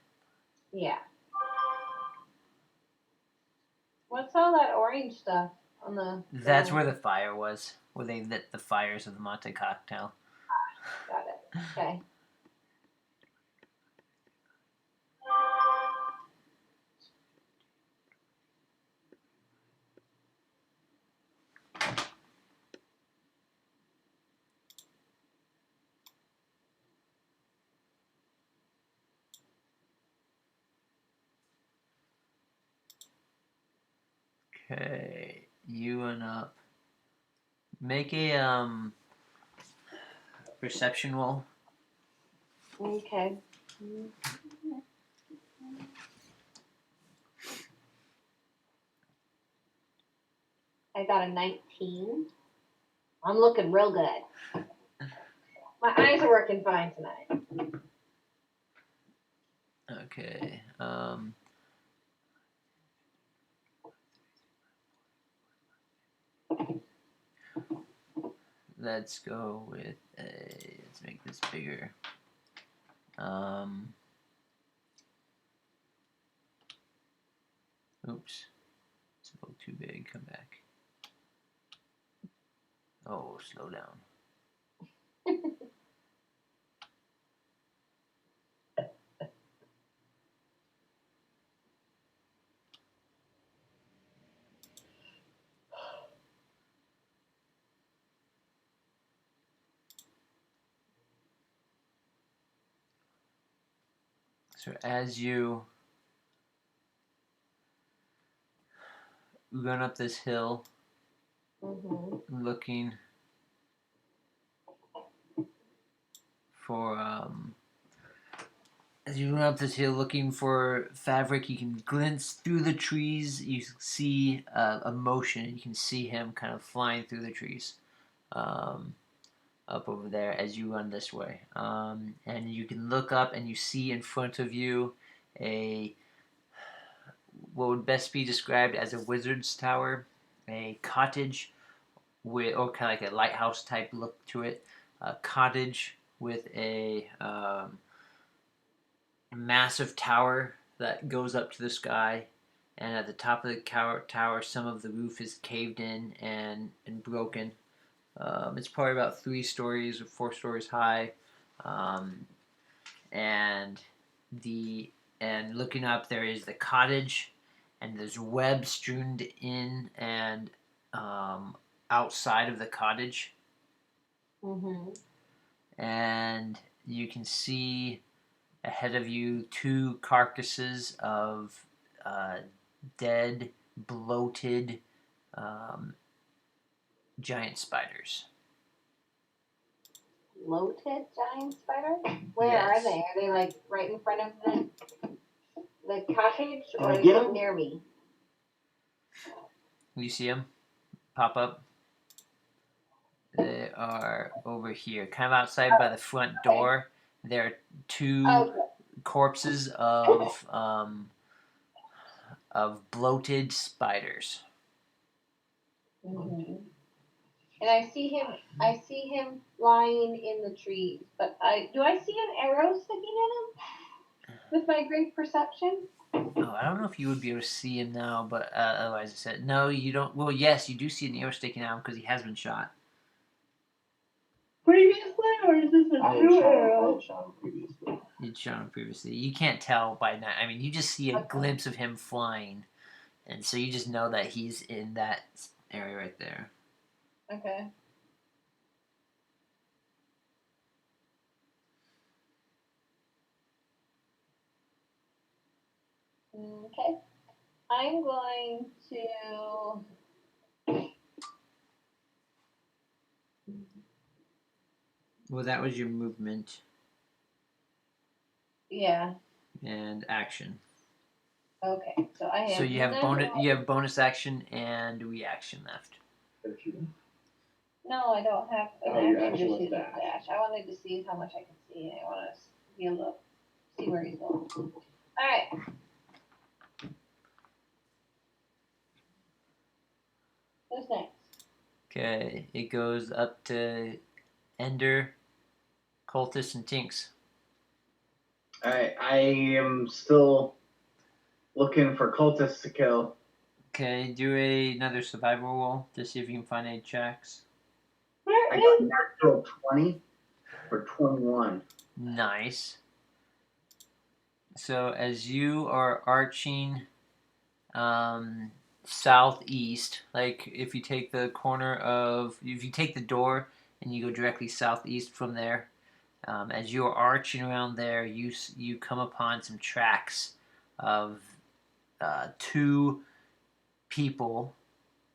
Yeah. What's all that orange stuff on the... That's where the fire was, where they lit the fires of the Monte Cocktail. Got it. Okay. Okay, you went up. Make a perception roll. Okay. I got a 19. I'm looking real good. My eyes are working fine tonight. Okay. Let's go with let's make this bigger. Oops. It's a little too big. Come back. Oh, slow down. So as you run up this hill, looking for as you run up this hill looking for fabric, you can glimpse through the trees. You see a motion. You can see him kind of flying through the trees up over there as you run this way. And you can look up and you see in front of you what would best be described as a wizard's tower, a cottage with, or kind of like a lighthouse type look to it, a cottage with a massive tower that goes up to the sky, and at the top of the tower some of the roof is caved in and broken. It's probably about 3 stories or 4 stories high, and looking up there is the cottage, and there's web strewn in and outside of the cottage, and you can see ahead of you 2 carcasses of dead, bloated giant spiders. Bloated giant spiders? Where Yes. are they? Are they like right in front of the cottage, or are I they get 'em? near me? You see them pop up? They are over here, kind of outside by the front door. There are 2 corpses of bloated spiders. Mm-hmm. And I see him. I see him flying in the trees. But do I see an arrow sticking in him with my great perception? Oh, I don't know if you would be able to see him now, but otherwise I said no. You don't. Well, yes, you do see an arrow sticking out because he has been shot. Previously, or is this I a had new shot, I arrow? had shot him previously. You'd shown him previously. You can't tell by now. I mean, you just see a Okay. glimpse of him flying, and so you just know that he's in that area right there. Okay. Okay. I'm going to. Well, that was your movement Yeah. and action. Okay. So I have. So you have bonus action and reaction left. No, I don't have an Oh, your action action to was shoot dash. dash. I wanted to see how much I can see. I want to be able to see where he's going. All right. Who's next? Okay, it goes up to Ender, Cultist, and Tinks. Alright, I am still looking for cultists to kill. Okay, do another survival roll to see if you can find any tracks. I got a natural 20 for 21. Nice. So as you are arching southeast, like if you take the door and you go directly southeast from there, as you are arching around there, you come upon some tracks of two people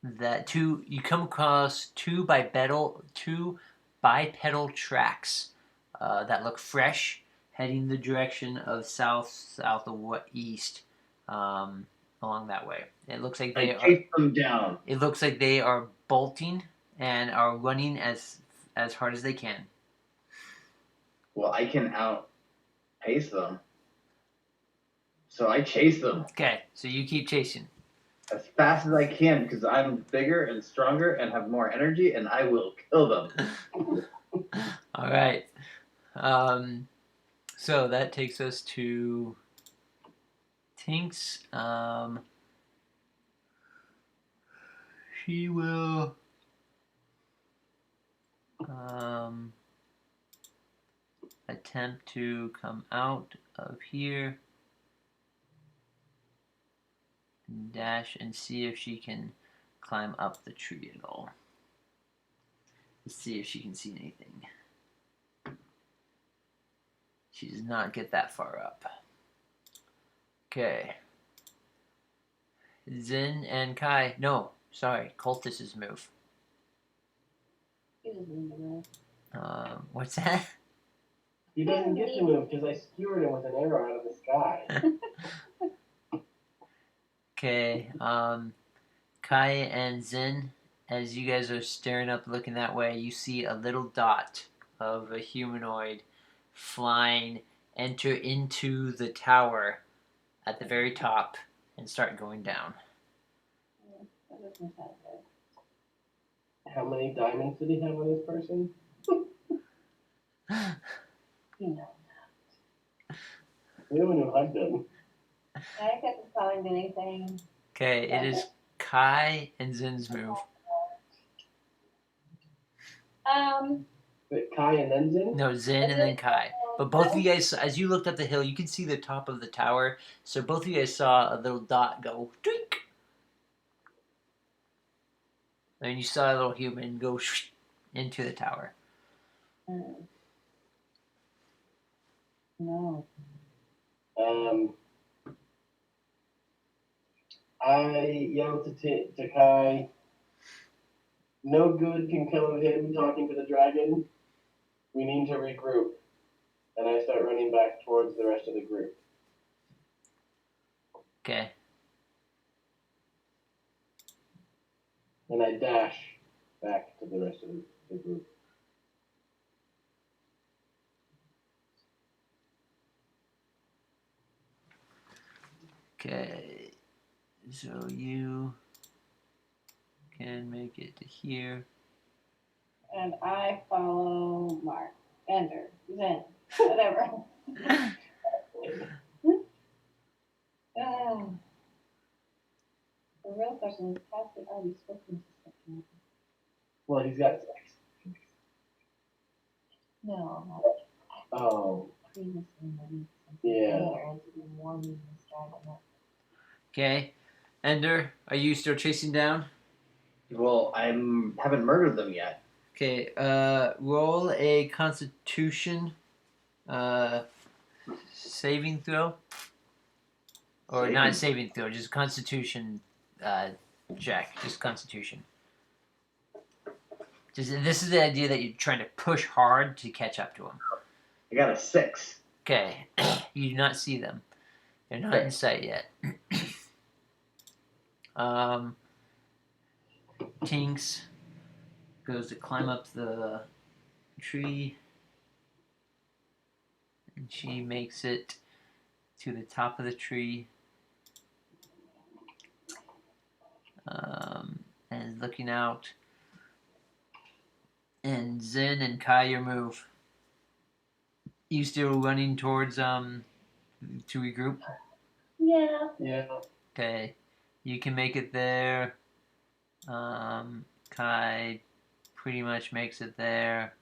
you come across two bipedal tracks that look fresh, heading the direction of southeast, along that way. It looks like I chase them down. It looks like they are bolting and are running as hard as they can. Well, I can outpace them. So I chase them Okay, so you keep chasing. as fast as I can because I'm bigger and stronger and have more energy, and I will kill them. All right. So that takes us to Tinks. She will attempt to come out of here and dash and see if she can climb up the tree at all. Let's see if she can see anything. She does not get that far up. Okay. Zin and Kai. No, sorry. Cultist's move. He doesn't need to move. What's that? He doesn't get to move because I skewered him with an arrow out of the sky. Okay. Kai and Zin, as you guys are staring up looking that way, you see a little dot of a humanoid flying enter into the tower at the very top and start going down. That doesn't sound good. How many diamonds did he have on his person? You know. You're the one who hugged him. I couldn't find anything. Okay, it is Kai and Zin's move. Wait, Kai and then Zin? No, Zin and then Kai. But both of you guys, as you looked up the hill, you can see the top of the tower. So both of you guys saw a little dot go twink. And you saw a little human go into the tower. No. I yelled to Kai, no good can come of him talking to the dragon. We need to regroup. And I start running back towards the rest of the group. Okay. And I dash back to the rest of the group. Okay. So you can make it to here. And I follow Mark, Ender, Zen, whatever. The real question is, has he already spoken to someone? Well, he's got. No, not Oh, previously, maybe something yeah. there to be more reasons driving up. Okay. Ender, are you still chasing down? Well, haven't murdered them yet. Okay, roll a constitution saving throw. Or not saving throw, just constitution check. Just constitution. This is the idea that you're trying to push hard to catch up to them. I got a 6. Okay, you do not see them. They're not in sight yet. Tinks goes to climb up the tree, and she makes it to the top of the tree, and is looking out. And Zen and Kai, your move. You still running towards to regroup? Yeah. Yeah. Okay, you can make it there. Kai pretty much makes it there.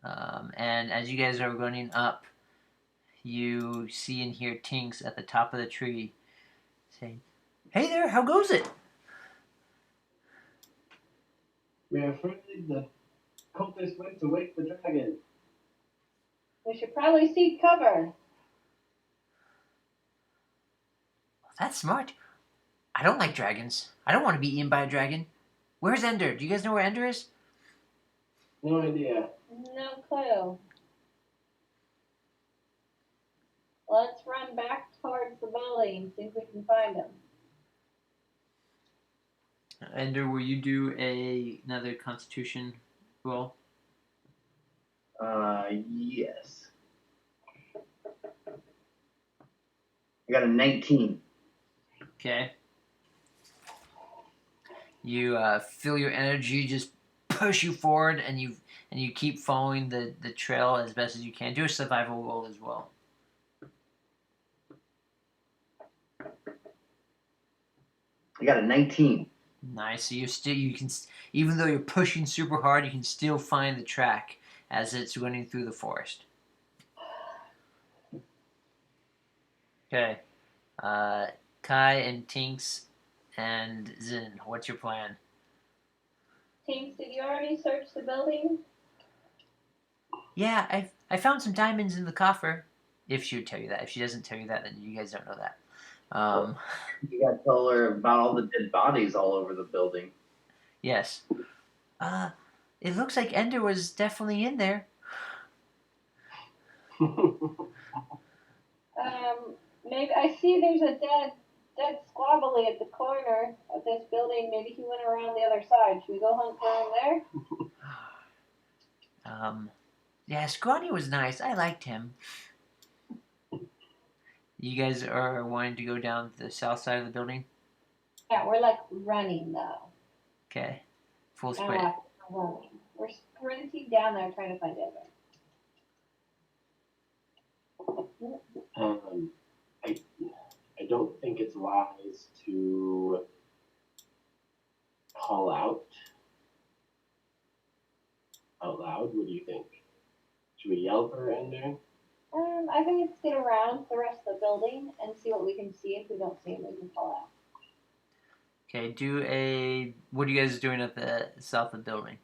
And as you guys are running up, you see and hear Tinks at the top of the tree saying, "Hey there, how goes it?" We are afraid the cultist went to wake the dragon. We should probably seek cover. That's smart. I don't like dragons. I don't want to be eaten by a dragon. Where's Ender? Do you guys know where Ender is? No idea. No clue. Let's run back towards the building and see if we can find him. Ender, will you do another Constitution roll? Yes. I got a 19. Okay. You feel your energy just push you forward, and you keep following the trail as best as you can. Do a survival roll as well. I got a 19. Nice. So you can, even though you're pushing super hard, you can still find the track as it's running through the forest. Okay. Kai and Tinks and Zin, what's your plan? Tinks, did you already search the building? Yeah, I found some diamonds in the coffer. If she would tell you that. If she doesn't tell you that, then you guys don't know that. You got to tell her about all the dead bodies all over the building. Yes. It looks like Ender was definitely in there. Maybe I see there's a dead squabbly at the corner of this building. Maybe he went around the other side. Should we go hunt for him there? Yeah, Scrawny was nice. I liked him. You guys are wanting to go down the south side of the building? Yeah, we're like running though. Okay. Full Not sprint. like running. We're sprinting down there trying to find Ender. I don't think it's wise to call out loud. What do you think? Should we yell for Ender? I think let's get around the rest of the building and see what we can see. If we don't see him, we can call out. Okay, what are you guys doing at the south of the building?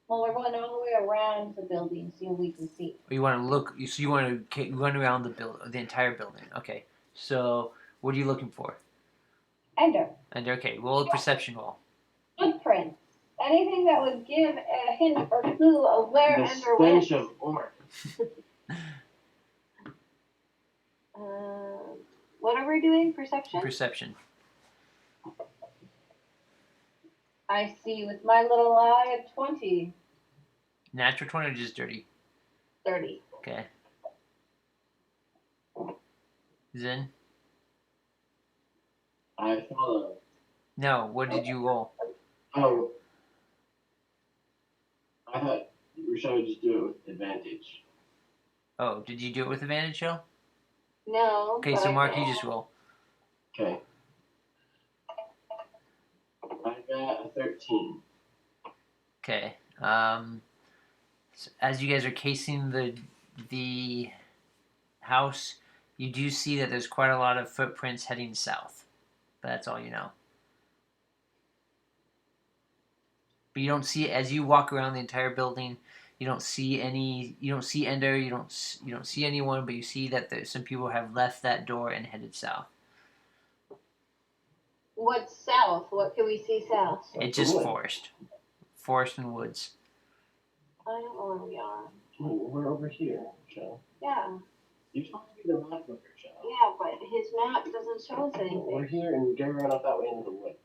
Well, we're going all the way around the building, see what we can see. You want to look, so you want to run around the entire building. Okay, so what are you looking for? Ender. Ender, okay, roll a perception roll. Footprints. Anything that would give a hint or clue of where The Ender went. stench of ore. What are we doing? Perception? Perception. I see with my little eye a 20. Natural 20 or just dirty? 30. Okay. Zen? I follow. No, what did you roll? Oh. I thought Rachelle would just do it with advantage. Oh, did you do it with advantage, Shell? No. Okay, but so I Mark, can- you just roll. Okay. I got a 13. Okay. So as you guys are casing the house, you do see that there's quite a lot of footprints heading south. But that's all you know. But you don't see as you walk around the entire building. You don't see any. You don't see Ender. You don't see anyone. But you see that there's some people have left that door and headed south. What's south? What can we see south? It's just Wood. forest and woods. I don't know where we are. We're over here, Rachelle. Yeah. You told me the map book, Rachelle. Yeah, but his map doesn't show us We're anything. here and get around up that way into the woods.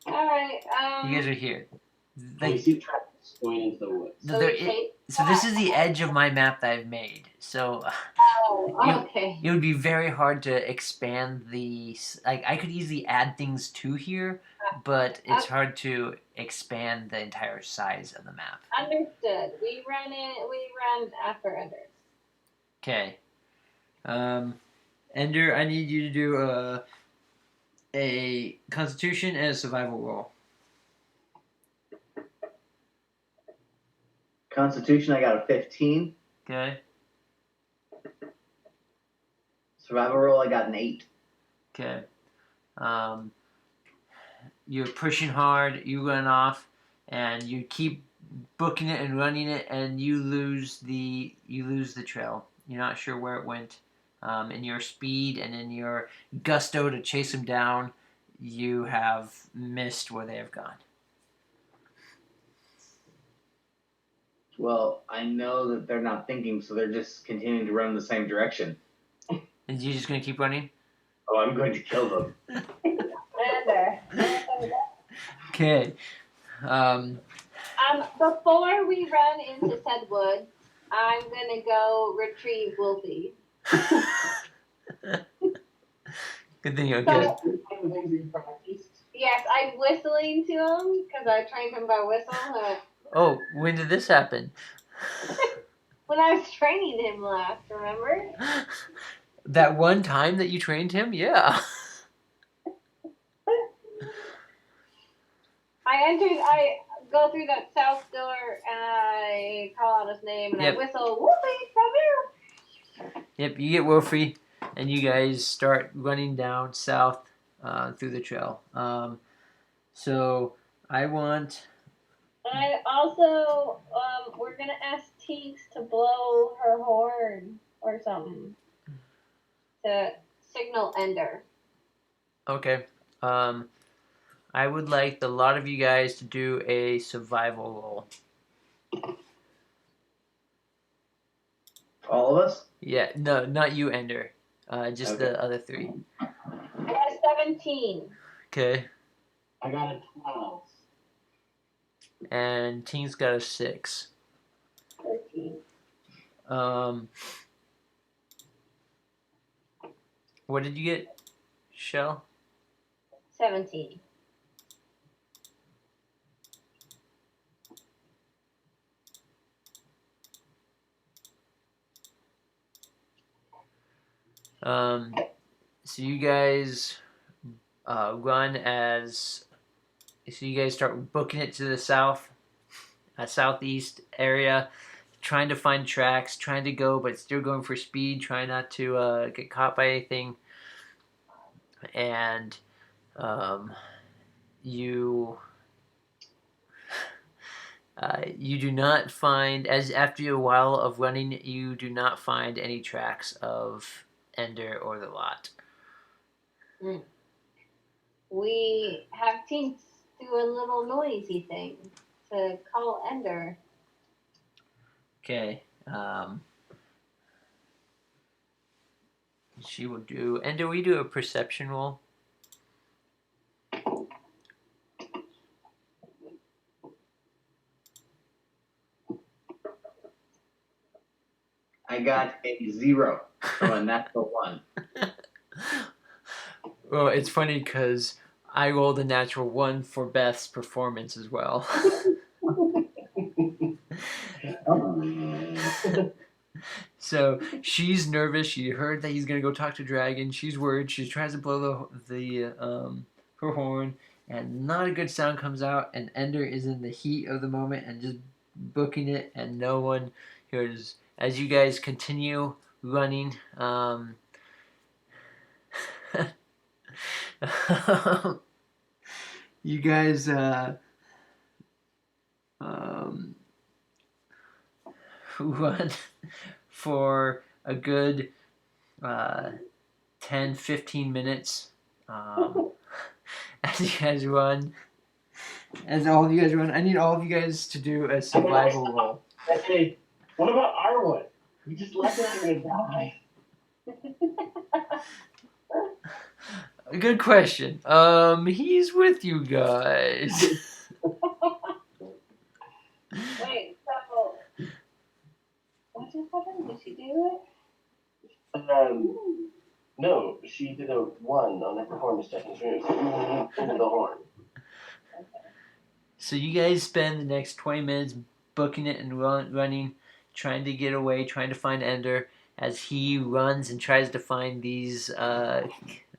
Alright, You guys are here. We see tracks going into the woods. No, so there we take so this is the edge of my map that I've made. So Oh, okay. it would be very hard to expand the like I could easily add things to here, but it's hard to expand the entire size of the map. Understood. We run after Ender. Okay. Ender, I need you to do a Constitution and a Survival roll. Constitution, I got a 15. Okay. Survival roll, I got an 8. Okay. You're pushing hard. You run off, and you keep booking it and running it, and you lose the trail. You're not sure where it went. In your speed and in your gusto to chase them down, you have missed where they have gone. Well, I know that they're not thinking, so they're just continuing to run in the same direction. And you're just gonna keep running? Oh, I'm going to kill them. Ender. Okay. Before we run into said woods, I'm gonna go retrieve Wolfie. Good thing you're good. Yes, I'm whistling to him because I trained him by whistle. Oh, when did this happen? When I was training him last, remember? That one time that you trained him? Yeah. I go through that south door and I call out his name and Yep. I whistle, Wolfie, come here. Yep, you get Wolfie, and you guys start running down south through the trail. So I want. I also, we're gonna ask Tinks to blow her horn or something to signal Ender. Okay. I would like the lot of you guys to do a survival roll. All of us? Yeah, no, not you, Ender. Just Okay. the other three. I got a 17. Okay. I got a 12. And Teen's got a 6. 13. What did you get, Shell? 17. So you guys run as. So you guys start booking it to the south, southeast area, trying to find tracks, trying to go, but still going for speed, trying not to get caught by anything. And you do not find, as after a while of running, you do not find any tracks of Ender or the lot. We have Tinks do a little noisy thing to call Ender. Okay. She will do. Ender, we do a perception roll. I got a 0 from a natural 1. Well, it's funny because I rolled a natural 1 for Beth's performance as well. So she's nervous. She heard that he's gonna go talk to Dragon. She's worried. She tries to blow her horn, and not a good sound comes out. And Ender is in the heat of the moment and just booking it, and no one hears. As you guys continue running, you guys run for a good 10-15 minutes as you guys run. As all of you guys run, I need all of you guys to do a survival roll. Hey, what about Arwood? We just left him to die. Good question. He's with you guys. Wait, so what just happened? Did she do it? No, she did a 1 on her performance check and she went into the horn. So you guys spend the next 20 minutes booking it and running, trying to get away, trying to find Ender as he runs and tries to find these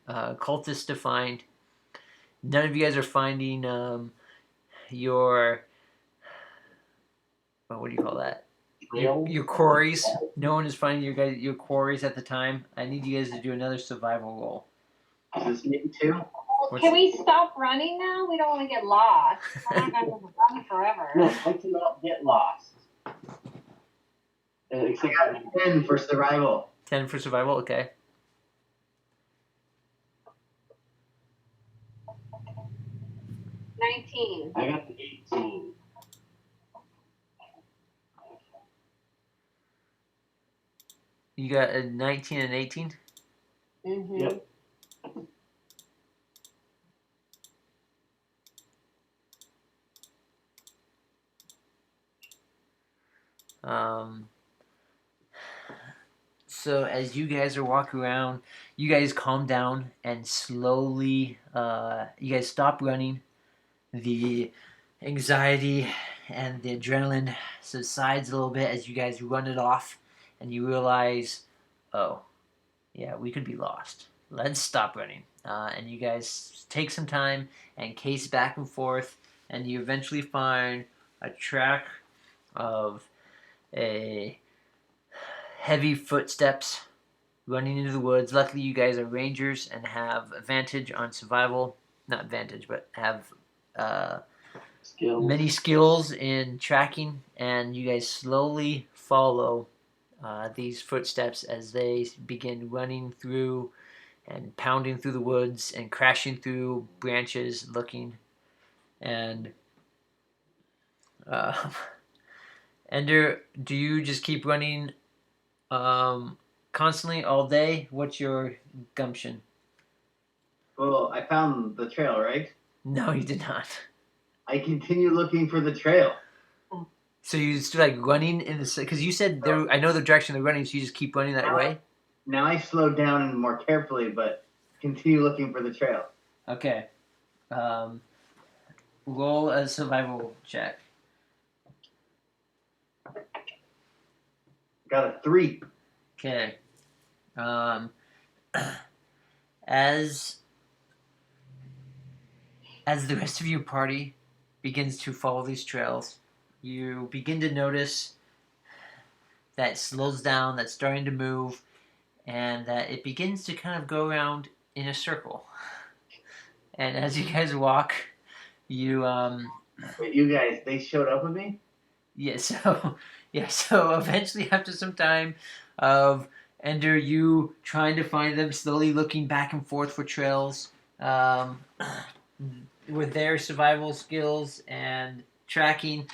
cultists to find. None of you guys are finding your what do you call that? Your quarries. No one is finding your quarries at the time. I need you guys to do another survival roll. Is this me too? Can we stop running now? We don't want to get lost. We're not going to run forever. No, I cannot get lost. Except I got 10 for survival. 10 for survival, okay. I 19. I got an 18. You got a 19 and 18? Mm-hmm. Yep. So as you guys are walking around, you guys calm down and slowly, you guys stop running. The anxiety and the adrenaline subsides a little bit as you guys run it off, and you realize, oh, yeah, we could be lost. Let's stop running. And you guys take some time and case back and forth, and you eventually find a track of a heavy footsteps running into the woods. Luckily, you guys are rangers and have advantage on survival. Not advantage, but have many skills in tracking, and you guys slowly follow these footsteps as they begin running through and pounding through the woods and crashing through branches, looking. And Ender, do you just keep running constantly all day? What's your gumption? Well, I found the trail, right? No, you did not. I continue looking for the trail. So you just like running in the because you said there. I know the direction they're running, so you just keep running that way. Now I slowed down more carefully, but continue looking for the trail. Okay. Roll a survival check. Got a 3. Okay. As the rest of your party begins to follow these trails, you begin to notice that it slows down, that's starting to move, and that it begins to kind of go around in a circle. And as you guys walk, you Wait, you guys, they showed up with me? Yeah, so eventually after some time of Ender, you trying to find them, slowly looking back and forth for trails, with their survival skills and tracking,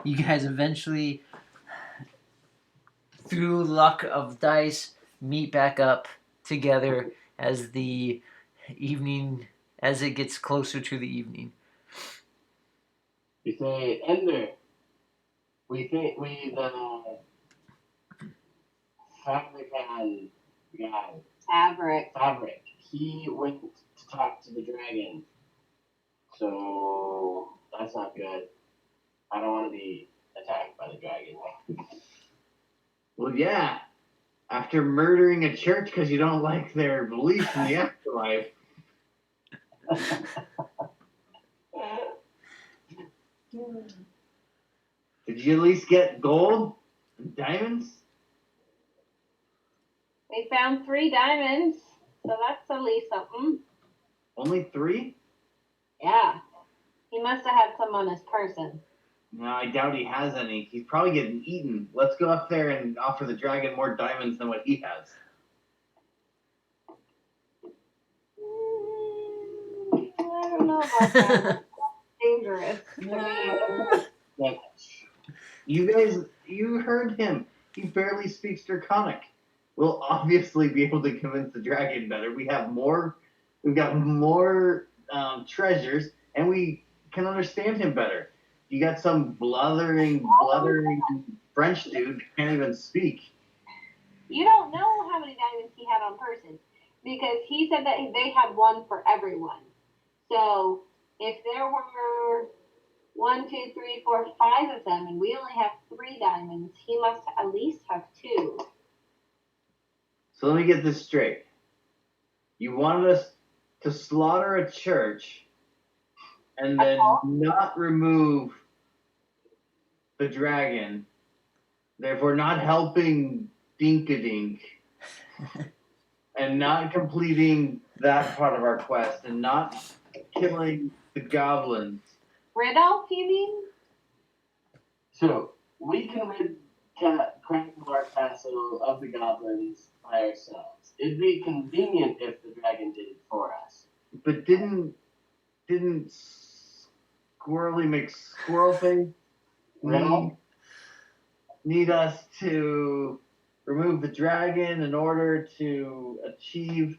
you guys eventually, through luck of dice, meet back up together as the evening, as it gets closer to the evening. We say, Ender, we think the Fabrican guy. Fabric. Fabric. He went to talk to the dragon. So that's not good. I don't want to be attacked by the dragon. Well, yeah. After murdering a church because you don't like their beliefs in the afterlife. Did you at least get gold and diamonds? We found 3 diamonds, so that's at least something. Only 3? Yeah. He must have had some on his person. No, I doubt he has any. He's probably getting eaten. Let's go up there and offer the dragon more diamonds than what he has. I don't know about that. That's dangerous to me. You guys, you heard him. He barely speaks Draconic. We'll obviously be able to convince the dragon better. We've got more treasures, and we can understand him better. You got some blubbering French dude who can't even speak. You don't know how many diamonds he had on person because he said that they had one for everyone. So if there were 1, 2, 3, 4, 5 of them, and we only have 3 diamonds, he must at least have 2. So let me get this straight. You wanted us to slaughter a church and then not remove the dragon, therefore not helping Dinkadink, and not completing that part of our quest, and not killing the goblins. Randolph, you mean? So we can rid Crankmore Castle of the goblins by ourselves. It'd be convenient if the dragon did it for us. But didn't Squirrely McSquirrelface need us to remove the dragon in order to achieve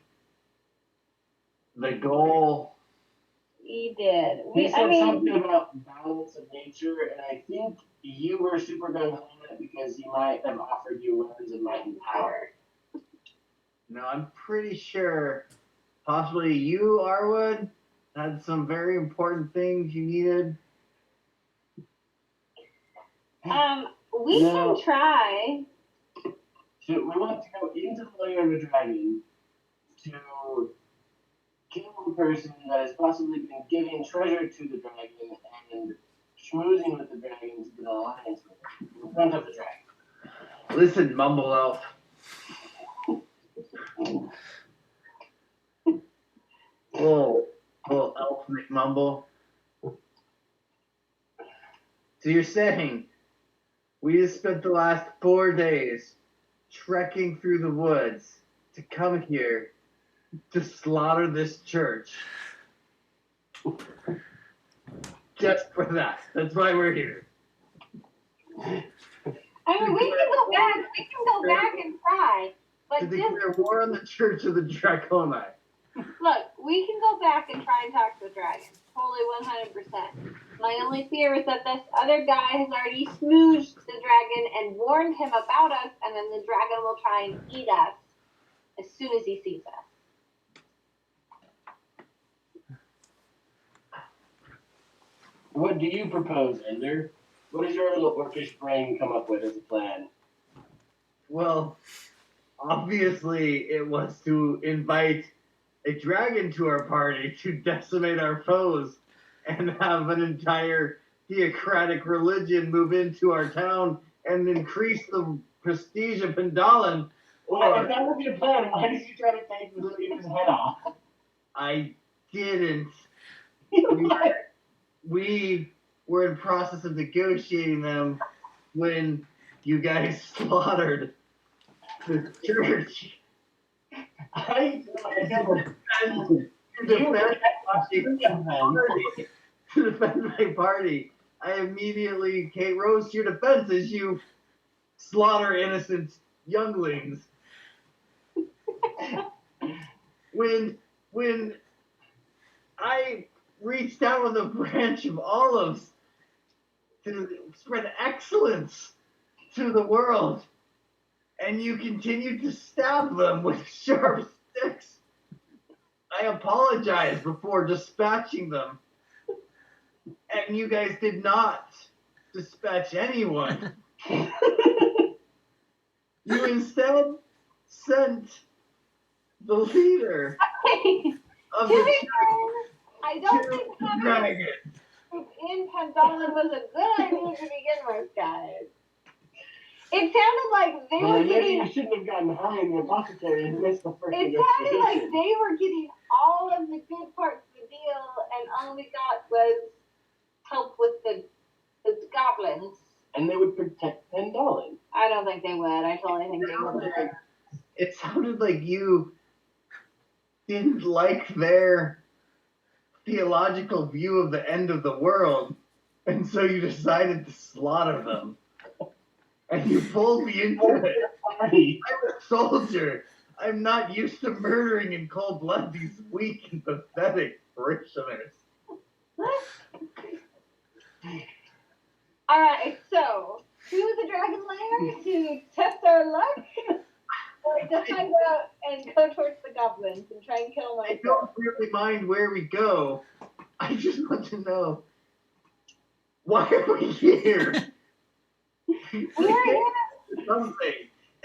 the goal? He did. He said something about balance of nature, and I think you were super gung ho on it because he might have offered you weapons of might and power. No, I'm pretty sure possibly you, Arwood, had some very important things you needed. We can try. So we want to go into the lair of a dragon to kill a person that has possibly been giving treasure to the dragon and schmoozing with the dragon to get an alliance with him in front of the dragon. Listen, Mumble Elf. Little elf McMumble. So you're saying we just spent the last 4 days trekking through the woods to come here to slaughter this church. Just for that. That's why we're here. I mean, we can go back. We can go back and try. But To declare war on the Church of the Draconi. look, we can go back and try and talk to the dragon. Totally 100%. My only fear is that this other guy has already smooched the dragon and warned him about us, and then the dragon will try and eat us as soon as he sees us. What do you propose, Ender? What does your little orcish brain come up with as a plan? Well, obviously it was to invite a dragon to our party to decimate our foes and have an entire theocratic religion move into our town and increase the prestige of Pendalin. Well, if that was your plan, why did you try to take the leader's head off? I didn't. We were in process of negotiating them when you guys slaughtered the church. To defend my party, I immediately rose to your defense as you slaughter innocent younglings. When I reached out with a branch of olives to spread excellence to the world, and you continued to stab them with sharp sticks. I apologized before dispatching them. And you guys did not dispatch anyone. You instead sent the leader of To the be fair, I don't think having dragon. in Phandelver was a good idea to begin with, guys. It sounded like they were Maybe getting. you shouldn't have gotten high in the apothecary and missed the first It sounded like investigation. they were getting all of the good parts of the deal, and all we got was help with the goblins. And they would protect Pendolin. I don't think they would. I totally think they would. It sounded like you didn't like their theological view of the end of the world, and so you decided to slaughter them. And you pulled me into it. Party. I'm a soldier. I'm not used to murdering in cold blood these weak and pathetic parishioners. Alright, so, to the Dragon Lair to test our luck, or to find out and go towards the goblins and try and kill I myself. don't really mind where we go. I just want to know, why are we here? We're here. Something.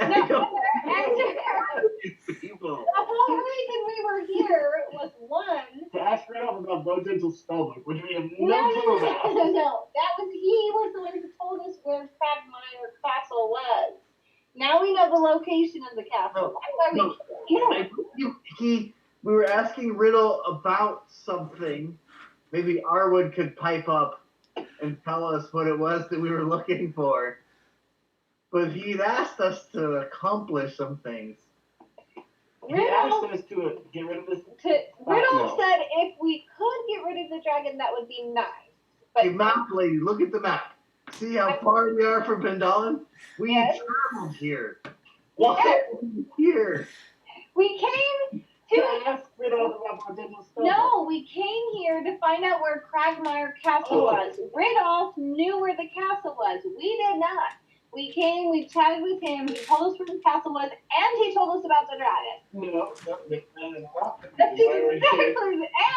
No, I don't answer. these people. The whole reason we were here was one. To ask Randolph about Bojangle's spellbook, which we have No, no clue about. no. He was the one who told us where Quagmire Castle was. Now we know the location of the castle. That's why We were asking Riddle about something. Maybe Arwood could pipe up and tell us what it was that we were looking for. But he'd asked us to accomplish some things. He asked us to get rid of this. Riddle No. said if we could get rid of the dragon, that would be nice. But Hey, map lady, look at the map. See how far we are from Pendolin? We Yes. traveled here. Why? Why are we here? we came To to. ask Randolph about Bojangle's spellbook. No, we came here to find out where Quagmire Castle was. Ridolph knew where the castle was. We did not. We came, we chatted with him, he told us where the castle was, and he told us about the dragon. No, that is not. That's Why are we here? exactly,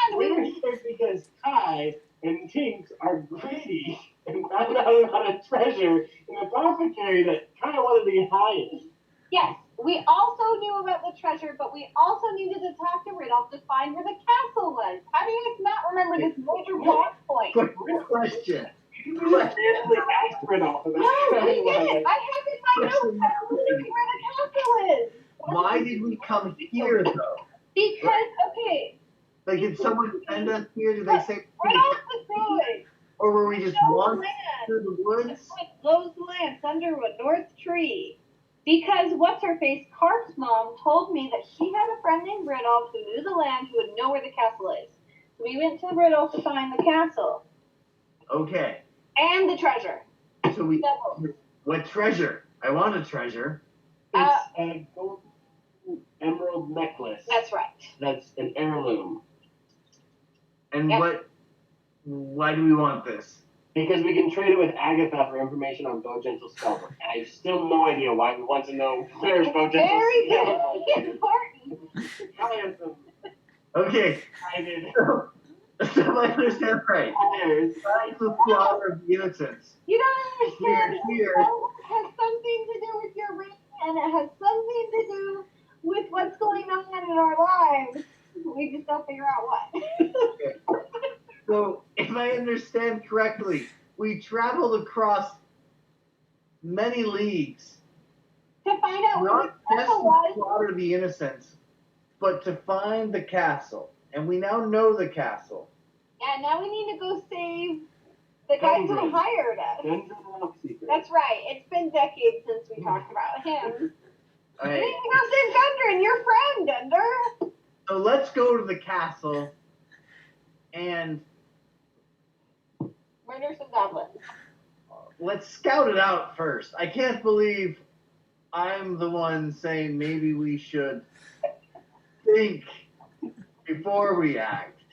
and We're we here because Kai and Tinks are greedy and found out about a treasure in the apothecary that Kai wanted to hide. yes, we also knew about the treasure, but we also needed to talk to Ridolph to find where the castle was. How do you guys not remember this major plot point? Quick question. You just randomly asked Randolph about No, Kai we didn't. wanted. I have in my notes that I'm looking where the castle is. Why did we come here, though? Because, okay, Like, did someone send us here? Did they say, Ridolph was good. or were we just wandering Land. through the woods? Closed Lance under a north tree. Because what's-her-face, Carp's mom, told me that she had a friend named Ridolph who knew the land who would know where the castle is. So we went to Ridolph to find the castle. Okay, And the treasure. so we. Double. What treasure? I want a treasure. It's a gold emerald necklace. That's right. That's an heirloom. And Yep. why do we want this? Because we can trade it with Agatha for information on Bojangle's spellbook. And I have still no idea why we want to know where's Bojangle's Very, spellbook. very important. I have some Okay, excited so I understand right. hires. That's the slaughter of the innocents. You don't understand. We're here. It has something to do with your ring, and it has something to do with what's going on in our lives. We just don't figure out what. So, if I understand correctly, we traveled across many leagues, To find out where not the just castle to was. slaughter the innocents, but to find the castle. And we now know the castle. Yeah, now we need to go save the guys who Hendricks. hired us. Dungeon Rock Secret. That's right. It's been decades since we talked about him. All We right, need to go save Dunder, your friend, Dunder. so let's go to the castle and Murder some goblins. let's scout it out first. I can't believe I'm the one saying maybe we should think before we act.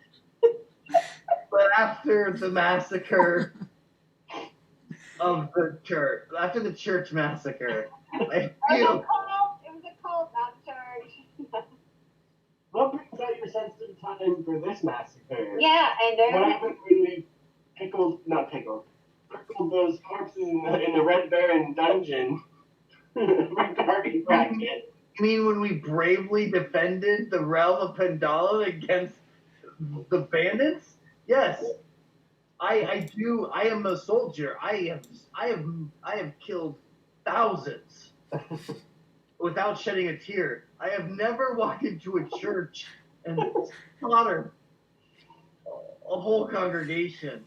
But after the massacre of the church, after the church massacre, I feel It was a cult, not a church. What brings out your sensitive time for this massacre? Yeah, and What happened when we picked pickled those corpses in the Red Baron dungeon regarding bracket. You mean when we bravely defended the realm of Phandelver against the bandits? Yes. I do. I am a soldier. I have killed thousands without shedding a tear. I have never walked into a church and slaughtered a whole congregation.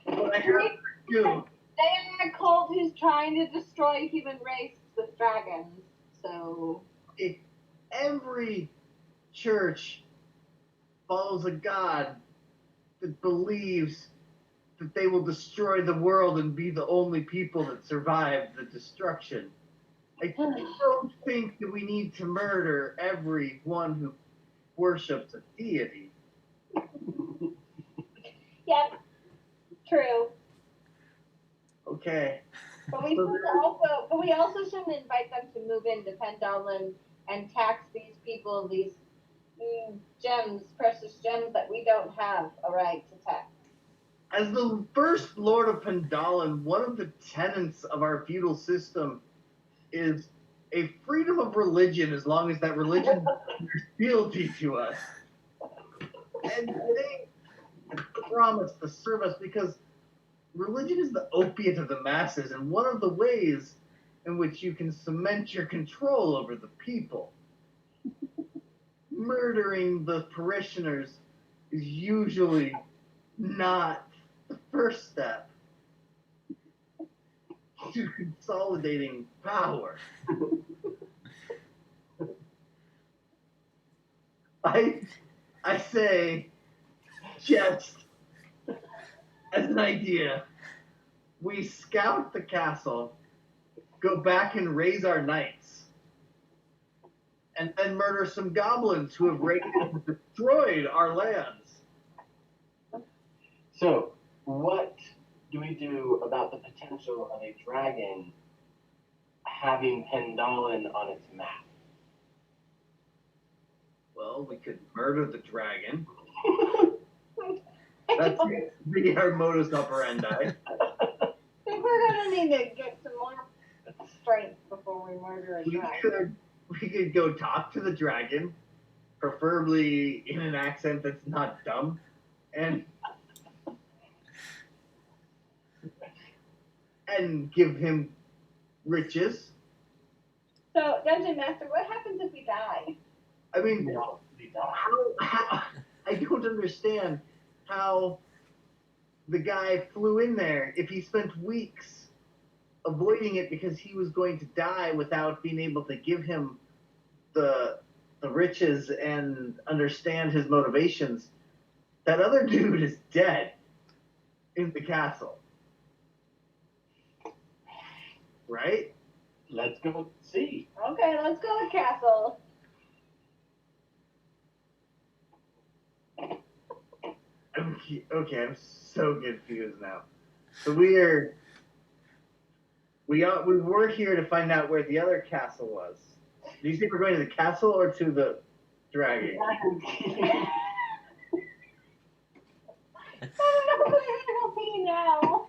But I have to do. They are a cult who's trying to destroy human race with dragons. So If every church follows a god that believes that they will destroy the world and be the only people that survive the destruction, I don't think that we need to murder everyone who worships a deity. yep, true. Okay. But we also shouldn't invite them to move into Phandelver and tax these people these gems, precious gems that we don't have a right to tax. As the first Lord of Phandelver, one of the tenets of our feudal system is a freedom of religion as long as that religion is fealty to us. And they promise to serve us because religion is the opiate of the masses, and one of the ways in which you can cement your control over the people. Murdering the parishioners is usually not the first step to consolidating power. I say, just as an idea, we scout the castle, go back and raise our knights, and then murder some goblins who have raided and destroyed our lands. So, what do we do about the potential of a dragon having Phandelver on its map? Well, we could murder the dragon. That seems to be our modus operandi. I think we're gonna need to get some more strength before we murder a dragon. We could go talk to the dragon, preferably in an accent that's not dumb, and give him riches. So, Dungeon Master, what happens if we die? I mean, how I don't understand how the guy flew in there if he spent weeks avoiding it because he was going to die without being able to give him the riches and understand his motivations. That other dude is dead in the castle. Right? Let's go see. Okay, let's go to castle. Okay, I'm so confused now. So we were here to find out where the other castle was. Do you think we're going to the castle or to the dragon? I don't know where it'll be now.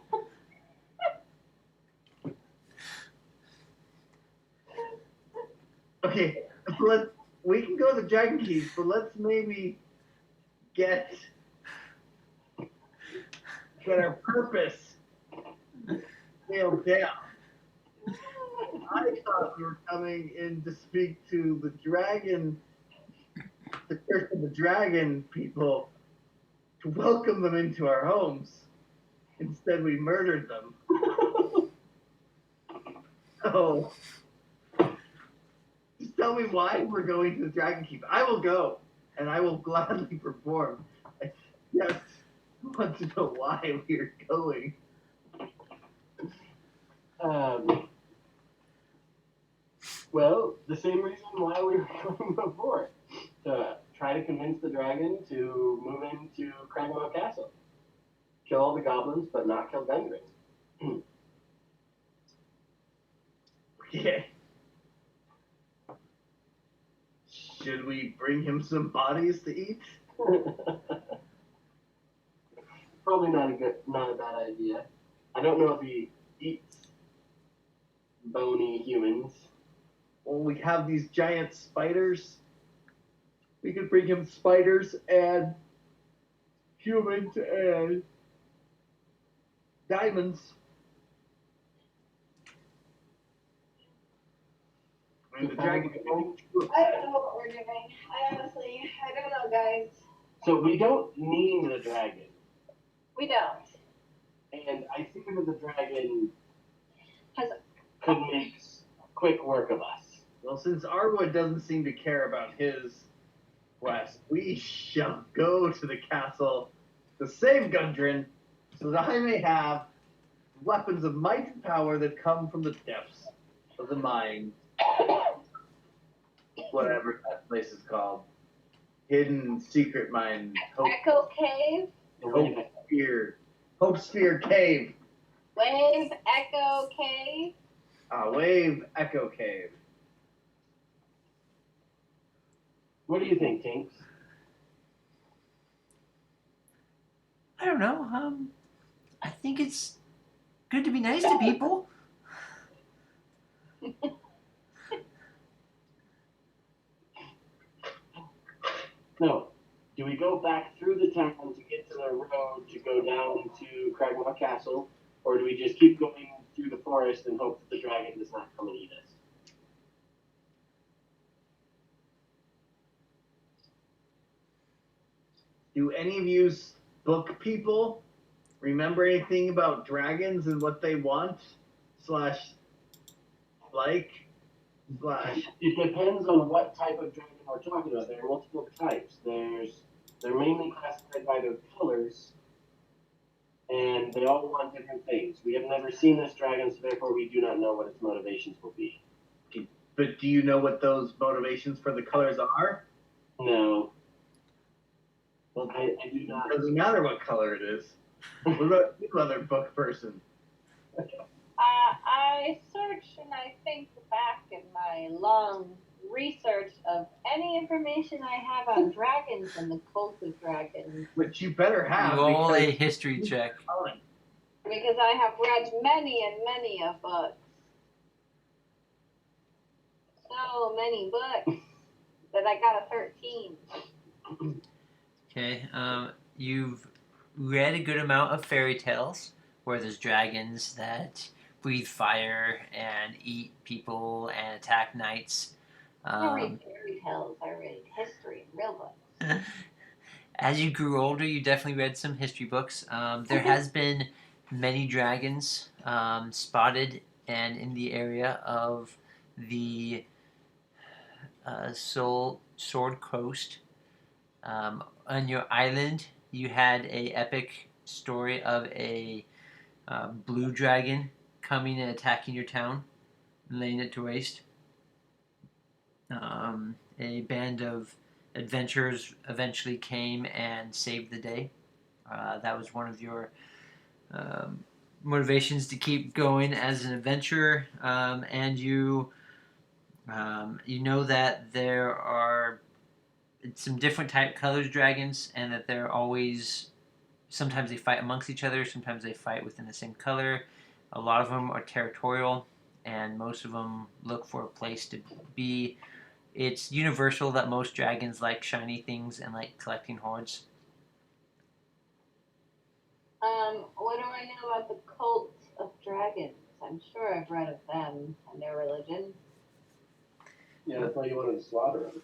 Okay, so we can go to the Dragon Keys, but let's maybe get our purpose nailed down. I thought we were coming in to speak to the dragon, the Church of the Dragon people, to welcome them into our homes. Instead, we murdered them. Oh. Just tell me why we're going to the Dragon Keep. I will go, and I will gladly perform. I just want to know why we're going. Well, the same reason why we were going before. To try to convince the dragon to move into Cranwell Castle. Kill all the goblins, but not kill Hendricks. Okay. Should we bring him some bodies to eat? probably not a bad idea. I don't know if he eats bony humans. Well, we have these giant spiders. We could bring him spiders and humans and diamonds. And the dragon. I don't know what we're doing. I don't know, guys. So we don't name the dragon. We don't. And I think that the dragon Has could make quick work of us. Well, since Arwood doesn't seem to care about his quest, we shall go to the castle to save Gundren so that I may have weapons of might and power that come from the depths of the mine. Whatever that place is called. Hidden secret mine. Echo Cave, Hope Sphere Cave. Wave Echo Cave. Wave Echo Cave. What do you think, Tinks? I don't know. I think it's good to be nice to people. No. Do we go back through the town to get to the road to go down into Cragmaw Castle, or do we just keep going through the forest and hope that the dragon does not come and eat us? Do any of you book people remember anything about dragons and what they want? It depends on what type of dragon we're talking about. There are multiple types. They're mainly classified by their colors, and they all want different things. We have never seen this dragon, so therefore we do not know what its motivations will be. But do you know what those motivations for the colors are? No. Well, I do not. It doesn't matter what color it is. What about you, other book person? I searched and I think back in my long research of any information I have on dragons and the cult of dragons. Which you better have. Roll a because- history check. Because I have read many and many of books. So many books that I got a 13. Okay. You've read a good amount of fairy tales where there's dragons that breathe fire and eat people and attack knights. I don't read fairy tales. I read history and real books. As you grew older, you definitely read some history books. There has been many dragons spotted and in the area of the Sword Coast. On your island, you had a epic story of a blue dragon coming and attacking your town and laying it to waste. A band of adventurers eventually came and saved the day. That was one of your motivations to keep going as an adventurer, and you know that there are some different type colors dragons, and that they're always, sometimes they fight amongst each other, sometimes they fight within the same color. A lot of them are territorial, and most of them look for a place to be. It's universal that most dragons like shiny things and like collecting hoards. What do I know about the cult of dragons? I'm sure I've read of them and their religion. Yeah, that's why you wanted to slaughter them.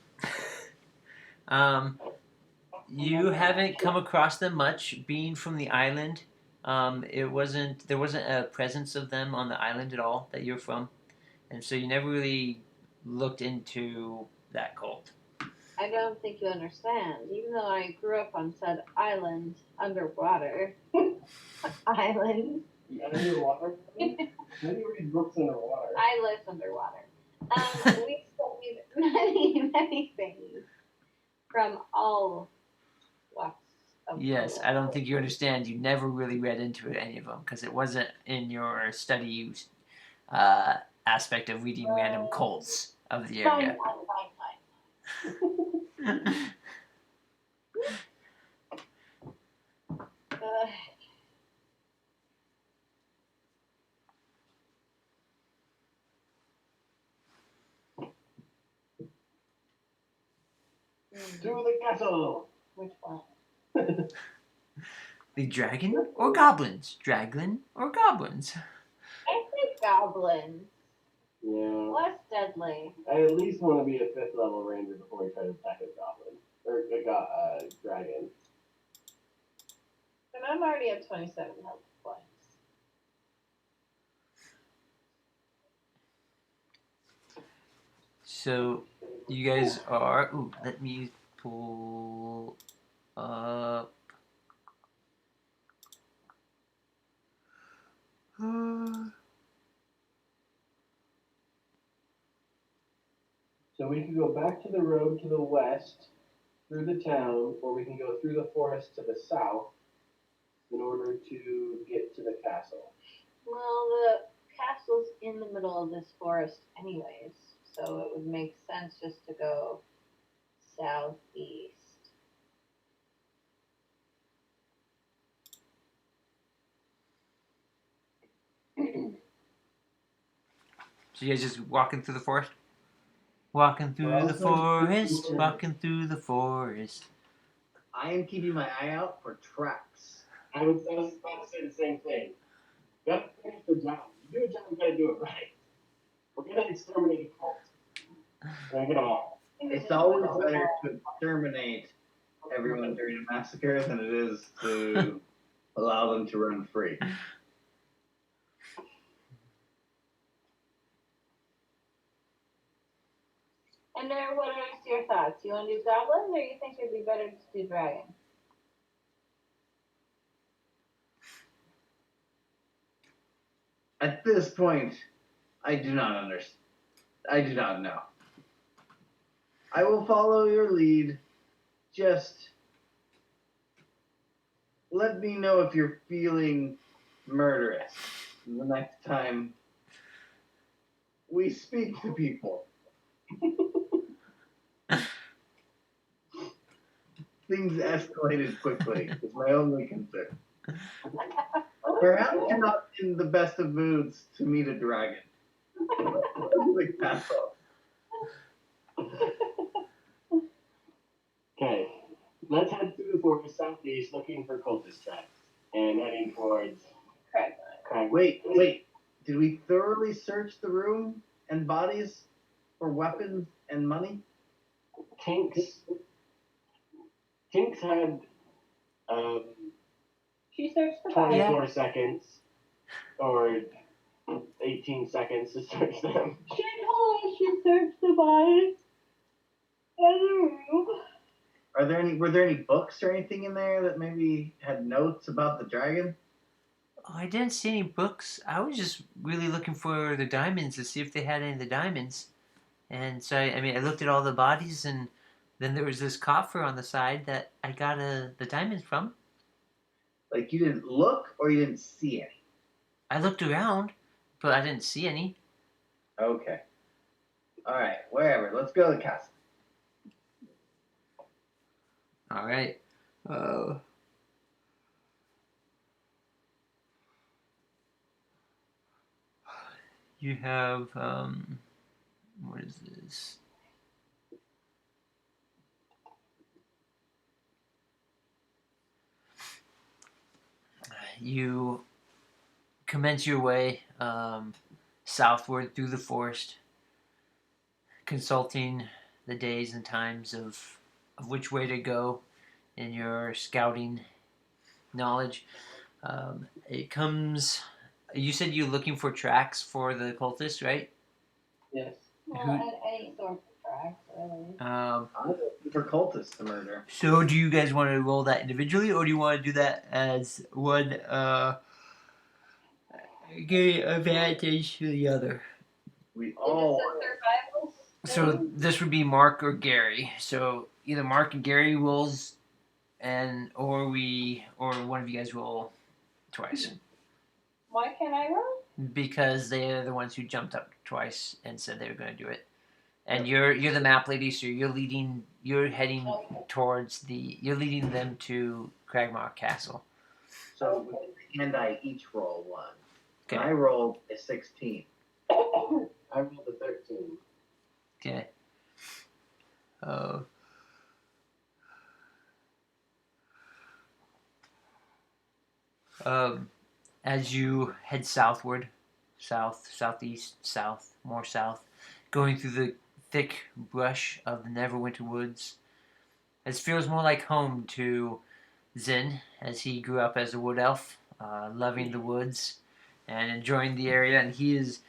You haven't come across them much, being from the island. There wasn't a presence of them on the island at all that you're from, and so you never really looked into that cult. I don't think you understand. Even though I grew up on said island underwater, island. Underwater? How do you read books underwater? I lived underwater. We studied many, many things from all walks of Yes, life. I don't think you understand. You never really read into it, any of them, because it wasn't in your study aspect of reading random cults of the area. Fine. the castle. Which one? The dragon or goblins? Dragon or goblins? I think goblins. Yeah. Less deadly. I at least want to be a 5th level ranger before we try to attack a goblin. Or a dragon. And I'm already at 27 health points. So, you guys are. Ooh, let me pull up. So we can go back to the road to the west, through the town, or we can go through the forest to the south in order to get to the castle. Well, the castle's in the middle of this forest anyways, so it would make sense just to go southeast. So, you guys just walking through the forest? Walking through the forest, walking through the forest. I am keeping my eye out for tracks. I was about to say the same thing. You gotta finish the job. You do a job, you gotta do it right. We're gonna exterminate a cult. We're gonna get them all. It's always better to exterminate everyone during a massacre than it is to allow them to run free. And there, what are your thoughts? You want to do goblins, or you think it'd be better to do dragon? At this point, I do not understand. I do not know. I will follow your lead. Just let me know if you're feeling murderous the next time we speak to people. Things escalated quickly, is my only concern. Perhaps you're not in the best of moods to meet a dragon. Like castle. Okay. Let's head through the forest southeast looking for cultist tracks and heading towards Crag. Wait. Did we thoroughly search the room and bodies for weapons and money? Tinks had She searched the body. 24 seconds or 18 seconds to search them. She told us she searched the bodies and the room. Were there any books or anything in there that maybe had notes about the dragon? Oh, I didn't see any books. I was just really looking for the diamonds to see if they had any of the diamonds. And so, I looked at all the bodies, and then there was this coffer on the side that I got the diamonds from. Like you didn't look or you didn't see any? I looked around, but I didn't see any. Okay. Alright, wherever. Let's go to the castle. All right. You have what is this? You commence your way southward through the forest, consulting the days and times of which way to go in your scouting knowledge. It comes. You said you're looking for tracks for the cultists, right? Yes. Well, at any sort of track, really. I'm looking for cultists to murder. So, do you guys want to roll that individually, or do you want to do that as one? Give advantage to the other. We all. Survival. So this would be Mark or Gary. So either Mark and Gary rolls, or one of you guys roll twice. Why can't I roll? Because they're the ones who jumped up twice and said they were going to do it. And you're the map lady, so you're leading. You're heading towards you're leading them to Cragmaw Castle. So we and I each roll one. Okay. I rolled a 16. I rolled a 13. Okay. As you head southward, south, southeast, south, more south, going through the thick brush of the Neverwinter woods, this feels more like home to Zin, as he grew up as a wood elf, loving the woods and enjoying the area, and he is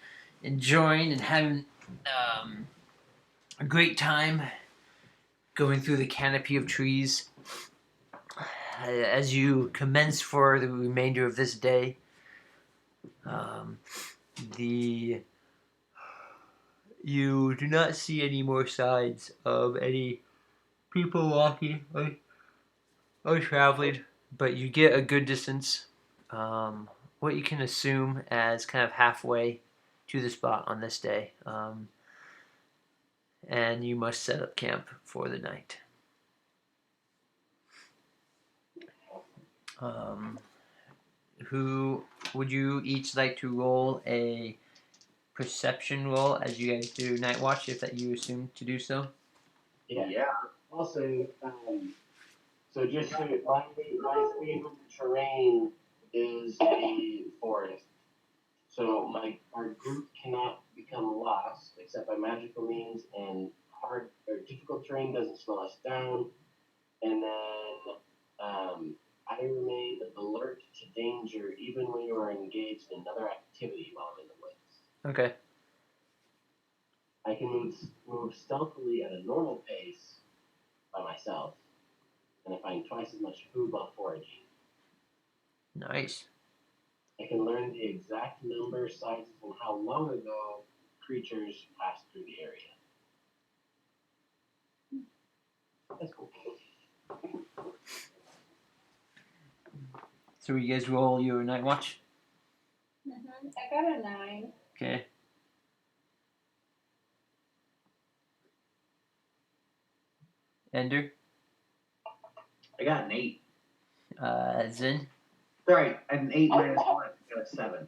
enjoying and having a great time going through the canopy of trees. As you commence for the remainder of this day, the you do not see any more signs of any people walking or traveling, but you get a good distance. What you can assume as kind of halfway to the spot on this day, and you must set up camp for the night. Who would you each like to roll a perception roll as you guys do night watch, if that you assume to do so? Yeah. Also, so just so my favorite terrain is the forest. So our group cannot become lost except by magical means, and hard or difficult terrain doesn't slow us down. And then I remain alert to danger even when you are engaged in another activity while I'm in the woods. Okay. I can move stealthily at a normal pace by myself, and I find twice as much food while foraging. Nice. I can learn the exact number, sizes, and how long ago creatures passed through the area. That's cool. So you guys roll your night watch? I got a 9. Okay. Ender? I got an 8. Zin? Sorry, an 8 minus 1. I got a 7.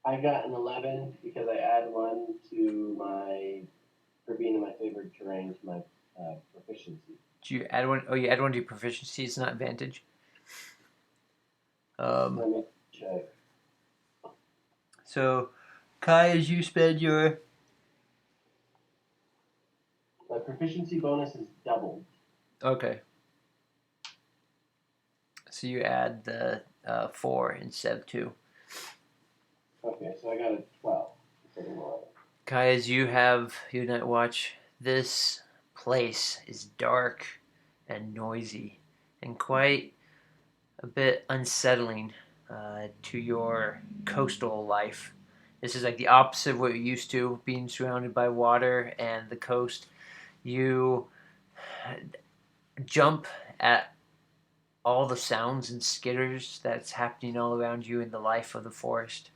I got an 11 because I add 1 to for being in my favorite terrain, to my proficiency. Do you add one? Oh, you add one to your proficiency. It's not advantage. Let me check. So, Kai, as you spend your... My proficiency bonus is doubled. Okay. So you add the 4 instead of 2. Okay, so I got a 12. Kai, as you have your night watch, this place is dark and noisy and quite a bit unsettling to your coastal life. This is like the opposite of what you're used to, being surrounded by water and the coast. You jump at all the sounds and skitters that's happening all around you in the life of the forest.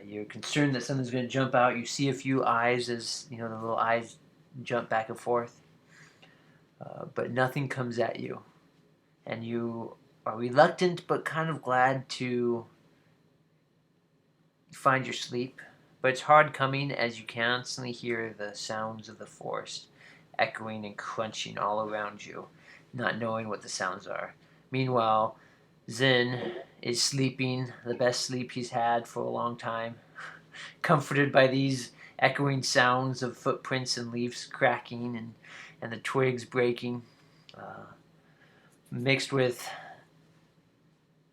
You're concerned that something's going to jump out. You see a few eyes as the little eyes jump back and forth, but nothing comes at you, and you are reluctant but kind of glad to find your sleep. But it's hard coming as you constantly hear the sounds of the forest echoing and crunching all around you, not knowing what the sounds are. Meanwhile, Zin is sleeping the best sleep he's had for a long time, comforted by these echoing sounds of footprints and leaves cracking and the twigs breaking, mixed with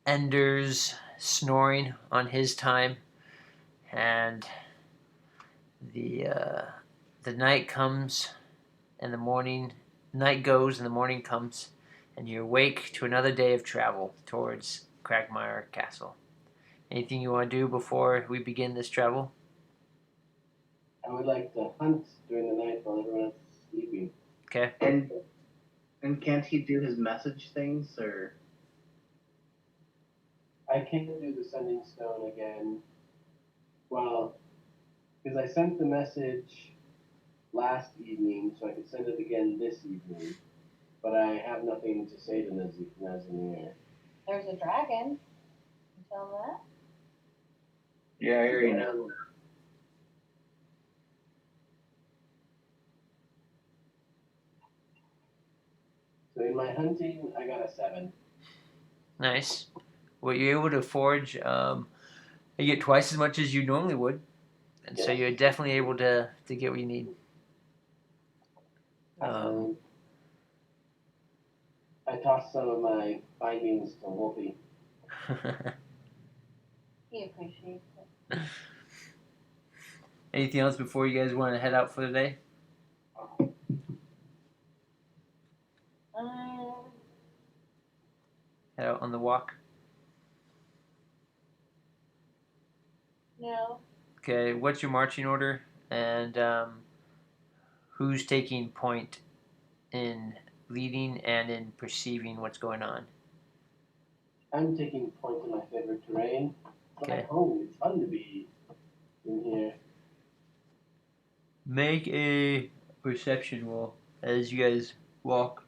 Ender's snoring on his time, and the night comes and the morning night goes and the morning comes, and you're awake to another day of travel towards Cragmire Castle. Anything you want to do before we begin this travel? I would like to hunt during the night while everyone else is sleeping. Okay. And can't he do his message things, or? I can do the sending stone again. Well, because I sent the message last evening, so I could send it again this evening. But I have nothing to say to Nazimir. There's a dragon. You tell him that? Yeah, I already know. So In my hunting, I got a 7. Nice. Well, you're able to forage. You get twice as much as you normally would, and so Yes. you're definitely able to get what you need. I tossed some of my findings to Wolfie. He appreciates it. Anything else before you guys want to head out for the day? Head out on the walk. No. Okay. What's your marching order, and who's taking point in leading and in perceiving what's going on? I'm taking point in my favorite terrain. It's Okay. like home. It's fun to be in here. Make a perception roll as you guys walk.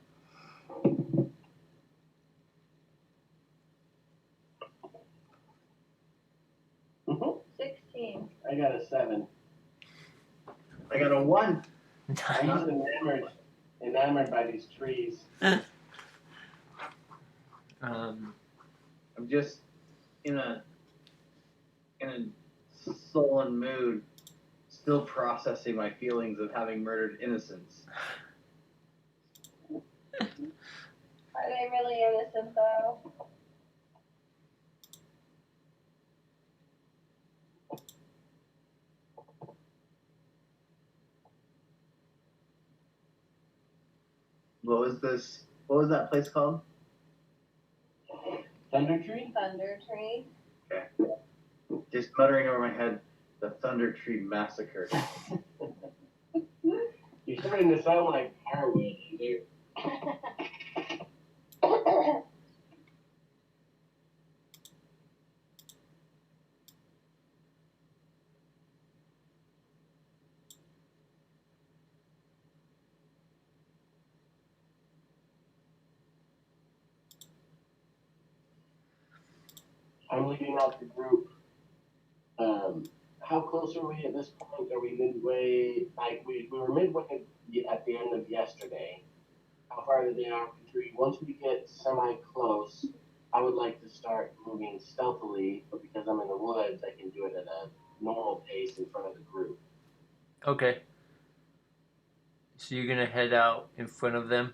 Mhm. 16. I got a 7. I got a 1. I'm just enamored by these trees. Um, I'm just in a sullen mood, still processing my feelings of having murdered innocents. Are they really innocent though? What was that place called? Thunder tree? Thunder tree. Just muttering over my head, the Thunder Tree Massacre. You're starting to sound like Arwood. I'm leaving out the group. How close are we at this point? Are we midway? Like we were midway at the end of yesterday. How far are they off the tree? Once we get semi-close, I would like to start moving stealthily, but because I'm in the woods, I can do it at a normal pace in front of the group. okay. So you're gonna head out in front of them,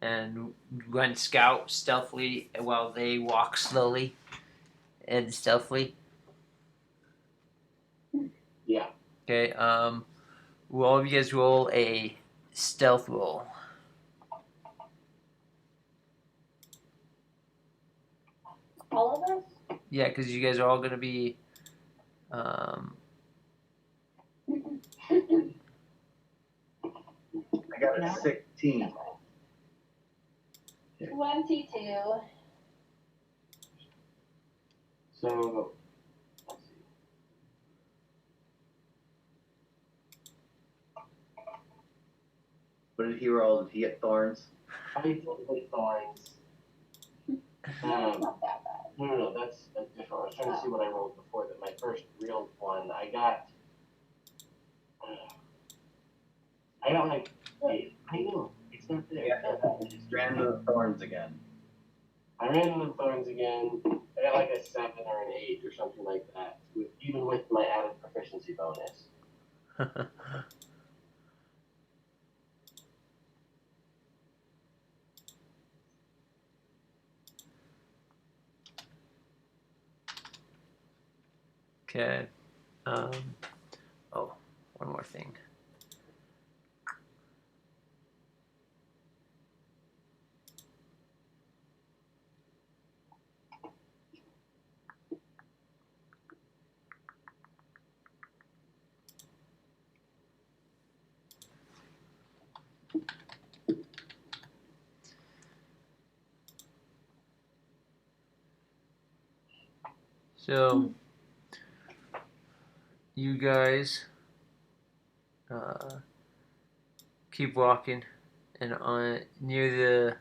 and run scout stealthily while they walk slowly and stealthily. Yeah. Okay. Will all of you guys roll a stealth roll? All of us? Yeah, because you guys are all gonna be. Um, I got a 16. 22. So, let's see. What did he roll? Did he get thorns? I think with thorns. Not that bad. No, that's different. I was trying to see what I rolled before that. My first real one, I got like 8. I know it's not there. Yeah. Ran the thorns again. I ran into the thorns again. I got like a 7 or an 8 or something like that, even with my added proficiency bonus. okay. Oh, one more thing. So, you guys keep walking, and on near the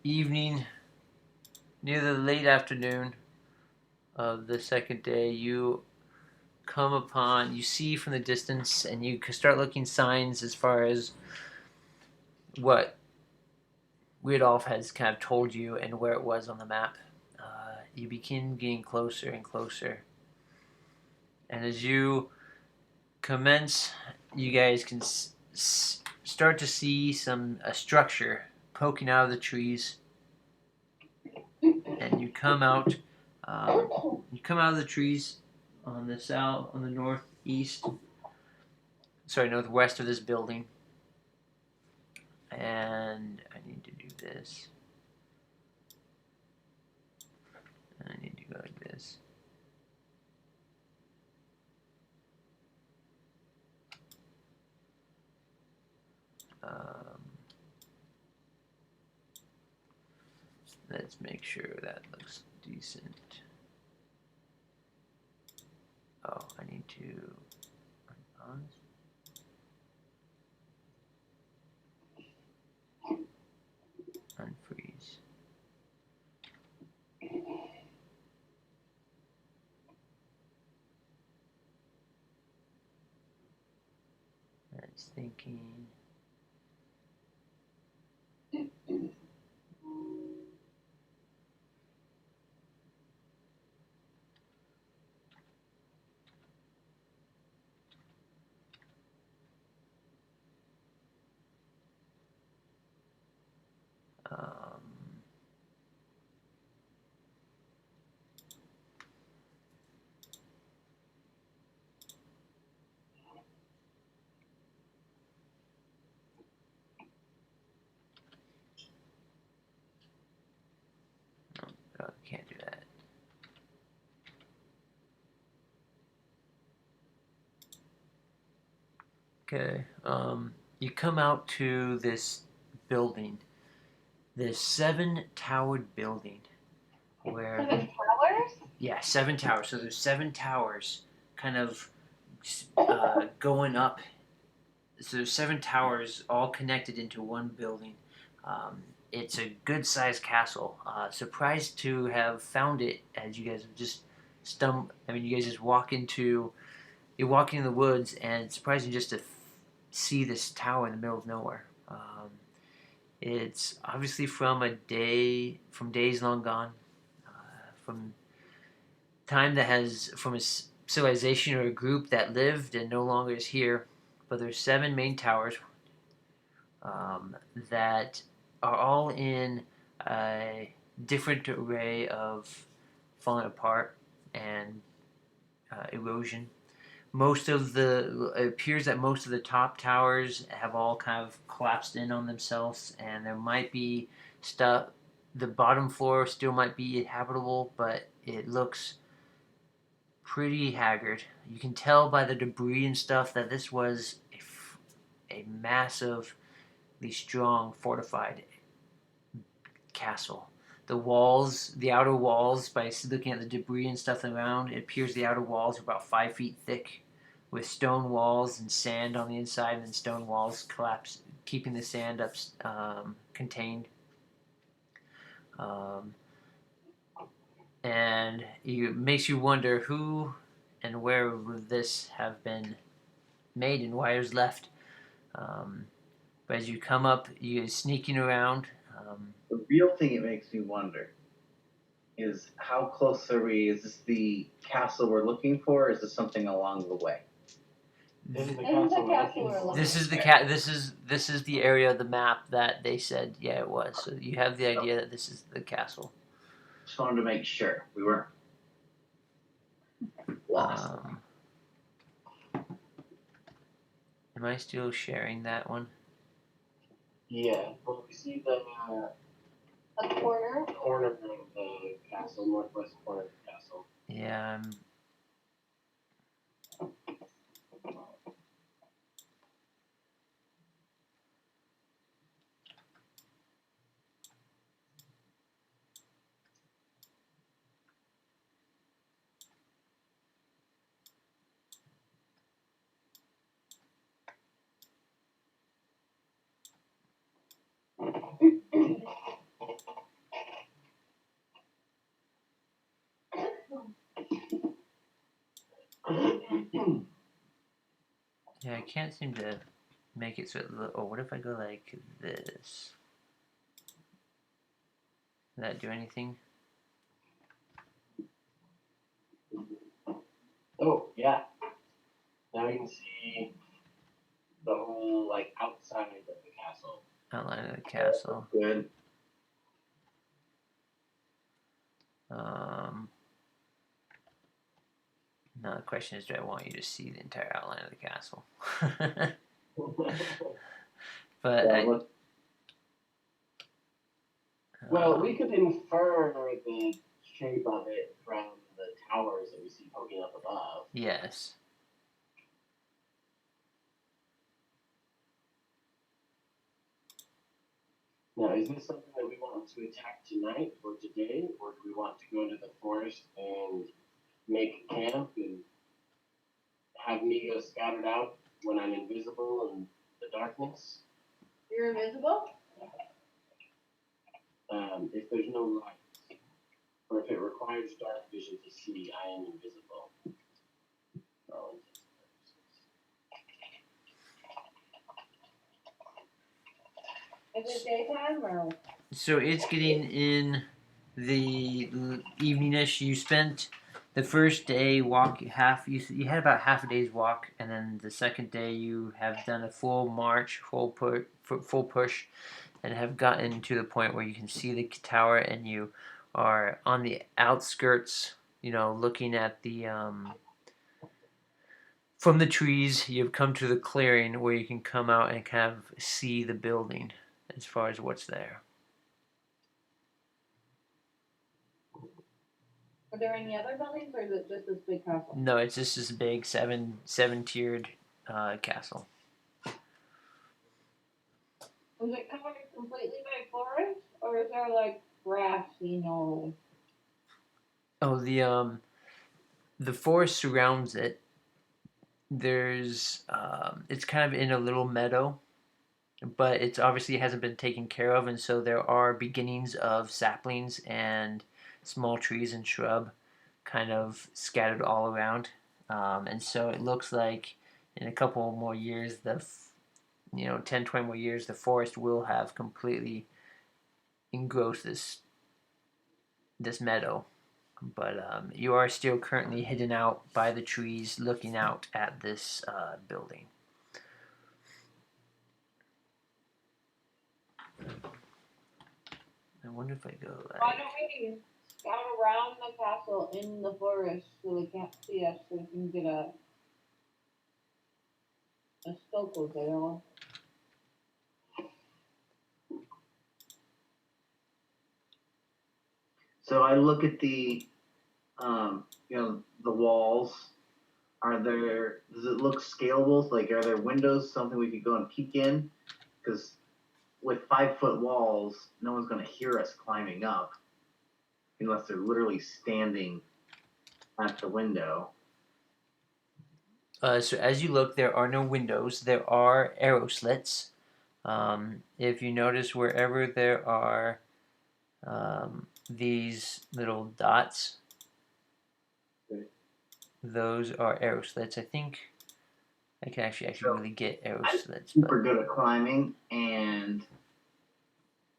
evening, near the late afternoon of the second day, you come upon, you see from the distance, and you can start looking signs as far as what Rudolph has kind of told you and where it was on the map. You begin getting closer and closer. And as you commence, you guys can start to see a structure poking out of the trees. And you come out of the trees on the northwest of this building. And I need to do this. And I need to go like this. Let's make sure that looks decent. Oh, I need to unpause. Unfreeze. That's thinking. Oh, can't do that. Okay. You come out to this building, this 7-towered building, where 7 towers? yeah, 7 towers. So there's 7 towers, kind of going up. So there's 7 towers all connected into one building. It's a good-sized castle. Surprised to have found it, as you guys have just you guys just you're walking in the woods, and it's surprising just to see this tower in the middle of nowhere. It's obviously from days long gone, from time from a civilization or a group that lived and no longer is here. But there's 7 main towers that are all in a different array of falling apart and erosion. It appears that most of the top towers have all kind of collapsed in on themselves, and there might be stuff. The bottom floor still might be inhabitable, but it looks pretty haggard. You can tell by the debris and stuff that this was a massively strong, fortified castle. The outer walls, by looking at the debris and stuff around, it appears the outer walls are about 5 feet thick, with stone walls and sand on the inside, and then stone walls collapse, keeping the sand up contained. And it makes you wonder who and where would this have been made and why it was left. But as you come up, you're sneaking around. The real thing it makes me wonder is how close are we? Is this the castle we're looking for, or is this something along the way? This is the This is the castle we're castle looking we're for. looking This is the area of the map that they said it was. So you have the idea that this is the castle. Just wanted to make sure we weren't lost. Am I still sharing that one? Yeah, well, we see the A corner. corner of the castle, northwest corner of the castle. Yeah. Yeah, I can't seem to make it so it look. Oh, what if I go like this? Does that do anything? Oh, yeah. Now you can see the whole, like, outside of the castle. Outline of the castle. Good. Now the question is, do I want you to see the entire outline of the castle? But Well, we could infer the shape of it from the towers that we see poking up above. yes. Now, is this something that we want to attack tonight or today, or do we want to go into the forest and make camp and have me go scattered out when I'm invisible in the darkness? You're invisible? If there's no light, or if it requires dark vision to see, I am invisible. For all intents and purposes. Is it daytime or? So it's getting in the eveningish. You spent the first day walk half. You had about half a day's walk, and then the second day you have done a full march, full push, and have gotten to the point where you can see the tower, and you are on the outskirts. You know, looking at the from the trees. You've come to the clearing where you can come out and kind of see the building as far as what's there. Are there any other buildings, or is it just this big castle? No, it's just this big seven tiered castle. Is it covered completely by forest, or is there like grass, Oh, the forest surrounds it. There's it's kind of in a little meadow, but it's obviously hasn't been taken care of, and so there are beginnings of saplings and small trees and shrub kind of scattered all around. And so it looks like in a couple more years, 10, 20 more years, the forest will have completely engrossed this meadow. But you are still currently hidden out by the trees, looking out at this building. I wonder if I go like. Why don't we scout around the castle in the forest so they can't see us, so we can get a scope of it all? So I look at the, the walls. Does it look scalable? Like, are there windows, something we could go and peek in? Because with 5-foot walls, no one's going to hear us climbing up unless they're literally standing at the window. So as you look, there are no windows. There are arrow slits. If you notice, wherever there are these little dots, those are arrow slits. I think I can actually really get arrow slits. Super good at climbing and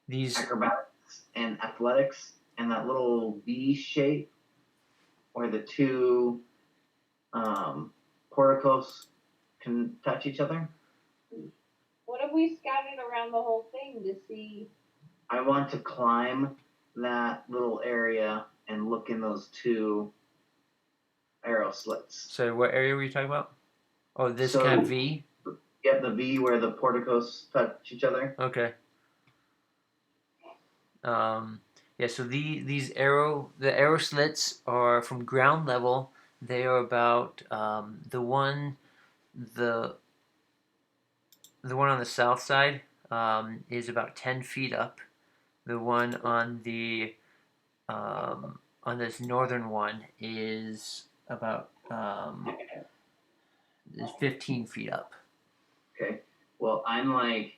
these acrobatics and athletics, and that little V shape where the two porticos can touch each other. What if we scouted around the whole thing to see? I want to climb that little area and look in those two arrow slits. So what area were you talking about? Oh, this kind of V? Yep, the V where the porticos touch each other. Okay. Yeah, so the arrow slits are from ground level. They are about the one on the south side is about 10 feet up. The one on this northern one is about is 15 feet up. Okay. Well, I'm like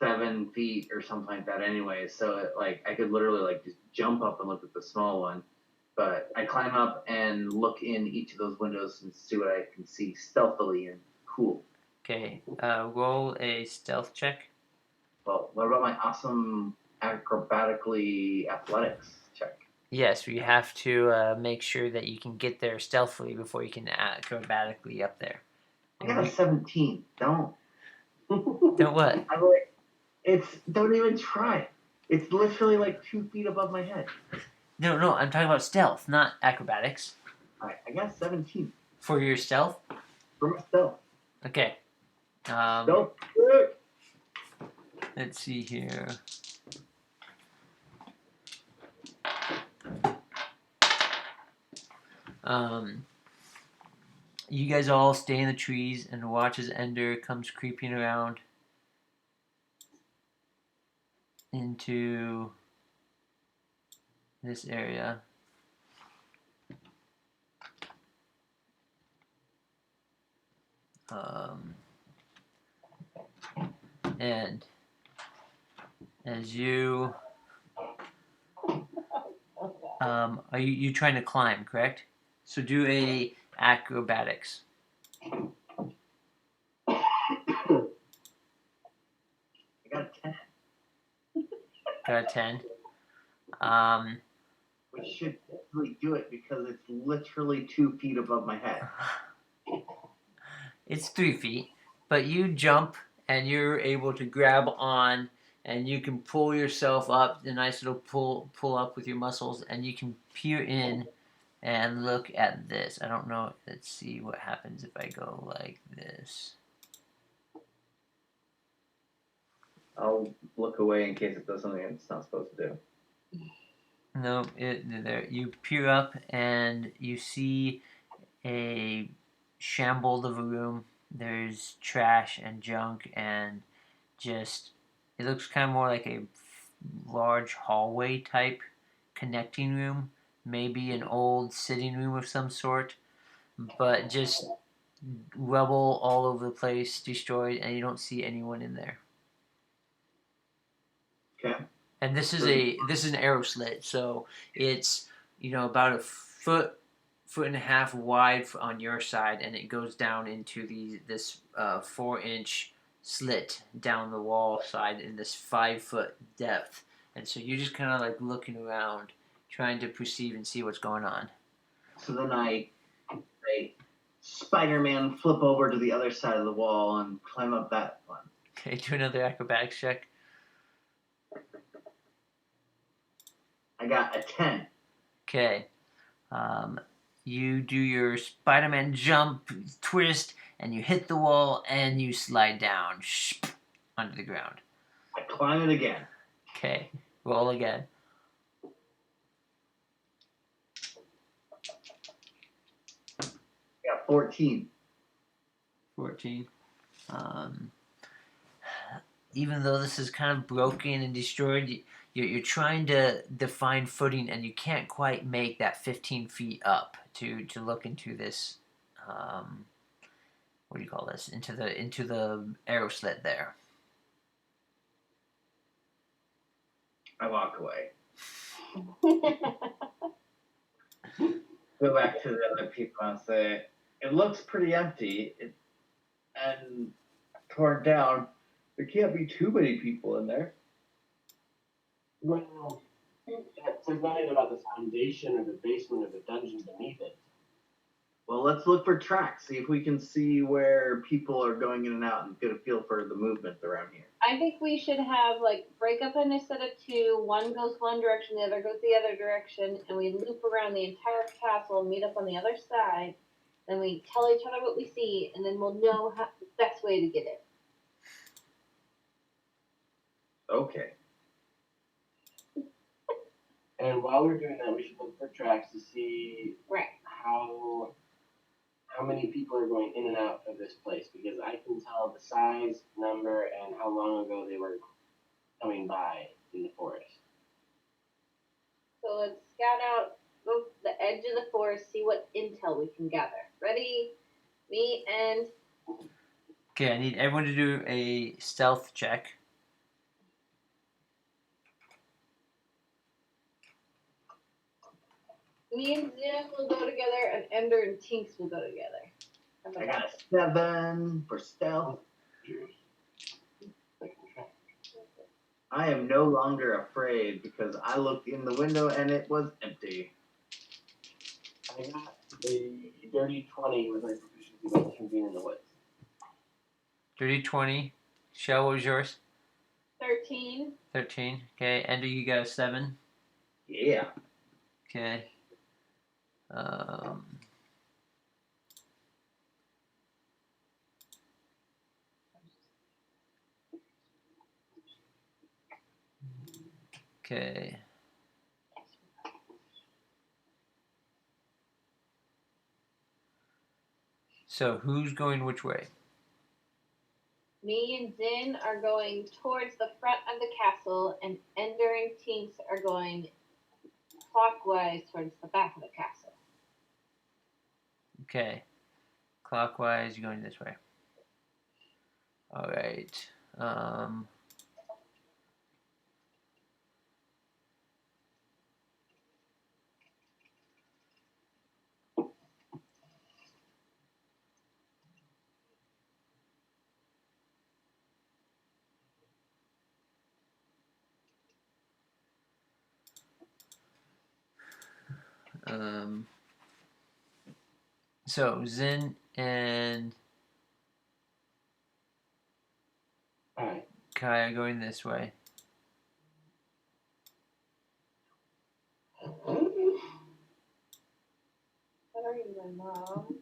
7 feet or something like that anyway, so I could literally just jump up and look at the small one But I climb up and look in each of those windows and see what I can see stealthily and cool. Okay, roll a stealth check. Well, what about my awesome acrobatically athletics check? Yes, you have to make sure that you can get there stealthily before you can acrobatically up there. I got a 17. Don't what? don't even try. It's literally like 2 feet above my head. No, I'm talking about stealth, not acrobatics. Alright, I got 17. For your stealth? For my stealth. Okay. Stealth. Let's see here. You guys all stay in the trees and watch as Ender comes creeping around into this area. And as you are you trying to climb, correct? So do a acrobatics. I got a 10. Got a 10. Which should definitely do it because it's literally 2 feet above my head. It's 3 feet, but you jump and you're able to grab on, and you can pull yourself up. A nice little pull up with your muscles, and you can peer in and look at this. I don't know. Let's see what happens if I go like this. I'll look away in case it does something it's not supposed to do. No, there. You peer up and you see a shambled of a room. There's trash and junk and just it looks kind of more like a large hallway type connecting room, maybe an old sitting room of some sort, but just rubble all over the place, destroyed, and you don't see anyone in there. Okay. And this is an arrow slit, so it's about a foot and a half wide on your side, and it goes down into this 4-inch slit down the wall side in this 5-foot depth. And so you're just kind of like looking around, trying to perceive and see what's going on. So then I Spider-Man flip over to the other side of the wall and climb up that one. Okay, do another acrobatics check. I got a 10. Okay. You do your Spider-Man jump, twist, and you hit the wall, and you slide down onto the ground. I climb it again. Okay, roll again. I got 14. 14. Even though this is kind of broken and destroyed, you're trying to define footing, and you can't quite make that 15 feet up to look into this. What do you call this? Into the arrow slit there. I walk away. Go back to the other people and say, it looks pretty empty and torn down. There can't be too many people in there. Well, that says nothing about the foundation or the basement or the dungeon beneath it. Well, let's look for tracks, see if we can see where people are going in and out and get a feel for the movement around here. I think we should have, break up in a set of 2. One goes one direction, the other goes the other direction, and we loop around the entire castle and meet up on the other side. Then we tell each other what we see, and then we'll know the best way to get it. Okay. And while we're doing that, we should look for tracks to see Right. how many people are going in and out of this place, because I can tell the size, number, and how long ago they were coming by in the forest. So let's scout out the edge of the forest, see what intel we can gather. Ready? Me and... Okay, I need everyone to do a stealth check. Me and Zin will go together, and Ender and Tinks will go together. I got a 7 for stealth. I am no longer afraid because I looked in the window and it was empty. I got a dirty 20 with my proficiency bonus from being in the woods. Dirty 20. Shell, what was yours? 13. 13. Okay. Ender, you got a 7. Yeah. Okay. Okay. So who's going which way? Me and Zin are going towards the front of the castle, and Ender and Tinks are going clockwise towards the back of the castle. Okay. Clockwise, you're going this way. All right. So Zin and Alright. Kai are going this way. What are you, my mom?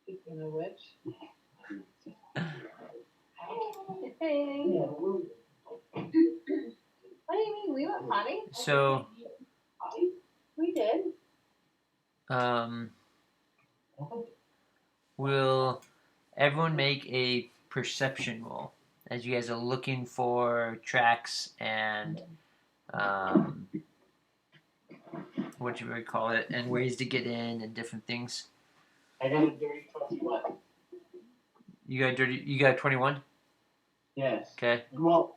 Speaking of which. Hey. What do you mean? We went potty? So We did. will everyone make a perception roll as you guys are looking for tracks and what you would call it, and ways to get in and different things. I got a dirty 21. You got 21? Yes. Okay. Well,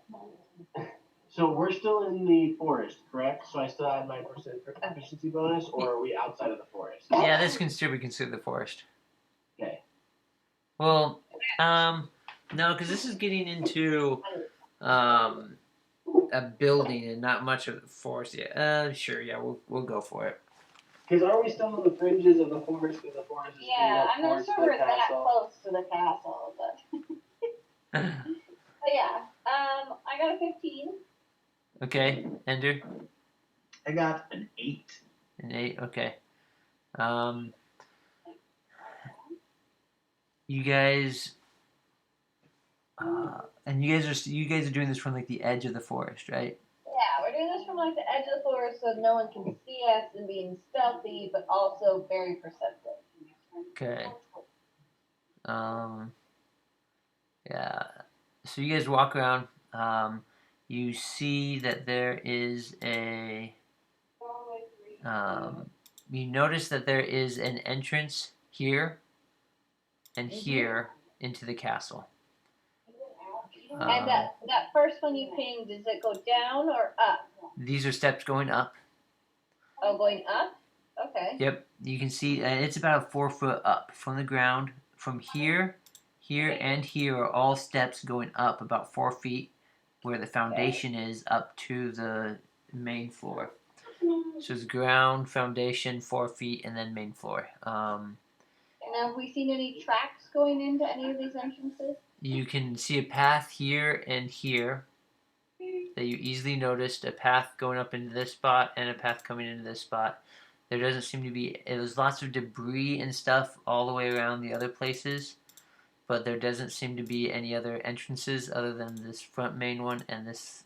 so we're still in the forest, correct? So I still have my proficiency bonus, or are we outside of the forest? Yeah, this can still be considered the forest. Okay. Well, no, because this is getting into a building and not much of the forest yet. Sure, yeah, we'll go for it. Because are we still on the fringes of the forest? Because the forest is Yeah, I'm not towards sure the we're that castle. close to the castle, but. But yeah, I got a 15. Okay, Ender? I got an 8. An 8, okay. You guys, and you guys are doing this from like the edge of the forest, right? Yeah, we're doing this from like the edge of the forest so no one can see us and being stealthy, but also very perceptive. Okay. Yeah. So you guys walk around. You see that there is a. You notice that there is an entrance here and here into the castle. And that first one you pinged, does it go down or up? These are steps going up. Oh, going up? Okay. Yep, you can see, and it's about 4 foot up from the ground. From here, and here are all steps going up about 4 feet, where the foundation is up to the main floor. So it's ground, foundation, 4 feet, and then main floor. And have we seen any tracks going into any of these entrances? You can see a path here and here that you easily noticed. A path going up into this spot and a path coming into this spot. There doesn't seem to be. There's lots of debris and stuff all the way around the other places, but there doesn't seem to be any other entrances other than this front main one and this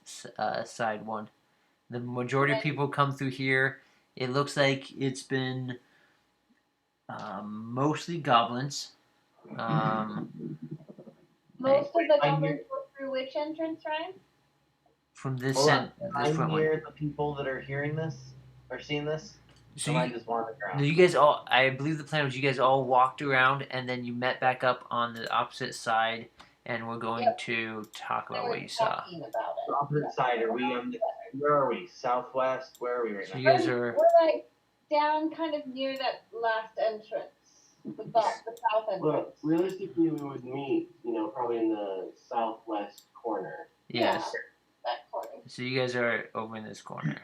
side one. The majority of people come through here. It looks like it's been mostly goblins. Most of the goblins go through which entrance, Ryan? From this Hold end, on. this I'm front near one. the people that are hearing this or seeing this. So I just want the ground. no, you guys all. I believe the plan was you guys all walked around and then you met back up on the opposite side, and we're going to talk about what you saw. Talking about it. The opposite side. Are we on the Where are we? Southwest? Where are we right So now? you guys are. We're like down kind of near that last entrance, the south entrance. Look, realistically, we would meet, probably in the southwest corner. Yes. Yeah, that corner. So you guys are over in this corner.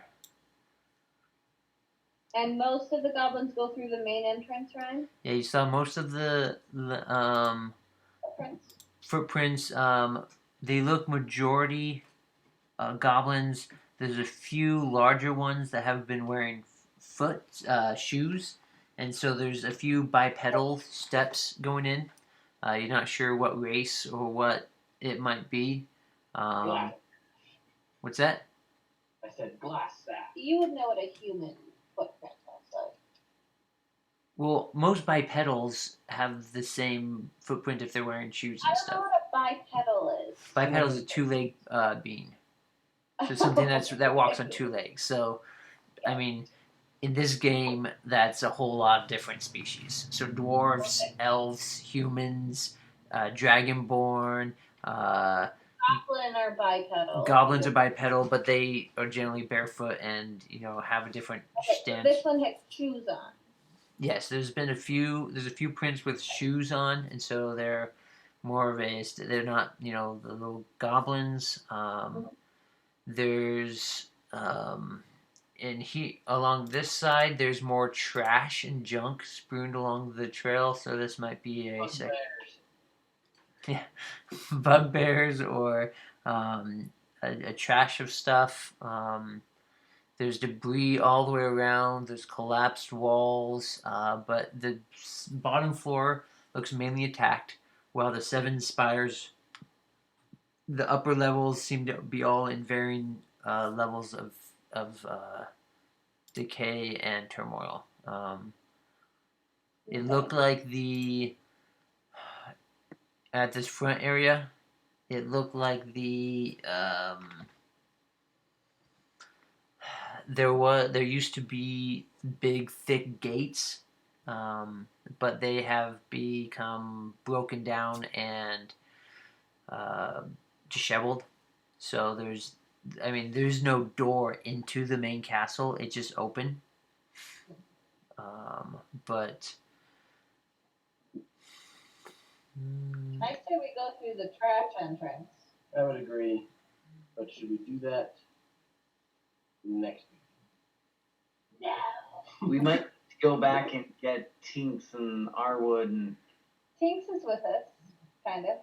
And most of the goblins go through the main entrance, Ryan? Yeah, you saw most of the Entrance? footprints. They look majority goblins. There's a few larger ones that have been wearing shoes, and so there's a few bipedal steps going in. You're not sure what race or what it might be. Glass. What's that? I said glass staff. You would know what a human footprint looks like. Well, most bipedals have the same footprint if they're wearing shoes and I don't stuff. know what a bipedal is. Bipedal is a two-leg being. So something that walks on two legs. So, I mean, in this game, that's a whole lot of different species. So dwarves, elves, humans, dragonborn, Goblin are bipedal. goblins are bipedal, but they are generally barefoot and have a different stance. This one has shoes on. Yes, there's a few prints with shoes on, and so they're more of a. They're not the little goblins. There's along this side there's more trash and junk strewn along the trail, so this might be bugbears or a trash of stuff. There's debris all the way around. There's collapsed walls, but the bottom floor looks mainly intact, while the seven spires, the upper levels seem to be all in varying levels of decay and turmoil. It looked like at this front area, it looked like there used to be big thick gates, but they have become broken down and disheveled. So there's no door into the main castle. It's just open. But I say we go through the trash entrance. I would agree, but should we do that next week? No. We might go back and get Tinks and Arwood and. Tinks is with us, kind of.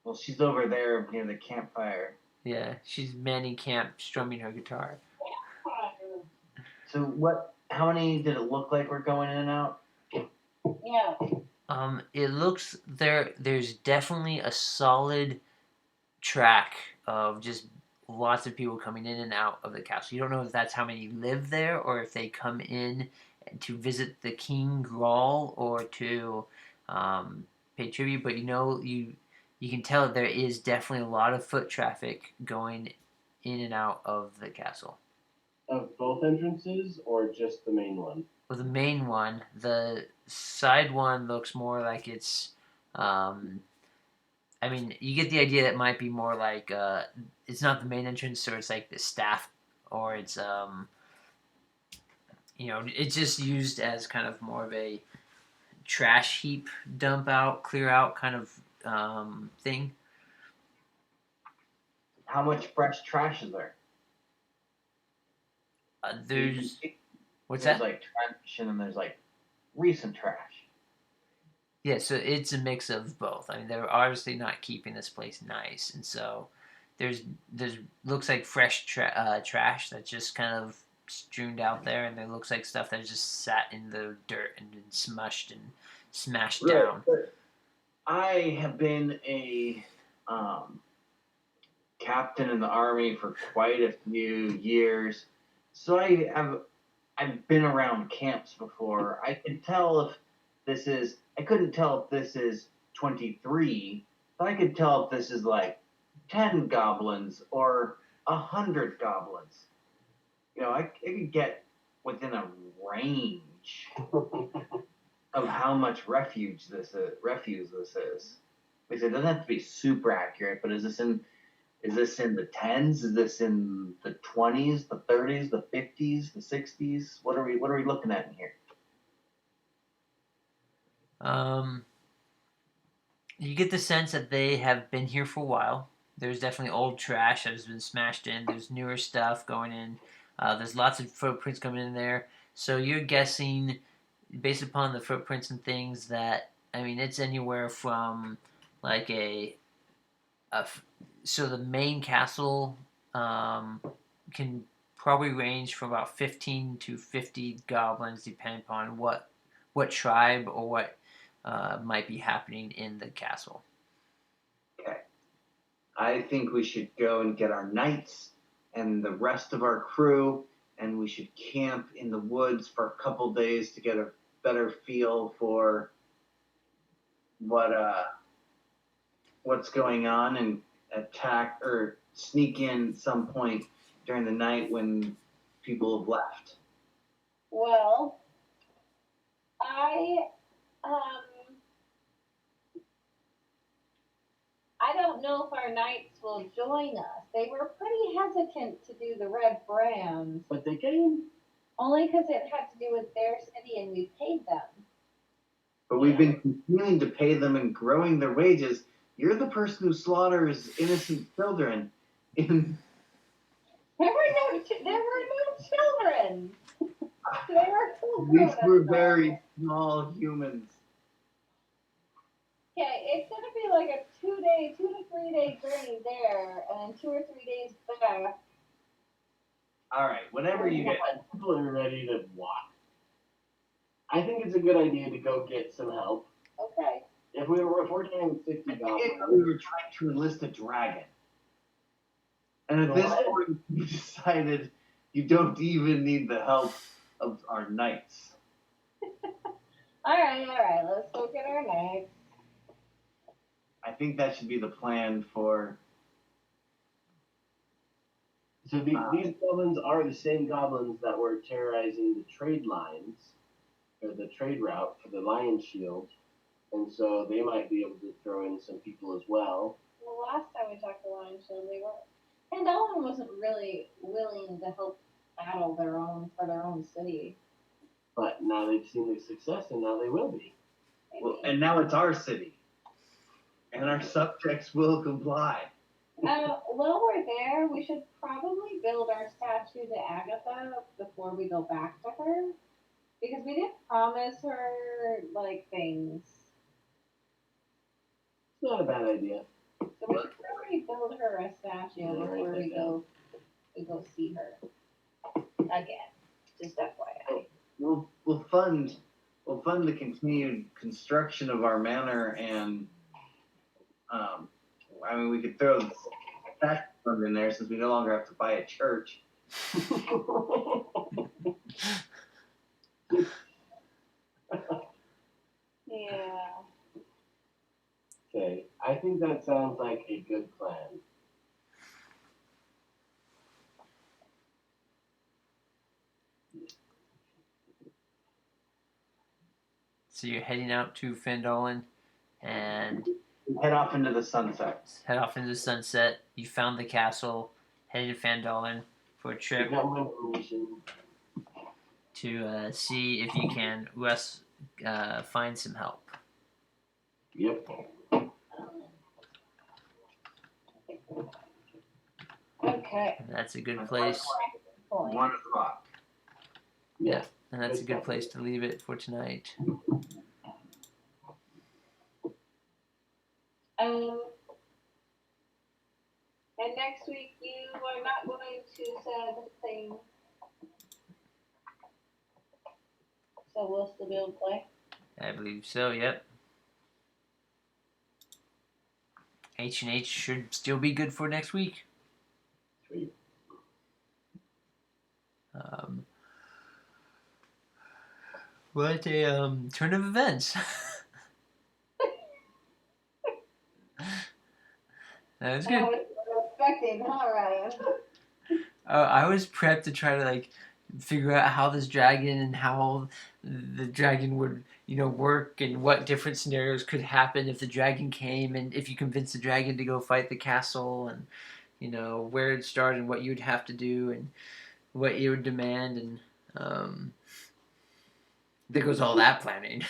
Well, she's over there near the campfire. yeah, she's manning camp strumming her guitar. So what? How many did it look like were going in and out? Yeah. It looks there's definitely a solid track of just lots of people coming in and out of the castle. You don't know if that's how many live there or if they come in to visit the King Grawl or to pay tribute, but you can tell there is definitely a lot of foot traffic going in and out of the castle. Of both entrances or just the main one? Well, the main one, the side one looks more like it's. You get the idea that it might be more like it's not the main entrance, so it's like the staff, or it's it's just used as kind of more of a trash heap, dump out, clear out kind of thing. How much fresh trash is there? There's what's there's that? Like trash and then there's like recent trash. Yeah, so it's a mix of both. I mean, they're obviously not keeping this place nice, and so there's looks like fresh trash that's just kind of strewn out there, and there looks like stuff that just sat in the dirt and been smushed and smashed down. I have been a captain in the army for quite a few years, so I've been around camps before. I couldn't tell if this is 23, but I could tell if this is like 10 goblins or 100 goblins. I could get within a range of how much refuse this is. Because it doesn't have to be super accurate, but is Is this in the 10s? Is this in the 20s, the 30s, the 50s, the 60s? What are we looking at in here? You get the sense that they have been here for a while. There's definitely old trash that has been smashed in. There's newer stuff going in. There's lots of footprints coming in there. So you're guessing, based upon the footprints and things, that it's anywhere from like so the main castle can probably range from about 15 to 50 goblins, depending upon what tribe or what might be happening in the castle. Okay. I think we should go and get our knights and the rest of our crew, and we should camp in the woods for a couple days to get a better feel for what's going on, and attack or sneak in some point during the night when people have left. Well, I don't know if our knights will join us. They were pretty hesitant to do the red brands. But they came. Only because it had to do with their city and we paid them. But we've been continuing to pay them and growing their wages. You're the person who slaughters innocent children. There were no children. They were full These were grown-ups. very small humans. Okay, it's gonna be like a 2 to 3 day journey there, and then 2 or 3 days back. All right, whenever you get. People are ready to walk. I think it's a good idea to go get some help. Okay. If we're doing 50 goblins. We were trying to enlist a dragon. And at this What? point, we decided you don't even need the help of our knights. All right. Let's go get our knights. I think that should be the plan for. So these goblins are the same goblins that were terrorizing the trade lines, or the trade route for the lion shield, and so they might be able to throw in some people as well. Well, last time we talked to Lion Shield, they were. Phandelver wasn't really willing to help battle for their own city. But now they've seen the success, and now they will be. Well, and now it's our city. And our subjects will comply. While we're there, we should probably build our statue to Agatha before we go back to her. Because we didn't promise her, things. It's not a bad idea. So we should probably build her a statue before we go see her again. Just FYI. We'll fund the continued construction of our manor, and we could throw the tax fund in there since we no longer have to buy a church. Yeah. Okay, I think that sounds like a good plan. So you're heading out to Phandelver and Head off into the sunset. head off into the sunset. You found the castle, headed to Phandelver for a I trip got my information. to see if you can find some help. Yep. Okay. And that's a good place. 1 o'clock. Yeah, and that's a good place to leave it for tonight. And next week you are not going to send things. So we'll still be able to play? I believe so, yep. H&H should still be good for next week. Sweet. What a turn of events. That was good. I was expecting, huh, Ryan? I was prepped to try to figure out how this dragon and how the dragon would work, and what different scenarios could happen if the dragon came, and if you convince the dragon to go fight the castle, and you know, where it started and what you'd have to do and what you would demand, and there goes all that planning.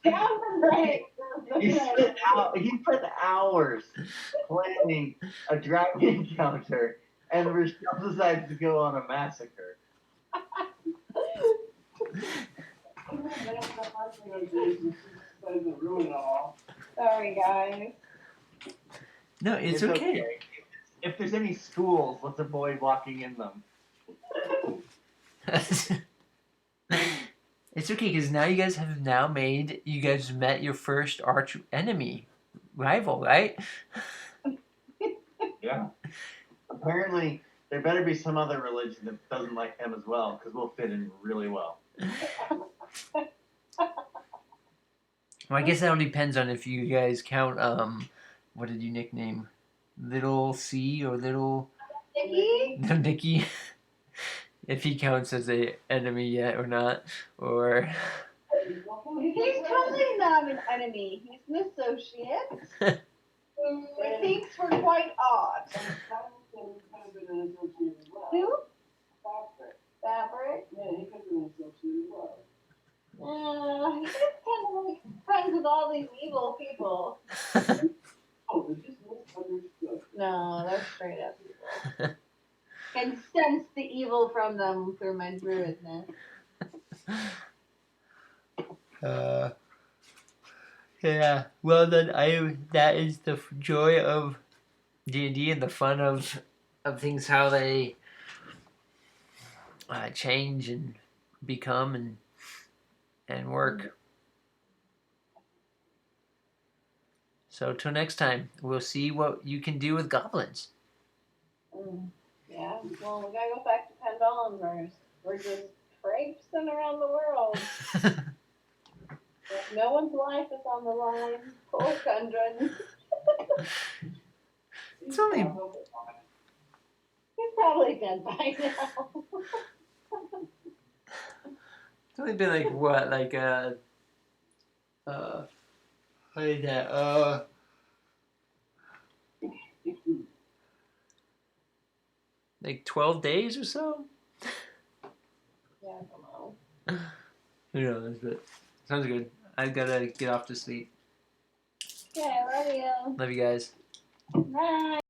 Yeah, right. He spent hours planning a dragon encounter, and Rachelle decides to go on a massacre. Sorry, guys. No, it's okay. If there's any schools, let's avoid walking in them. It's okay because now you guys have met your first arch enemy rival, right? Yeah. Apparently, there better be some other religion that doesn't like him as well, because we'll fit in really well. Well, I guess that all depends on if you guys count what did you nickname? Little C or Little Nikki? Nicky? If he counts as a enemy yet or not, or He's totally not an enemy. He's an associate. The Tinks were quite odd. Who? Fabric? Yeah, he could have been associated as well. He's just kind of like friends with all these evil people. Oh, they're just misunderstood. No, they're straight up evil. Can sense the evil from them through my druidness. Yeah. Well, then that is the joy of D&D and the fun of things, how they change and become and work. So till next time, we'll see what you can do with goblins. Yeah, well, we gotta go back to Phandelver. We're just traipsing around the world. No one's life is on the line. Poor Gundren. It's only He's probably dead by now. It's only been like what, like what is that? Like 12 days or so? Yeah, come on. Who knows, but sounds good. I gotta get off to sleep. Okay, love you. Love you guys. Bye.